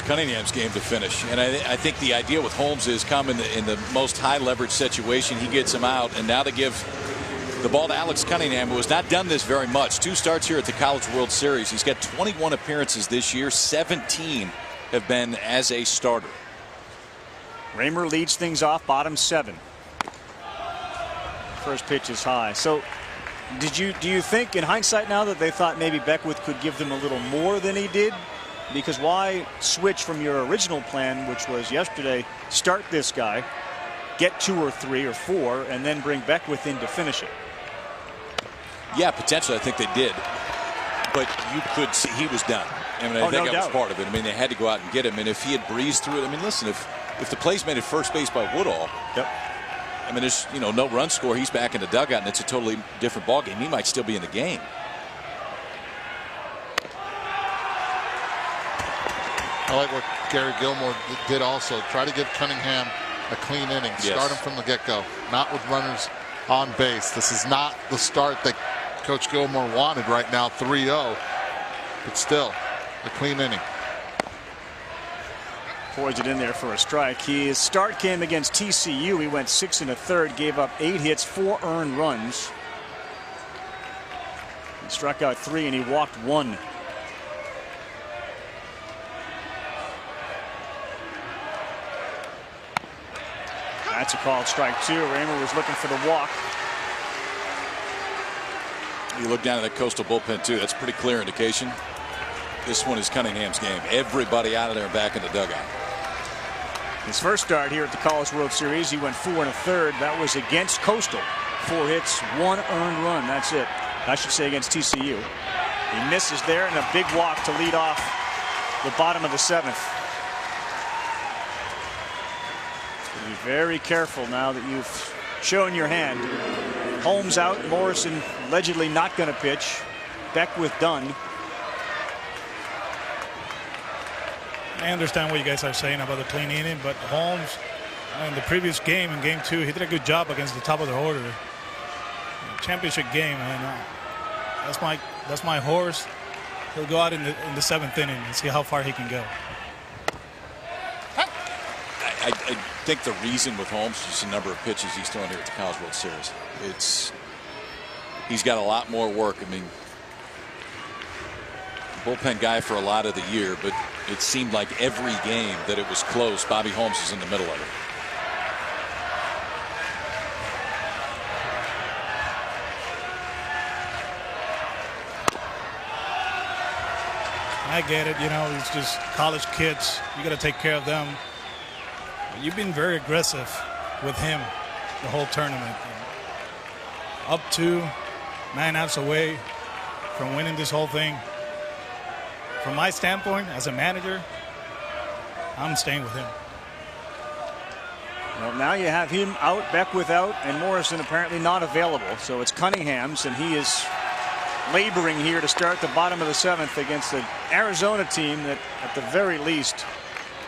Cunningham's game to finish, and I think the idea with Holmes is come in the most high leverage situation, he gets him out, and now to give the ball to Alex Cunningham, who has not done this very much. 2 starts here at the College World Series. He's got 21 appearances this year, 17 have been as a starter. Raymer leads things off, bottom 7. First pitch is high. So do you think in hindsight now that they thought maybe Beckwith could give them a little more than he did? Because why switch from your original plan, which was yesterday, start this guy, get 2 or 3 or 4, and then bring Beckwith in to finish it? Yeah, potentially I think they did. But you could see he was done. I mean, I think that was part of it. I mean, they had to go out and get him. And if he had breezed through it, I mean, listen, if the play's made at first base by Woodall, I mean, there's no run score. He's back in the dugout, and it's a totally different ball game. He might still be in the game. I like what Gary Gilmore did also. Try to give Cunningham a clean inning. Start him from the get-go, not with runners on base. This is not the start that Coach Gilmore wanted right now, 3-0. But still, a clean inning. Poised it in there for a strike. His start came against TCU. He went 6 1/3, gave up 8 hits, 4 earned runs. He struck out 3 and he walked 1. That's a called strike 2. Raymer was looking for the walk. You look down at that Coastal bullpen too. That's a pretty clear indication. This one is Cunningham's game. Everybody out of there back in the dugout. His first start here at the College World Series, he went 4 1/3. That was against Coastal. 4 hits, 1 earned run. That's it. I should say against TCU. He misses there, and a big walk to lead off the bottom of the 7th. Be very careful now that you've shown your hand. Holmes out. Morrison allegedly not going to pitch. Beckwith done. I understand what you guys are saying about the clean inning, but Holmes, in the previous game, in Game 2, he did a good job against the top of the order. Championship game, and that's my horse. He'll go out in the 7th inning and see how far he can go. I think the reason with Holmes is the number of pitches he's throwing here at the College World Series. He's got a lot more work. I mean, bullpen guy for a lot of the year, but it seemed like every game that it was close, Bobby Holmes is in the middle of it. I get it. It's just college kids. You got to take care of them. You've been very aggressive with him the whole tournament. Up to 9 outs away from winning this whole thing. From my standpoint, as a manager, I'm staying with him. Well, now you have him out, Beckwith out, and Morrison apparently not available. So it's Cunningham's, and he is laboring here to start the bottom of the 7th against the Arizona team that, at the very least,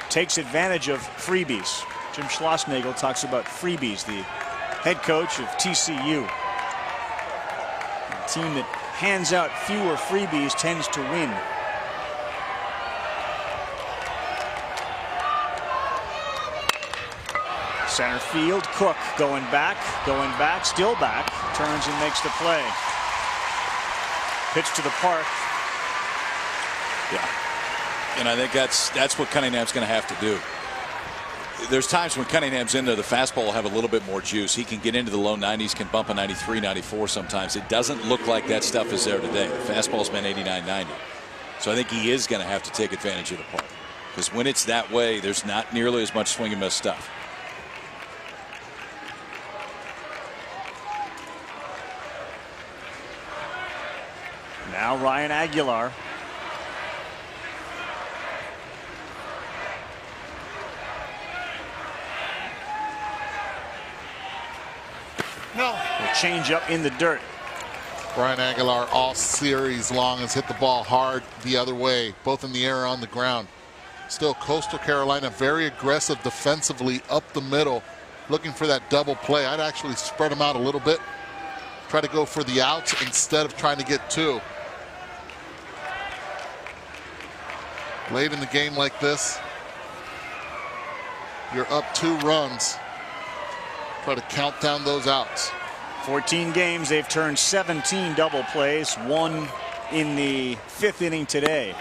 takes advantage of freebies. Jim Schlossnagel talks about freebies, the head coach of TCU. A team that hands out fewer freebies tends to win. Center field, Cook going back, still back, turns and makes the play. Pitch to the park. Yeah. And I think that's what Cunningham's going to have to do. There's times when Cunningham's in there, the fastball will have a little bit more juice. He can get into the low 90s, can bump a 93, 94 sometimes. It doesn't look like that stuff is there today. The fastball's been 89, 90. So I think he is going to have to take advantage of the park. Because when it's that way, there's not nearly as much swing and miss stuff. Now Ryan Aguilar. No. A change up in the dirt. Ryan Aguilar all series long has hit the ball hard the other way, both in the air and on the ground. Still, Coastal Carolina very aggressive defensively up the middle, looking for that double play. I'd actually spread them out a little bit, try to go for the outs instead of trying to get 2. Late in the game like this, you're up 2 runs. Try to count down those outs. 14 games, they've turned 17 double plays, 1 in the 5th inning today.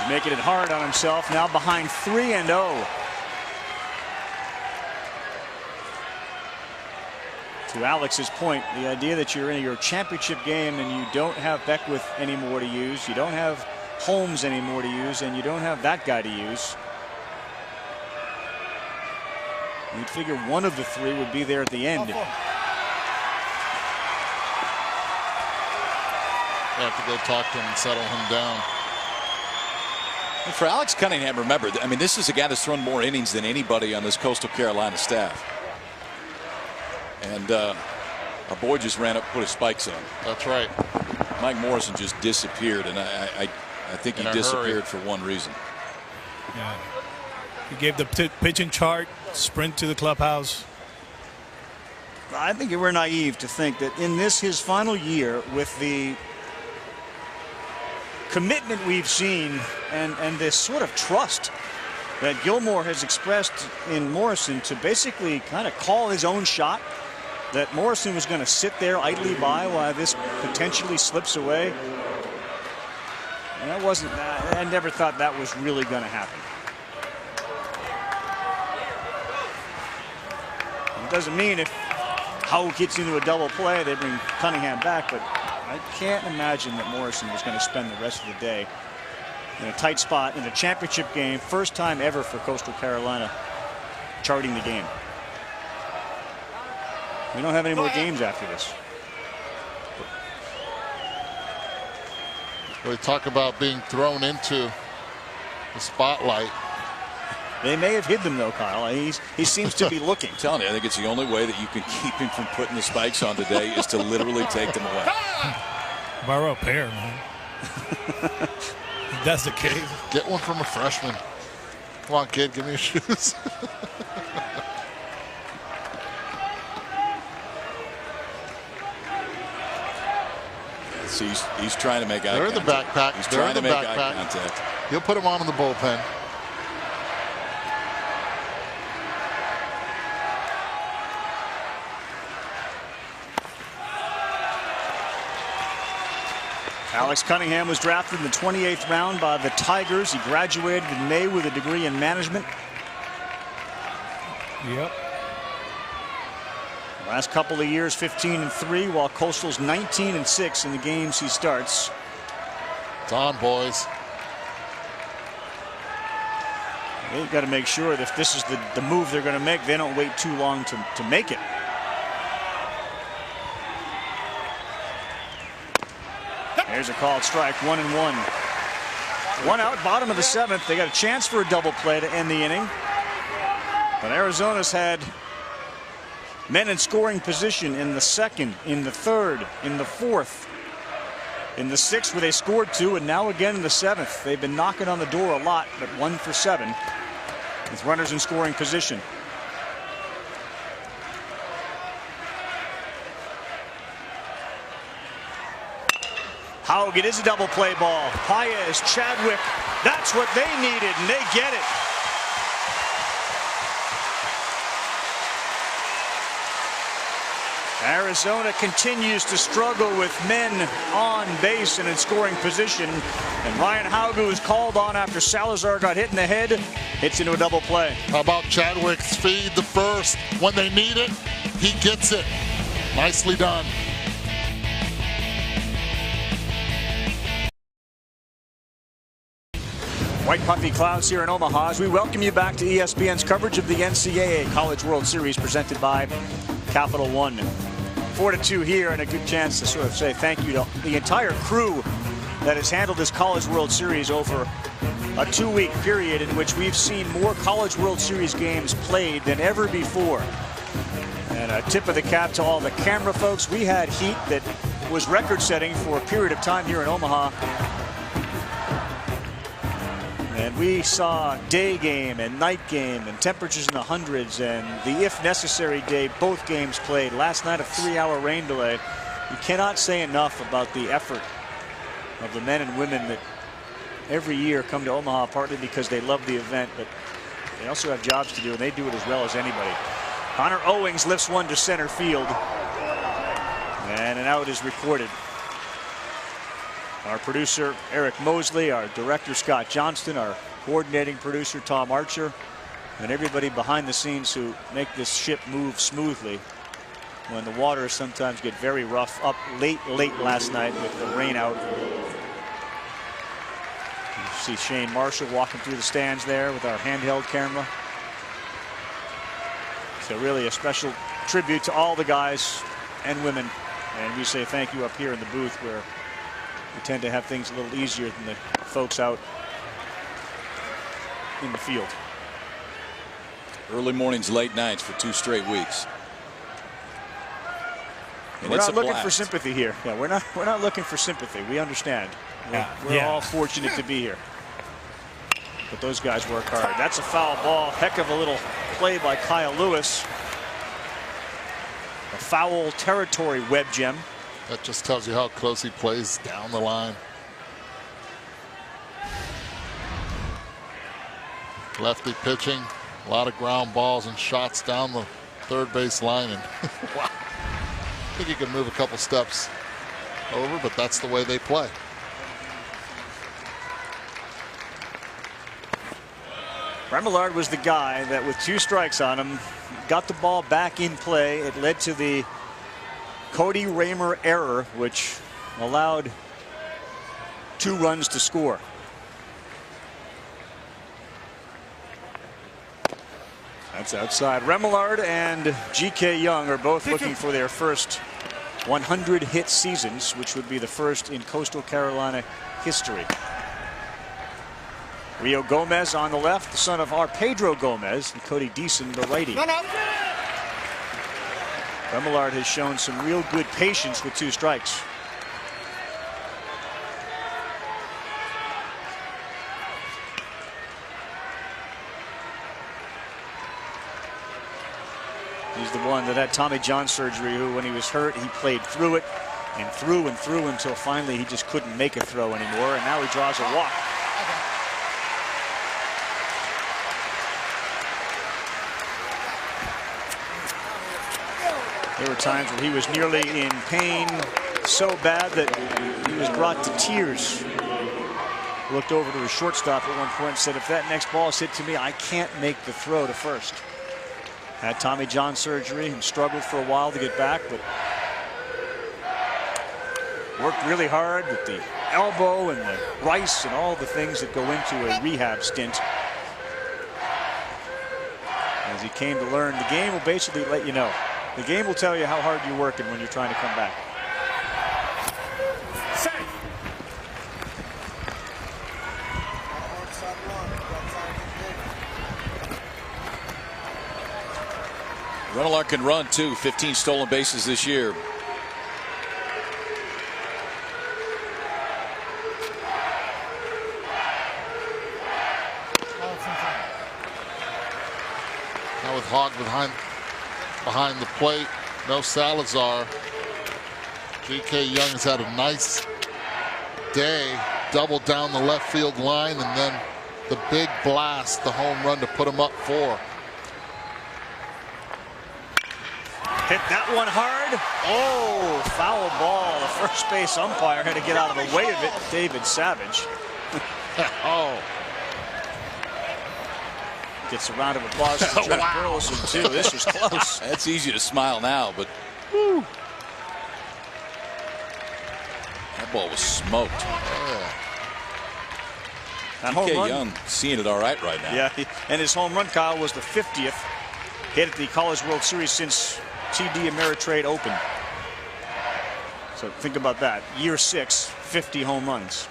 He's making it hard on himself, now behind 3-0. To Alex's point, the idea that you're in your championship game and you don't have Beckwith anymore to use, you don't have Holmes anymore to use, and you don't have that guy to use. You'd figure one of the three would be there at the end. You have to go talk to him and settle him down. And for Alex Cunningham, remember, I mean, this is a guy that's thrown more innings than anybody on this Coastal Carolina staff. And our boy just ran up and put his spikes on. That's right. Mike Morrison just disappeared, and I think he disappeared for one reason. Yeah. He gave the pitching chart, sprint to the clubhouse. I think we're naive to think that in this, his final year, with the commitment we've seen and this sort of trust that Gilmore has expressed in Morrison to basically kind of call his own shot, that Morrison was going to sit there idly by while this potentially slips away. And I never thought that was really going to happen. It doesn't mean if Howe gets into a double play, they bring Cunningham back, but I can't imagine that Morrison was going to spend the rest of the day in a tight spot in a championship game, first time ever for Coastal Carolina charting the game. We don't have any more games after this. We talk about being thrown into the spotlight. They may have hid them, though, Kyle. He seems to be looking. I'm telling you, I think it's the only way that you can keep him from putting the spikes on today is to literally take them away. Borrow a pair, man. If that's the case. Get one from a freshman. Come on, kid, give me your shoes. See, he's trying to make eye contact. They're in the backpack. He's trying to make eye contact. He'll put him on in the bullpen. Alex Cunningham was drafted in the 28th round by the Tigers. He graduated in May with a degree in management. Yep. Last couple of years, 15-3, while Coastal's 19-6 in the games he starts. It's on, boys. They've got to make sure that if this is the move they're going to make, they don't wait too long to make it. There's a called strike, 1-1. One out, bottom of the seventh. They got a chance for a double play to end the inning. But Arizona's had men in scoring position in the second, in the third, in the fourth, in the sixth where they scored two, and now again in the seventh. They've been knocking on the door a lot, but 1 for 7 with runners in scoring position. Haug, it is a double play ball. Paez, Chadwick, that's what they needed, and they get it. Arizona continues to struggle with men on base and in scoring position. And Ryan Haug, who was called on after Salazar got hit in the head, hits into a double play. How about Chadwick's feed the first? When they need it, he gets it. Nicely done. White puffy clouds here in Omaha as we welcome you back to ESPN's coverage of the NCAA College World Series presented by Capital One. 4-2 here, and a good chance to sort of say thank you to the entire crew that has handled this College World Series over a 2-week period in which we've seen more College World Series games played than ever before. And a tip of the cap to all the camera folks. We had heat that was record-setting for a period of time here in Omaha. And we saw day game and night game and temperatures in the hundreds and the if necessary day, both games played. Last night a 3-hour rain delay. You cannot say enough about the effort of the men and women that every year come to Omaha, partly because they love the event, but they also have jobs to do, and they do it as well as anybody. Connor Owings lifts one to center field, and an out is recorded. Our producer, Eric Mosley, our director, Scott Johnston, our coordinating producer, Tom Archer, and everybody behind the scenes who make this ship move smoothly when the waters sometimes get very rough. Up late last night with the rain out. You see Shane Marshall walking through the stands there with our handheld camera. So really a special tribute to all the guys and women. And we say thank you up here in the booth where we tend to have things a little easier than the folks out in the field. Early mornings, late nights for 2 straight weeks. And we're it's not a looking blast. for sympathy here. Yeah, we're not looking for sympathy. We understand. We're all fortunate to be here. But those guys work hard. That's a foul ball. Heck of a little play by Kyle Lewis. A foul territory web gem. That just tells you how close he plays down the line. Lefty pitching, a lot of ground balls and shots down the third base line. And wow, I think he could move a couple steps over, but that's the way they play. Remillard was the guy that with 2 strikes on him got the ball back in play. It led to the Cody Raymer error, which allowed 2 runs to score. That's outside. Remillard and G.K. Young are both looking for their first 100 hit seasons, which would be the first in Coastal Carolina history. Rio Gomez on the left, the son of our Pedro Gomez, and Cody Deason, the righty. Remillard has shown some real good patience with 2 strikes. He's the one that had Tommy John surgery, who when he was hurt, he played through it and through until finally he just couldn't make a throw anymore, and now he draws a walk. There were times where he was nearly in pain so bad that he was brought to tears. Looked over to his shortstop at one point and said, if that next ball is hit to me, I can't make the throw to first. Had Tommy John surgery and struggled for a while to get back, but worked really hard with the elbow and the rice and all the things that go into a rehab stint. As he came to learn, the game will basically let you know. The game will tell you how hard you're working when you're trying to come back. Remillard can run too. 15 stolen bases this year. Now with Hogg behind the plate, no Salazar. G.K. Young has had a nice day, doubled down the left field line, and then the big blast, the home run to put him up 4. Hit that one hard. Oh, foul ball. The first base umpire had to get out of the way of it. David Savage. Oh. Gets a round of applause from Jeff Burleson, too. This was close. That's easy to smile now, but whew, that ball was smoked. G.K. Young seeing it all right now. Yeah, and his home run, Kyle, was the 50th hit at the College World Series since TD Ameritrade Open. So think about that. Year 6, 50 home runs.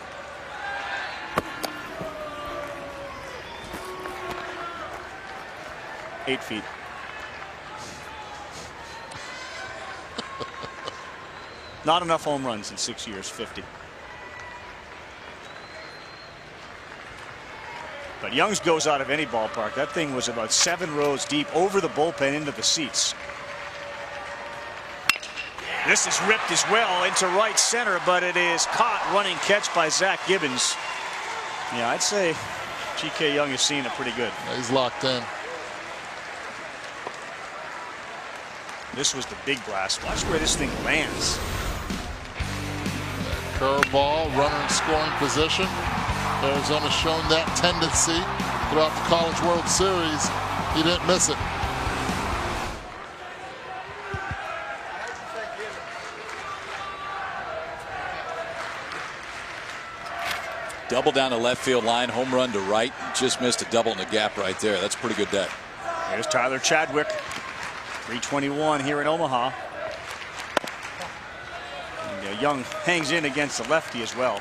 Eight feet. Not enough home runs in 6 years, 50. But Young's goes out of any ballpark. That thing was about 7 rows deep over the bullpen into the seats. This is ripped as well into right center, but it is caught. Running catch by Zach Gibbons. Yeah, I'd say G.K. Young has seen it pretty good. Yeah, he's locked in. This was the big blast. Watch where this thing lands. Curveball, runner in scoring position. Arizona's shown that tendency throughout the College World Series. He didn't miss it. Double down the left field line, home run to right. Just missed a double in the gap right there. That's pretty good day. Here's Tyler Chadwick. 321 here in Omaha. And Young hangs in against the lefty as well.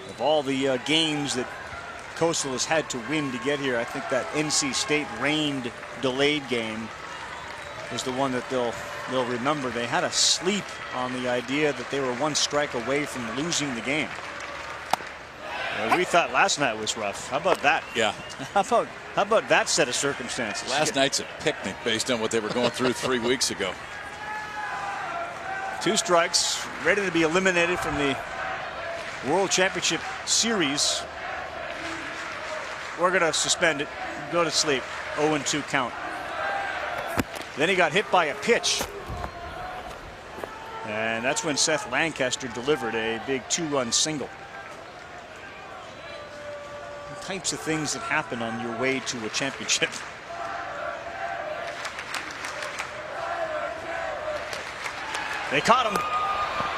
Of all the games that Coastal has had to win to get here, I think that NC State rained delayed game was the one that they'll remember. They had a sleep on the idea that they were one strike away from losing the game. We thought last night was rough. How about that? Yeah. How about that set of circumstances? Last night's a picnic based on what they were going through 3 weeks ago. 2 strikes, ready to be eliminated from the World Championship Series. We're going to suspend it, go to sleep. 0-2 count. Then he got hit by a pitch. And that's when Seth Lancaster delivered a big 2-run single. The types of things that happen on your way to a championship. They caught him.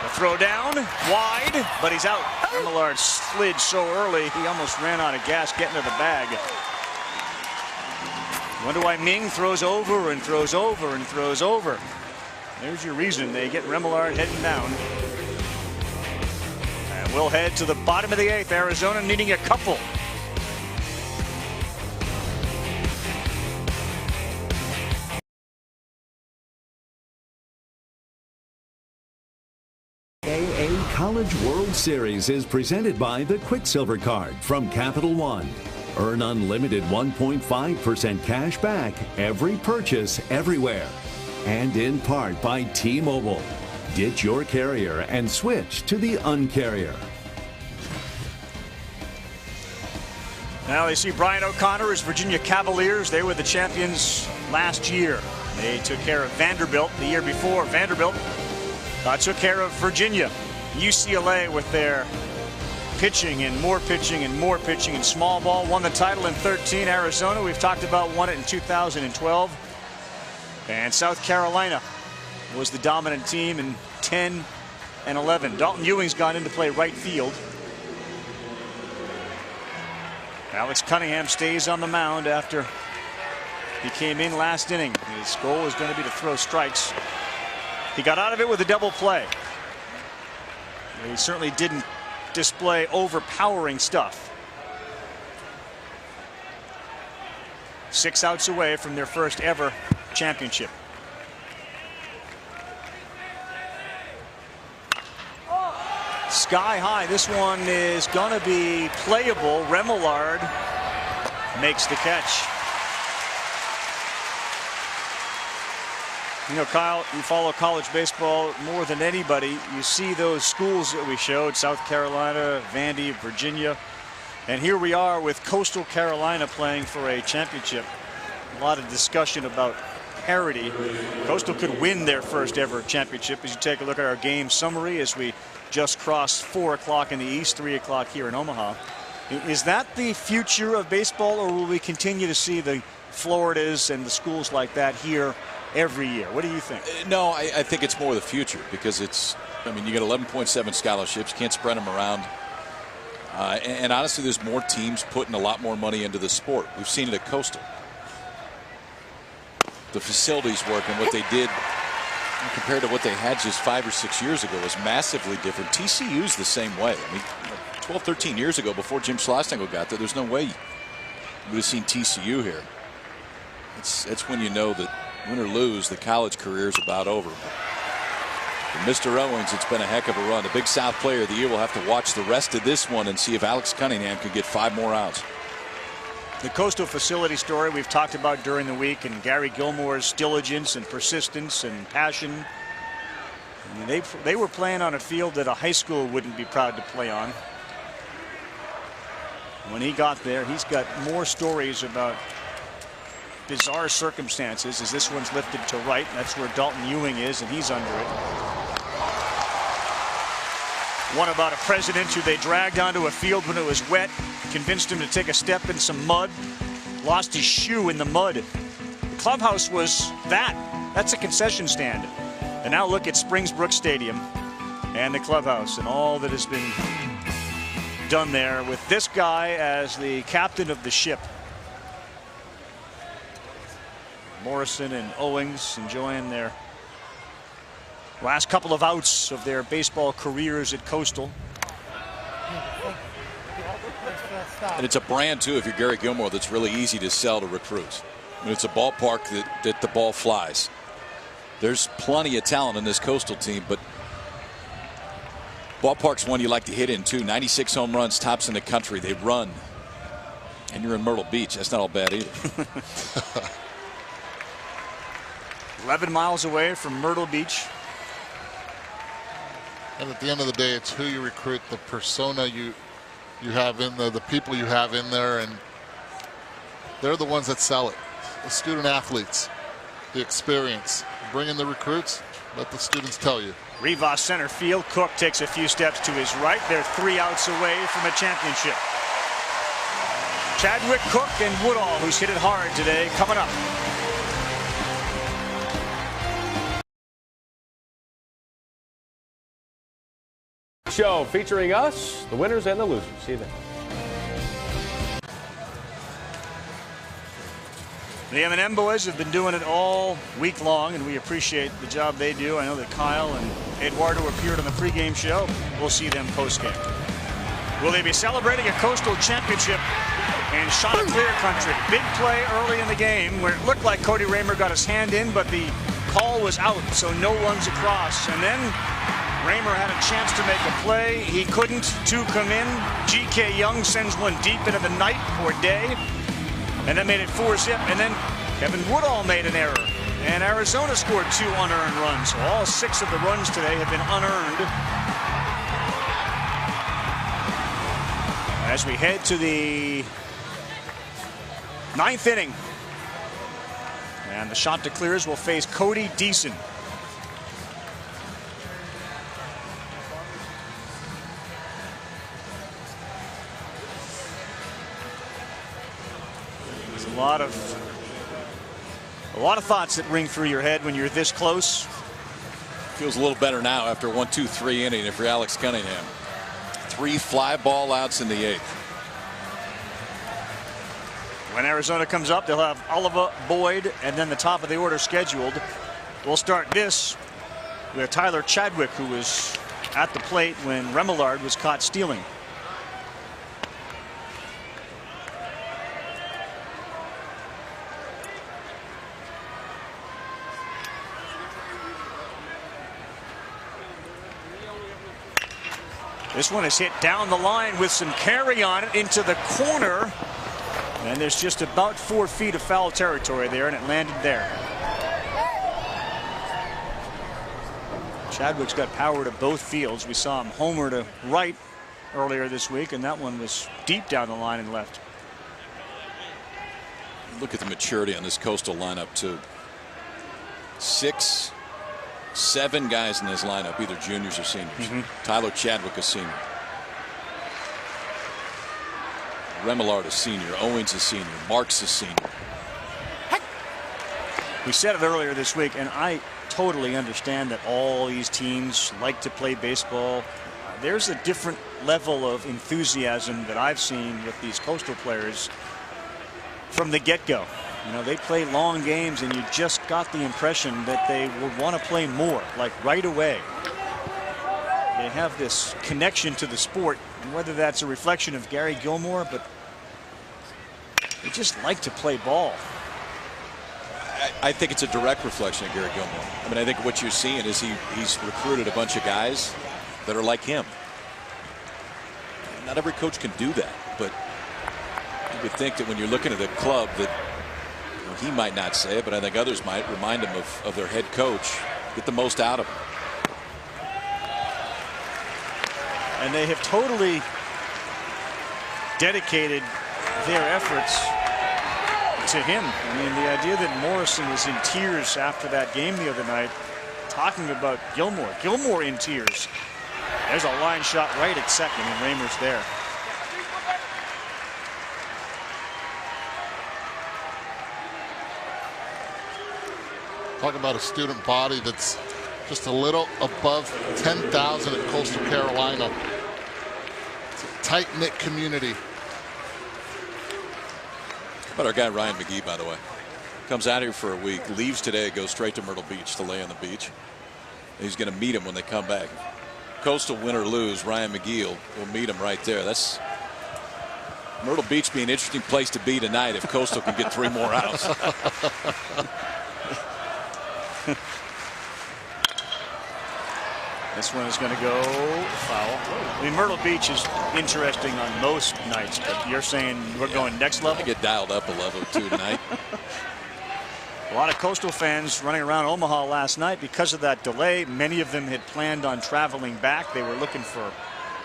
The throw down, wide, but he's out. Remillard slid so early, he almost ran out of gas getting to the bag. Wonder why Ming throws over and throws over and throws over. There's your reason. They get Remillard heading down. And we'll head to the bottom of the 8th. Arizona needing a couple. College World Series is presented by the Quicksilver Card from Capital One. Earn unlimited 1.5% cash back every purchase everywhere. And in part by T-Mobile. Ditch your carrier and switch to the Uncarrier. Now they see Brian O'Connor's Virginia Cavaliers. They were the champions last year. They took care of Vanderbilt the year before. Vanderbilt took care of Virginia. UCLA with their pitching and more pitching and more pitching and small ball won the title in 13. Arizona, we've talked about, won it in 2012. And South Carolina was the dominant team in 10 and 11. Dalton Ewing's gone in to play right field. Alex Cunningham stays on the mound after he came in last inning. His goal is going to be to throw strikes. He got out of it with a double play. He certainly didn't display overpowering stuff. 6 outs away from their first ever championship. Sky high. This one is going to be playable. Remillard makes the catch. You know, Kyle, you follow college baseball more than anybody. You see those schools that we showed, South Carolina, Vandy, Virginia. And here we are with Coastal Carolina playing for a championship. A lot of discussion about parity. Coastal could win their first ever championship as you take a look at our game summary as we just crossed 4 o'clock in the East, 3 o'clock here in Omaha. Is that the future of baseball, or will we continue to see the Floridas and the schools like that here every year? What do you think? No, I think it's more the future because it's, I mean, you get 11.7 scholarships, can't spread them around. And honestly, there's more teams putting a lot more money into the sport. We've seen it at Coastal. The facilities work and what they did compared to what they had just 5 or 6 years ago was massively different. TCU's the same way. I mean, 12, 13 years ago before Jim Schlossnagle got there, there's no way you would have seen TCU here. It's when you know that win or lose, the college career is about over. For Mr. Owens, it's been a heck of a run. The Big South Player of the Year will have to watch the rest of this one and see if Alex Cunningham can get 5 more outs. The Coastal facility story we've talked about during the week, and Gary Gilmore's diligence and persistence and passion. I mean, they were playing on a field that a high school wouldn't be proud to play on. When he got there, he's got more stories about bizarre circumstances as this one's lifted to right. That's where Dalton Ewing is, and he's under it. One about a president who they dragged onto a field when it was wet, convinced him to take a step in some mud, lost his shoe in the mud. The clubhouse was that. That's a concession stand. And now look at Springsbrook Stadium and the clubhouse and all that has been done there with this guy as the captain of the ship. Morrison and Owings enjoying their last couple of outs of their baseball careers at Coastal. And it's a brand, too, if you're Gary Gilmore, that's really easy to sell to recruits. I mean, it's a ballpark that the ball flies. There's plenty of talent in this Coastal team, but ballpark's one you like to hit in, too. 96 home runs, tops in the country. They run. And you're in Myrtle Beach. That's not all bad either. 11 miles away from Myrtle Beach. And at the end of the day, it's who you recruit, the persona you have in there, the people you have in there, and they're the ones that sell it. The student athletes, the experience. Bring in the recruits, let the students tell you. Rivas center field. Cook takes a few steps to his right. They're 3 outs away from a championship. Chadwick, Cook, and Woodall, who's hit it hard today, coming up. Show featuring us, the winners and the losers. See you then. The M&M boys have been doing it all week long, and we appreciate the job they do. I know that Kyle and Eduardo appeared on the pregame show. We'll see them postgame. Will they be celebrating a Coastal championship in Chanticleer country? Big play early in the game where it looked like Cody Raymer got his hand in, but the call was out, so no runs across. And then Raymer had a chance to make a play. He couldn't. 2 come in. G.K. Young sends one deep into the night or day. And that made it 4-zip. And then Kevin Woodall made an error. And Arizona scored 2 unearned runs. So all 6 of the runs today have been unearned. As we head to the 9th inning. And the Chanticleers will face Cody Deason. A lot of thoughts that ring through your head when you're this close. Feels a little better now after 1-2-3 inning if you're Alex Cunningham. 3 fly ball outs in the 8th. When Arizona comes up, they'll have Oliver, Boyd, and then the top of the order scheduled. We'll start this with Tyler Chadwick, who was at the plate when Remillard was caught stealing. This one is hit down the line with some carry on it into the corner. And there's just about 4 feet of foul territory there, and it landed there. Chadwick's got power to both fields. We saw him homer to right earlier this week, and that one was deep down the line and left. Look at the maturity on this Coastal lineup, too. 6, 7 guys in this lineup, either juniors or seniors. Tyler Chadwick, a senior. Remillard, a senior. Owens, a senior. Marks, a senior. We said it earlier this week, and I totally understand that all these teams like to play baseball. There's a different level of enthusiasm that I've seen with these Coastal players from the get-go. You know, they play long games, and you just got the impression that they would want to play more, like right away. They have this connection to the sport, and whether that's a reflection of Gary Gilmore, but they just like to play ball. I think it's a direct reflection of Gary Gilmore. I mean, I think what you're seeing is he's recruited a bunch of guys that are like him. Not every coach can do that, but you'd think that when you're looking at a club that he might not say it, but I think others might remind him of their head coach. Get the most out of him. And they have totally dedicated their efforts to him. I mean, the idea that Morrison was in tears after that game the other night, talking about Gilmore in tears. There's a line shot right at second, and Raymer's there. Talk about a student body that's just a little above 10,000 at Coastal Carolina. It's a tight-knit community. How about our guy Ryan McGee, by the way? Comes out here for a week, leaves today, goes straight to Myrtle Beach to lay on the beach. He's going to meet him when they come back. Coastal win or lose, Ryan McGee will meet him right there. That's Myrtle Beach be an interesting place to be tonight if Coastal can get 3 more outs. This one is going to go foul. I mean, Myrtle Beach is interesting on most nights, but you're saying we're going next level? I get dialed up a level or two tonight. A lot of Coastal fans running around Omaha last night because of that delay. Many of them had planned on traveling back. They were looking for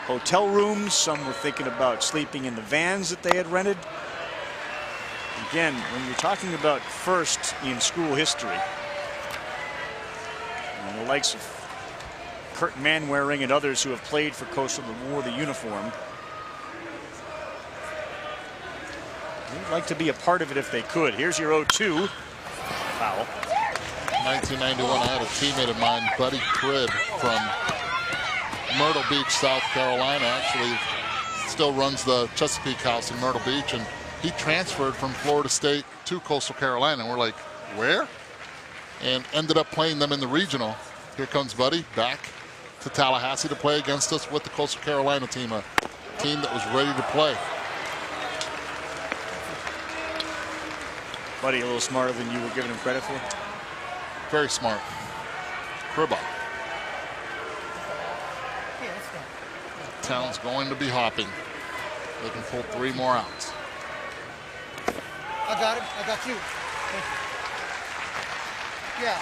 hotel rooms. Some were thinking about sleeping in the vans that they had rented. Again, when you're talking about first in school history, and the likes of Kurt Manwaring and others who have played for Coastal and wore the uniform, they'd like to be a part of it if they could. Here's your 0-2 foul. 1991, I had a teammate of mine, Buddy Cribb, from Myrtle Beach, South Carolina. Actually, still runs the Chesapeake House in Myrtle Beach, and he transferred from Florida State to Coastal Carolina. And we're like, where? And ended up playing them in the regional. Here comes Buddy back to Tallahassee to play against us with the Coastal Carolina team, a team that was ready to play. Buddy, a little smarter than you were giving him credit for. Very smart. Cribba. Town's going to be hopping. They can pull 3 more outs. I got him. I got you. Yeah.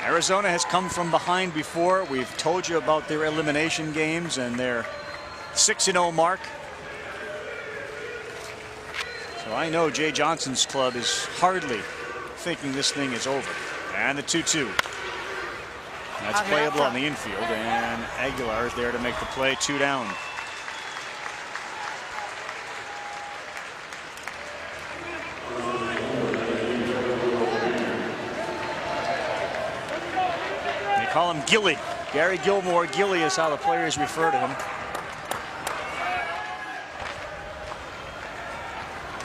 Arizona has come from behind before. We've told you about their elimination games and their 6-0 mark. So I know Jay Johnson's club is hardly thinking this thing is over. And the 2-2. That's playable on the infield, and Aguilar is there to make the play. 2 down. They call him Gilly. Gary Gilmore. Gilly is how the players refer to him.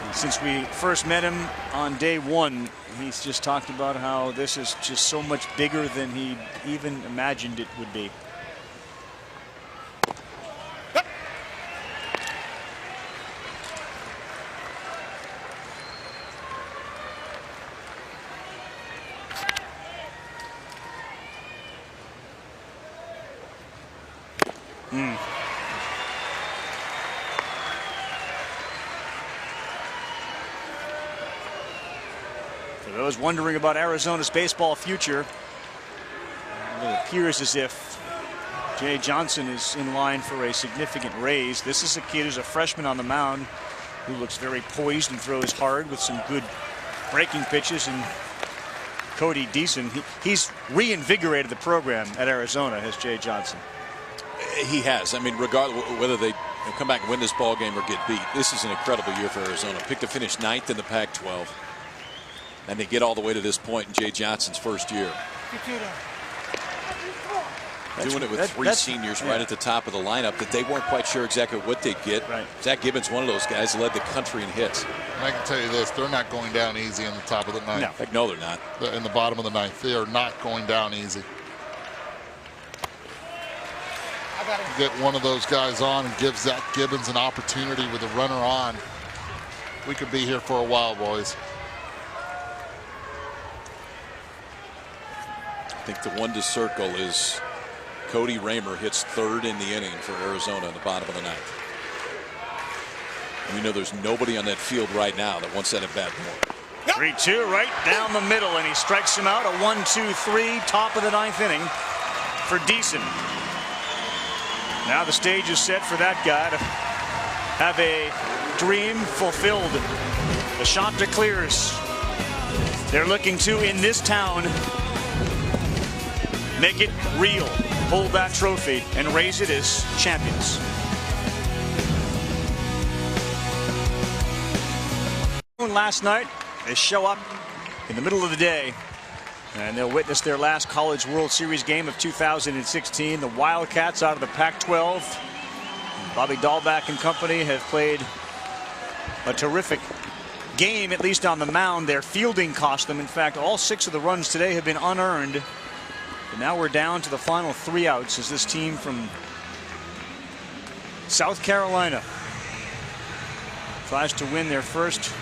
And since we first met him on day 1, he's just talked about how this is just so much bigger than he even imagined it would be. For those wondering about Arizona's baseball future, it appears as if Jay Johnson is in line for a significant raise. This is a kid who's a freshman on the mound who looks very poised and throws hard with some good breaking pitches. And Cody Deason, he's reinvigorated the program at Arizona, has Jay Johnson. He has. I mean, regardless whether they come back and win this ball game or get beat, this is an incredible year for Arizona. Picked to finish 9th in the Pac-12. And they get all the way to this point in Jay Johnson's first year. Doing it with 3 seniors right at the top of the lineup that they weren't quite sure exactly what they'd get. Right. Zach Gibbons, one of those guys, led the country in hits. And I can tell you this, they're not going down easy in the top of the 9th. No, they're not. In the bottom of the 9th. They are not going down easy. Get one of those guys on and give Zach Gibbons an opportunity with a runner on. We could be here for a while, boys. I think the one to circle is Cody Raymer hits 3rd in the inning for Arizona in the bottom of the 9th. We know there's nobody on that field right now that wants that at bat more. 3-2 right down the middle, and he strikes him out. A 1-2-3, top of the 9th inning for Deason. Now the stage is set for that guy to have a dream fulfilled. The Chanticleers, they're looking to, in this town, make it real. Hold that trophy and raise it as champions. Last night, they show up in the middle of the day, and they'll witness their last College World Series game of 2016. The Wildcats out of the Pac-12. Bobby Dahlback and company have played a terrific game, at least on the mound. Their fielding cost them. In fact, all 6 of the runs today have been unearned. And now we're down to the final 3 outs as this team from South Carolina tries to win their first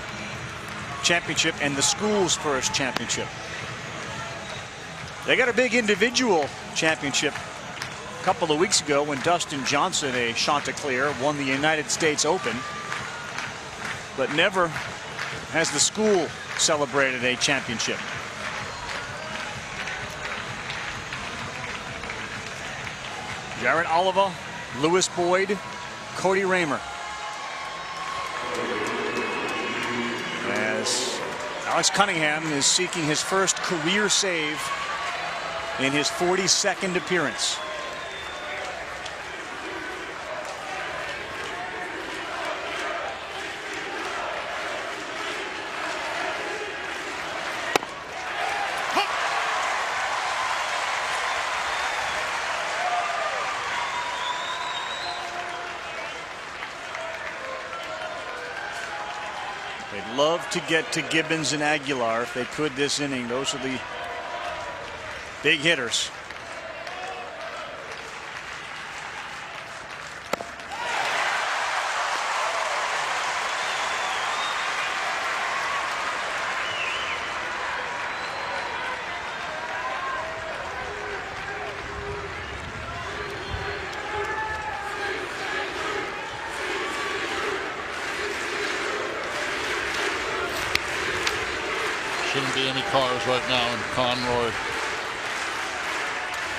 championship and the school's first championship. They got a big individual championship a couple of weeks ago when Dustin Johnson, a Chanticleer, won the United States Open, but never has the school celebrated a championship. Jared Oliva, Lewis Boyd, Cody Raymer. As Alex Cunningham is seeking his first career save in his 42nd appearance. They'd love to get to Gibbons and Aguilar if they could this inning. Those are the big hitters. Shouldn't be any cars right now in Conroy,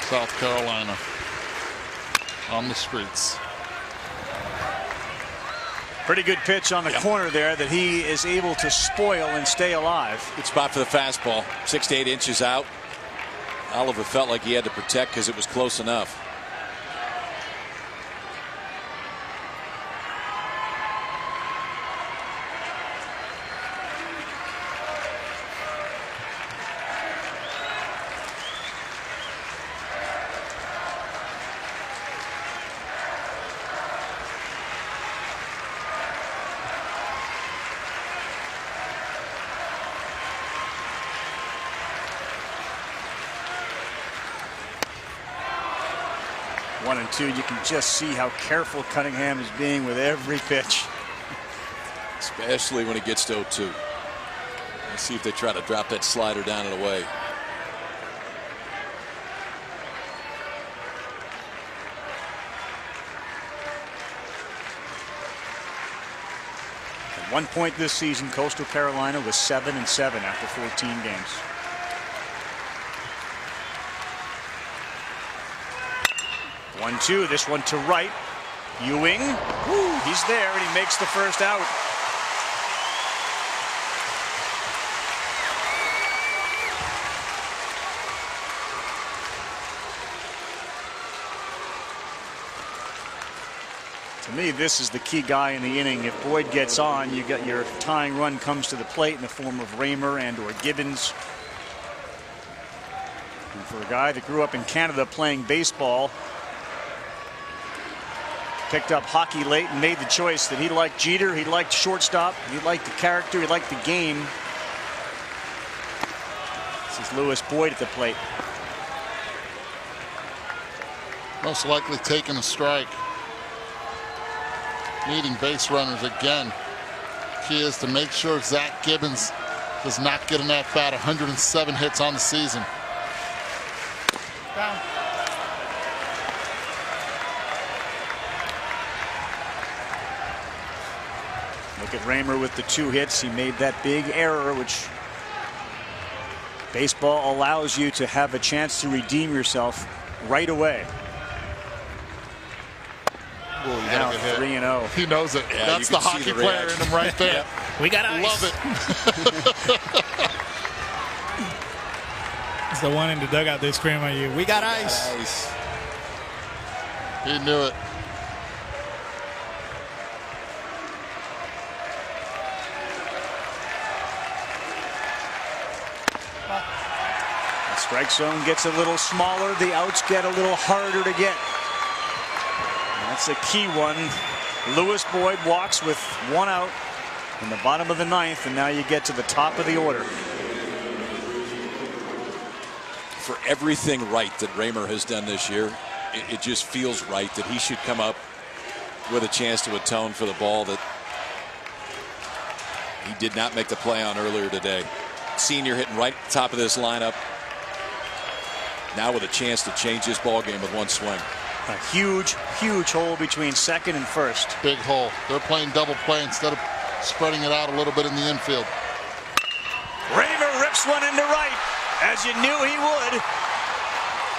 South Carolina, on the streets. Pretty good pitch on the corner there that he is able to spoil and stay alive. Good spot for the fastball. 6 to 8 inches out. Oliver felt like he had to protect because it was close enough. One and two, you can just see how careful Cunningham is being with every pitch. Especially when it gets to 0-2. Let's see if they try to drop that slider down and away. At one point this season, Coastal Carolina was 7-7 after 14 games. One-two, this one to right. Ewing, he's there, and he makes the first out. To me, this is the key guy in the inning. If Boyd gets on, you got your tying run comes to the plate in the form of Raymer and or Gibbons. And for a guy that grew up in Canada playing baseball, picked up hockey late and made the choice that he liked Jeter, he liked shortstop, he liked the character, he liked the game. This is Lewis Boyd at the plate. Most likely taking a strike. Needing base runners again. Key is to make sure Zach Gibbons does not get an at-bat. 107 hits on the season. Down. Look at Raymer with the 2 hits. He made that big error, which baseball allows you to have a chance to redeem yourself right away. Ooh, now 3-0. He knows it. Yeah, that's the hockey player in him right there. Yep. We got ice. Love it. It's the one in the dugout they scream at you. We got ice. He knew it. The strike zone gets a little smaller. The outs get a little harder to get. That's a key one. Lewis Boyd walks with 1 out in the bottom of the 9th, and now you get to the top of the order. For everything right that Raymer has done this year, it just feels right that he should come up with a chance to atone for the ball that he did not make the play on earlier today. Senior hitting right at the top of this lineup. Now with a chance to change this ball game with 1 swing. A huge, huge hole between second and first. Big hole. They're playing double play instead of spreading it out a little bit in the infield. Raymer rips one into right, as you knew he would.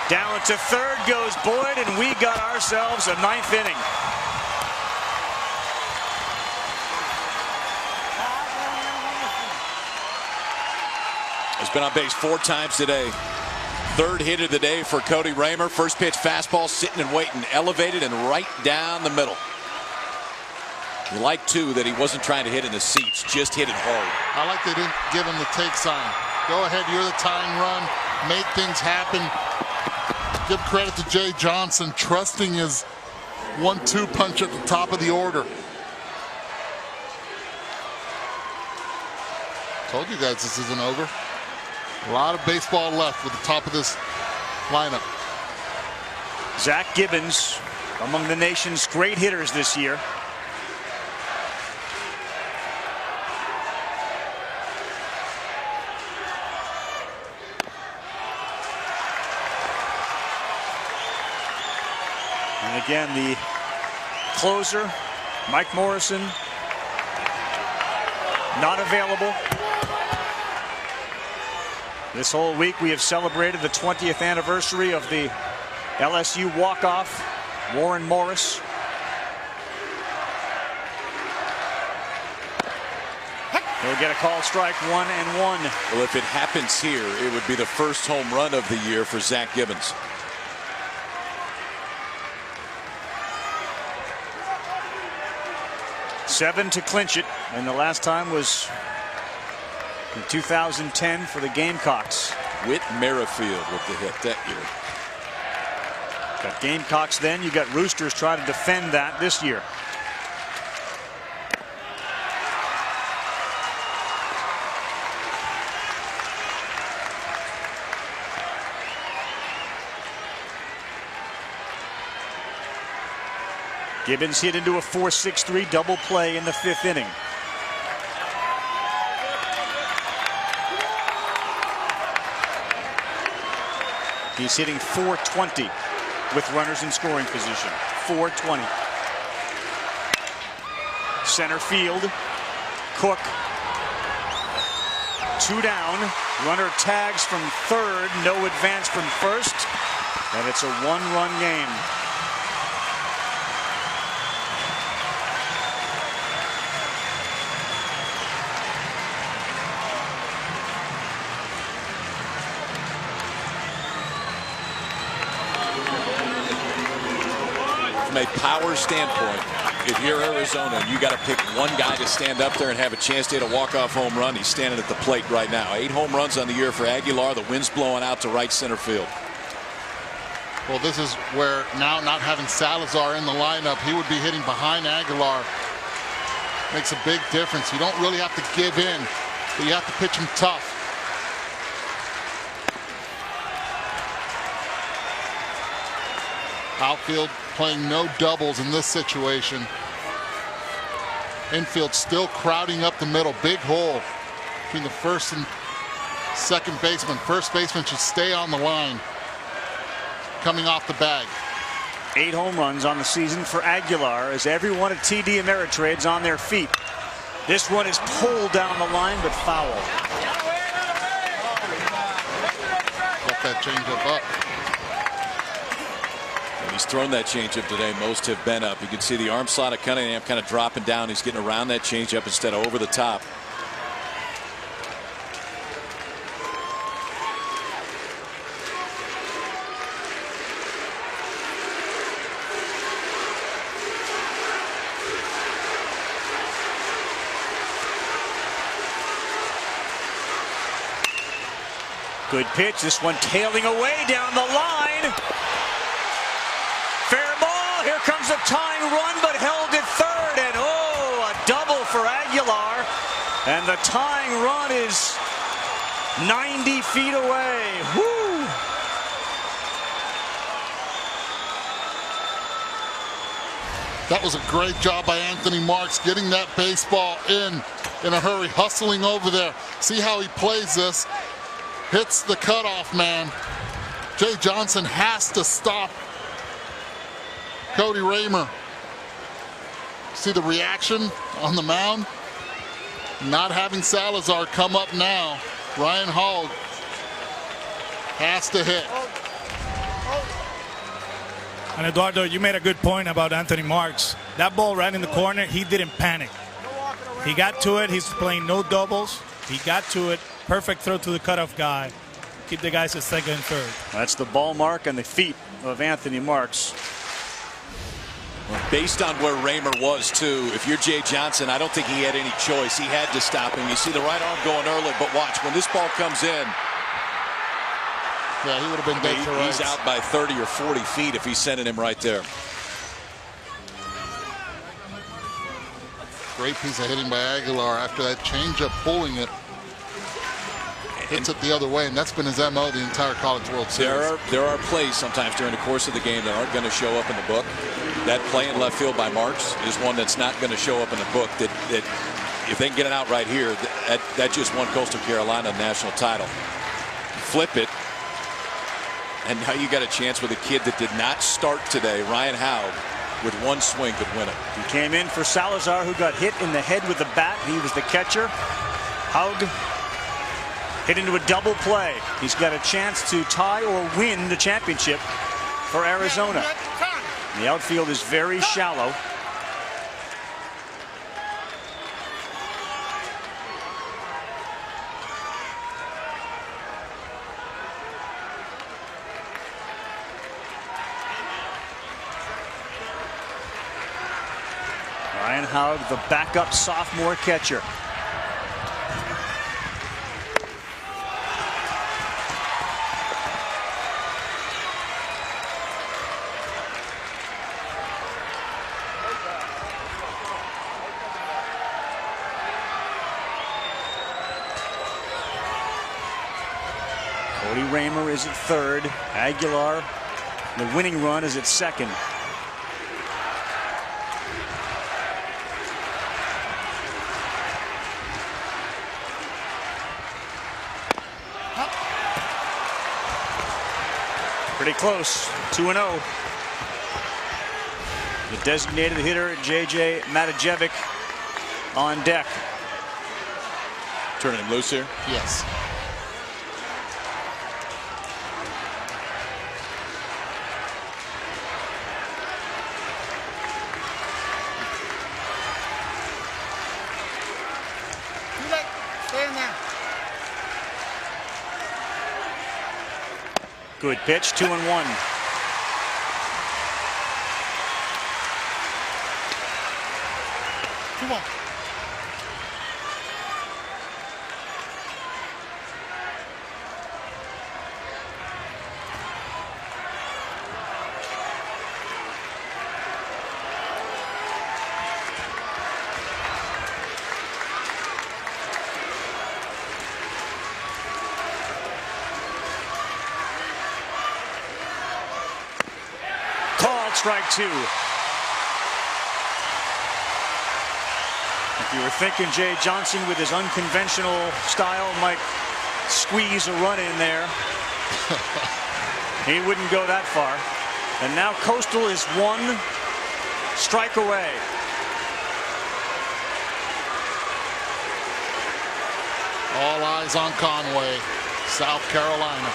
Down to third goes Boyd, and we got ourselves a 9th inning. He's been on base 4 times today. 3rd hit of the day for Cody Raymer. First pitch fastball sitting and waiting, elevated and right down the middle. You like too that he wasn't trying to hit in the seats, just hit it hard. I like they didn't give him the take sign. Go ahead, you're the tying run, make things happen. Give credit to Jay Johnson, trusting his 1-2 punch at the top of the order. Told you guys this isn't over. A lot of baseball left with the top of this lineup. Zach Gibbons, among the nation's great hitters this year. And again, the closer, Mike Morrison, not available. This whole week we have celebrated the 20th anniversary of the LSU walk-off, Warren Morris. He'll get a call strike, 1-1. Well, if it happens here, it would be the first home run of the year for Zach Gibbons. Seven to clinch it, and the last time was in 2010 for the Gamecocks. Whit Merrifield with the hit that year. Got Gamecocks then, you got Roosters trying to defend that this year. Gibbons hit into a 4-6-3 double play in the 5th inning. He's hitting .420 with runners in scoring position. .420. Center field. Cook. 2 down. Runner tags from third. No advance from first. And it's a 1-run game. From a power standpoint, if you're Arizona and you got to pick one guy to stand up there and have a chance to hit a walk-off home run, he's standing at the plate right now. 8 home runs on the year for Aguilar. The wind's blowing out to right center field. Well, this is where now not having Salazar in the lineup, he would be hitting behind Aguilar. Makes a big difference. You don't really have to give in, but you have to pitch him tough. Outfield playing no doubles in this situation. Infield still crowding up the middle. Big hole between the first and second baseman. First baseman should stay on the line. Coming off the bag. 8 home runs on the season for Aguilar as everyone at TD Ameritrade's on their feet. This one is pulled down the line, but foul. Let that changeup up. And he's thrown that changeup today. Most have been up. You can see the arm slot of Cunningham kind of dropping down. He's getting around that changeup instead of over the top. Good pitch. This one tailing away down the line. Fair ball. Here comes a tying run, but held at third. And oh, a double for Aguilar. And the tying run is 90 feet away. Woo! That was a great job by Anthony Marks getting that baseball in a hurry, hustling over there. See how he plays this. Hits the cutoff man. Jay Johnson has to stop Cody Raymer. See the reaction on the mound? Not having Salazar come up now. Ryan Hogg has to hit. And Eduardo, you made a good point about Anthony Marks. That ball right in the corner, he didn't panic. He got to it. He's playing no doubles. He got to it. Perfect throw to the cutoff guy. Keep the guys at second and third. That's the ball mark on the feet of Anthony Marks. Well, based on where Raymer was, too, if you're Jay Johnson, I don't think he had any choice. He had to stop him. You see the right arm going early, but watch, when this ball comes in, yeah, he would have been dead to rights. He's out by 30 or 40 feet if he's sending him right there. Great piece of hitting by Aguilar after that changeup, pulling it. Hits it the other way, and that's been his MO the entire College World Series. There are plays sometimes during the course of the game that aren't going to show up in the book. That play in left field by Marks is one that's not going to show up in the book. That if they can get it out right here, that just won Coastal Carolina the national title. Flip it, and now you got a chance with a kid that did not start today, Ryan Hogg, with one swing could win it. He came in for Salazar, who got hit in the head with the bat. He was the catcher. Hogg hit into a double play. He's got a chance to tie or win the championship for Arizona. The outfield is very shallow. Ryan Hogg, the backup sophomore catcher. Cody Raymer is at third. Aguilar, the winning run, is at second. Pretty close, 2-0. The designated hitter, J.J. Matajevic, on deck. Turning him loose here? Yes. Stay in there. Good pitch, 2-1. Come on. Strike two. If you were thinking Jay Johnson with his unconventional style might squeeze a run in there, he wouldn't go that far. And now Coastal is one strike away. All eyes on Conway, South Carolina.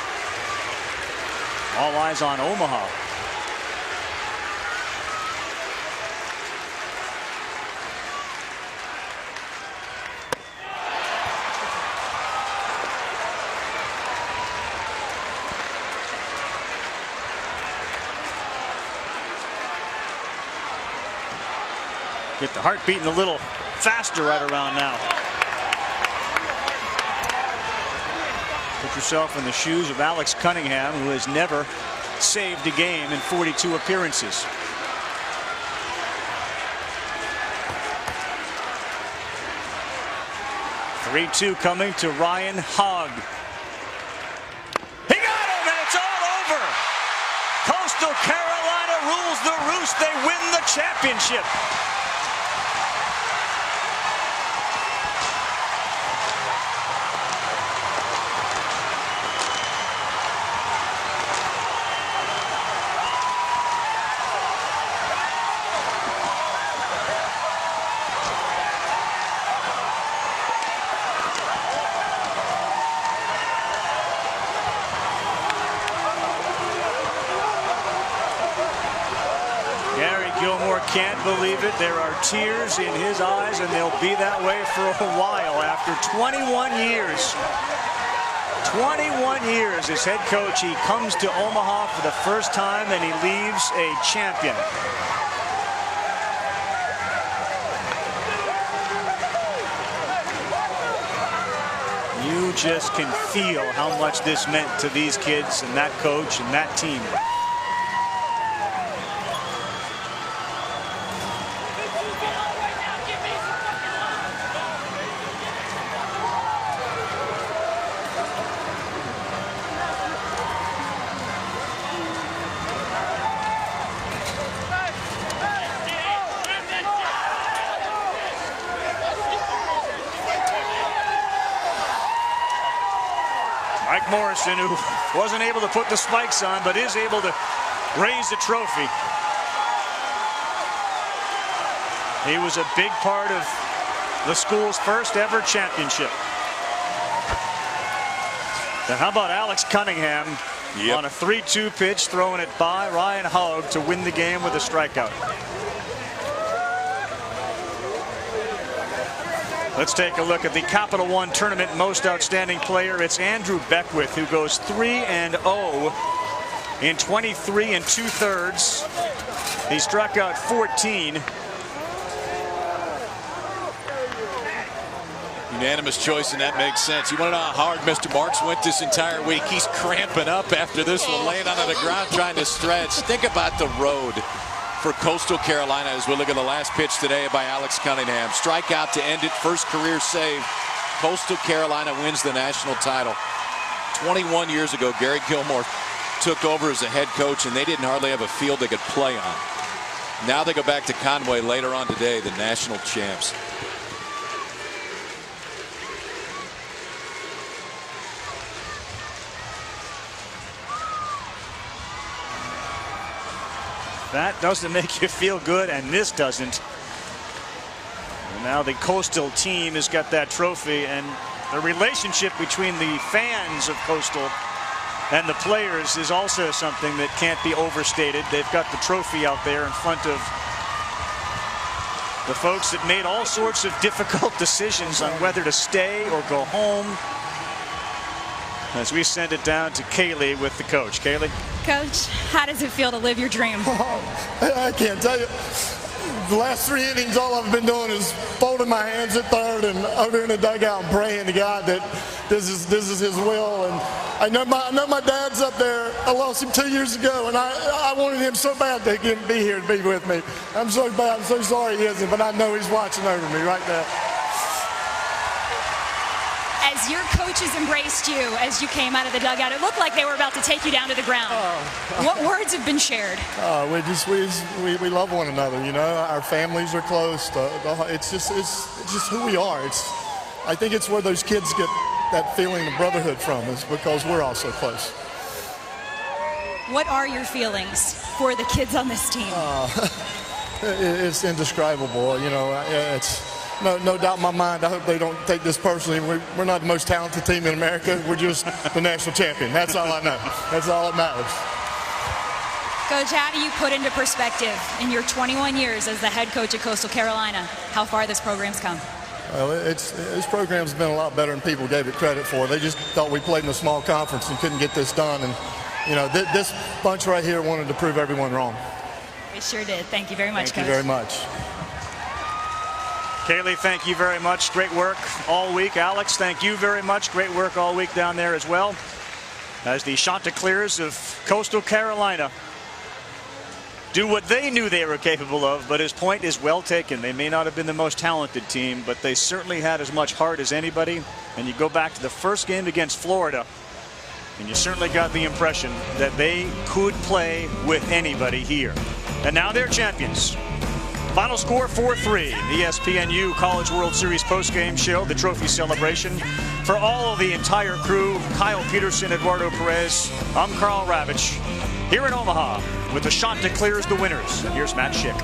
All eyes on Omaha. Get the heart beating a little faster right around now. Put yourself in the shoes of Alex Cunningham, who has never saved a game in 42 appearances. (3-2) coming to Ryan Hogg. He got him, and it's all over. Coastal Carolina rules the roost. They win the championship. Can't believe it. There are tears in his eyes, and they'll be that way for a while after 21 years. 21 years as head coach. He comes to Omaha for the first time, and he leaves a champion. You just can feel how much this meant to these kids and that coach and that team. Morrison, who wasn't able to put the spikes on, but is able to raise the trophy. He was a big part of the school's first ever championship. Then how about Alex Cunningham on a 3-2 pitch, throwing it by Ryan Hogg to win the game with a strikeout. Let's take a look at the Capital One Tournament Most Outstanding Player. It's Andrew Beckwith, who goes 3-0 in 23 2/3. He struck out 14. Unanimous choice, and that makes sense. You want to know how hard Mr. Marks went this entire week? He's cramping up after this one, laying on the ground trying to stretch. Think about the road for Coastal Carolina as we look at the last pitch today by Alex Cunningham. Strikeout to end it, first career save. Coastal Carolina wins the national title. 21 years ago, Gary Gilmore took over as a head coach, and they didn't hardly have a field they could play on. Now they go back to Conway later on today, the national champs. That doesn't make you feel good, and this doesn't. And now the Coastal team has got that trophy, and the relationship between the fans of Coastal and the players is also something that can't be overstated. They've got the trophy out there in front of the folks that made all sorts of difficult decisions on whether to stay or go home. As we send it down to Kaylee with the coach. Kaylee? Coach, how does it feel to live your dream? I can't tell you. The last 3 innings, all I've been doing is folding my hands at third and over in the dugout and praying to God that this is His will. And I know my dad's up there. I lost him 2 years ago, and I wanted him so bad that he couldn't be here to be with me. I'm so bad. I'm so sorry he isn't, but I know he's watching over me right now. As your coaches embraced you as you came out of the dugout, it looked like they were about to take you down to the ground. What words have been shared? We love one another. You know, our families are close. It's just who we are. I think it's where those kids get that feeling of brotherhood from, is because we're all so close. What are your feelings for the kids on this team? It's indescribable. You know, no doubt in my mind. I hope they don't take this personally. We're not the most talented team in America. We're just the national champion. That's all I know. That's all that matters. Coach, how do you put into perspective in your 21 years as the head coach at Coastal Carolina how far this program's come? Well, this program's been a lot better than people gave it credit for. They just thought we played in a small conference and couldn't get this done. And, you know, this bunch right here wanted to prove everyone wrong. We sure did. Thank you very much, Coach. Thank you very much. Kaylee, thank you very much. Great work all week. Alex, thank you very much. Great work all week down there as well. As the Chanticleers of Coastal Carolina do what they knew they were capable of, but his point is well taken. They may not have been the most talented team, but they certainly had as much heart as anybody. And you go back to the first game against Florida, and you certainly got the impression that they could play with anybody here. And now they're champions. Final score 4-3. The ESPNU College World Series postgame show, the trophy celebration. For all of the entire crew, Kyle Peterson, Eduardo Perez, I'm Carl Ravitch, here in Omaha with the Chanticleers, the winners. Here's Matt Schick.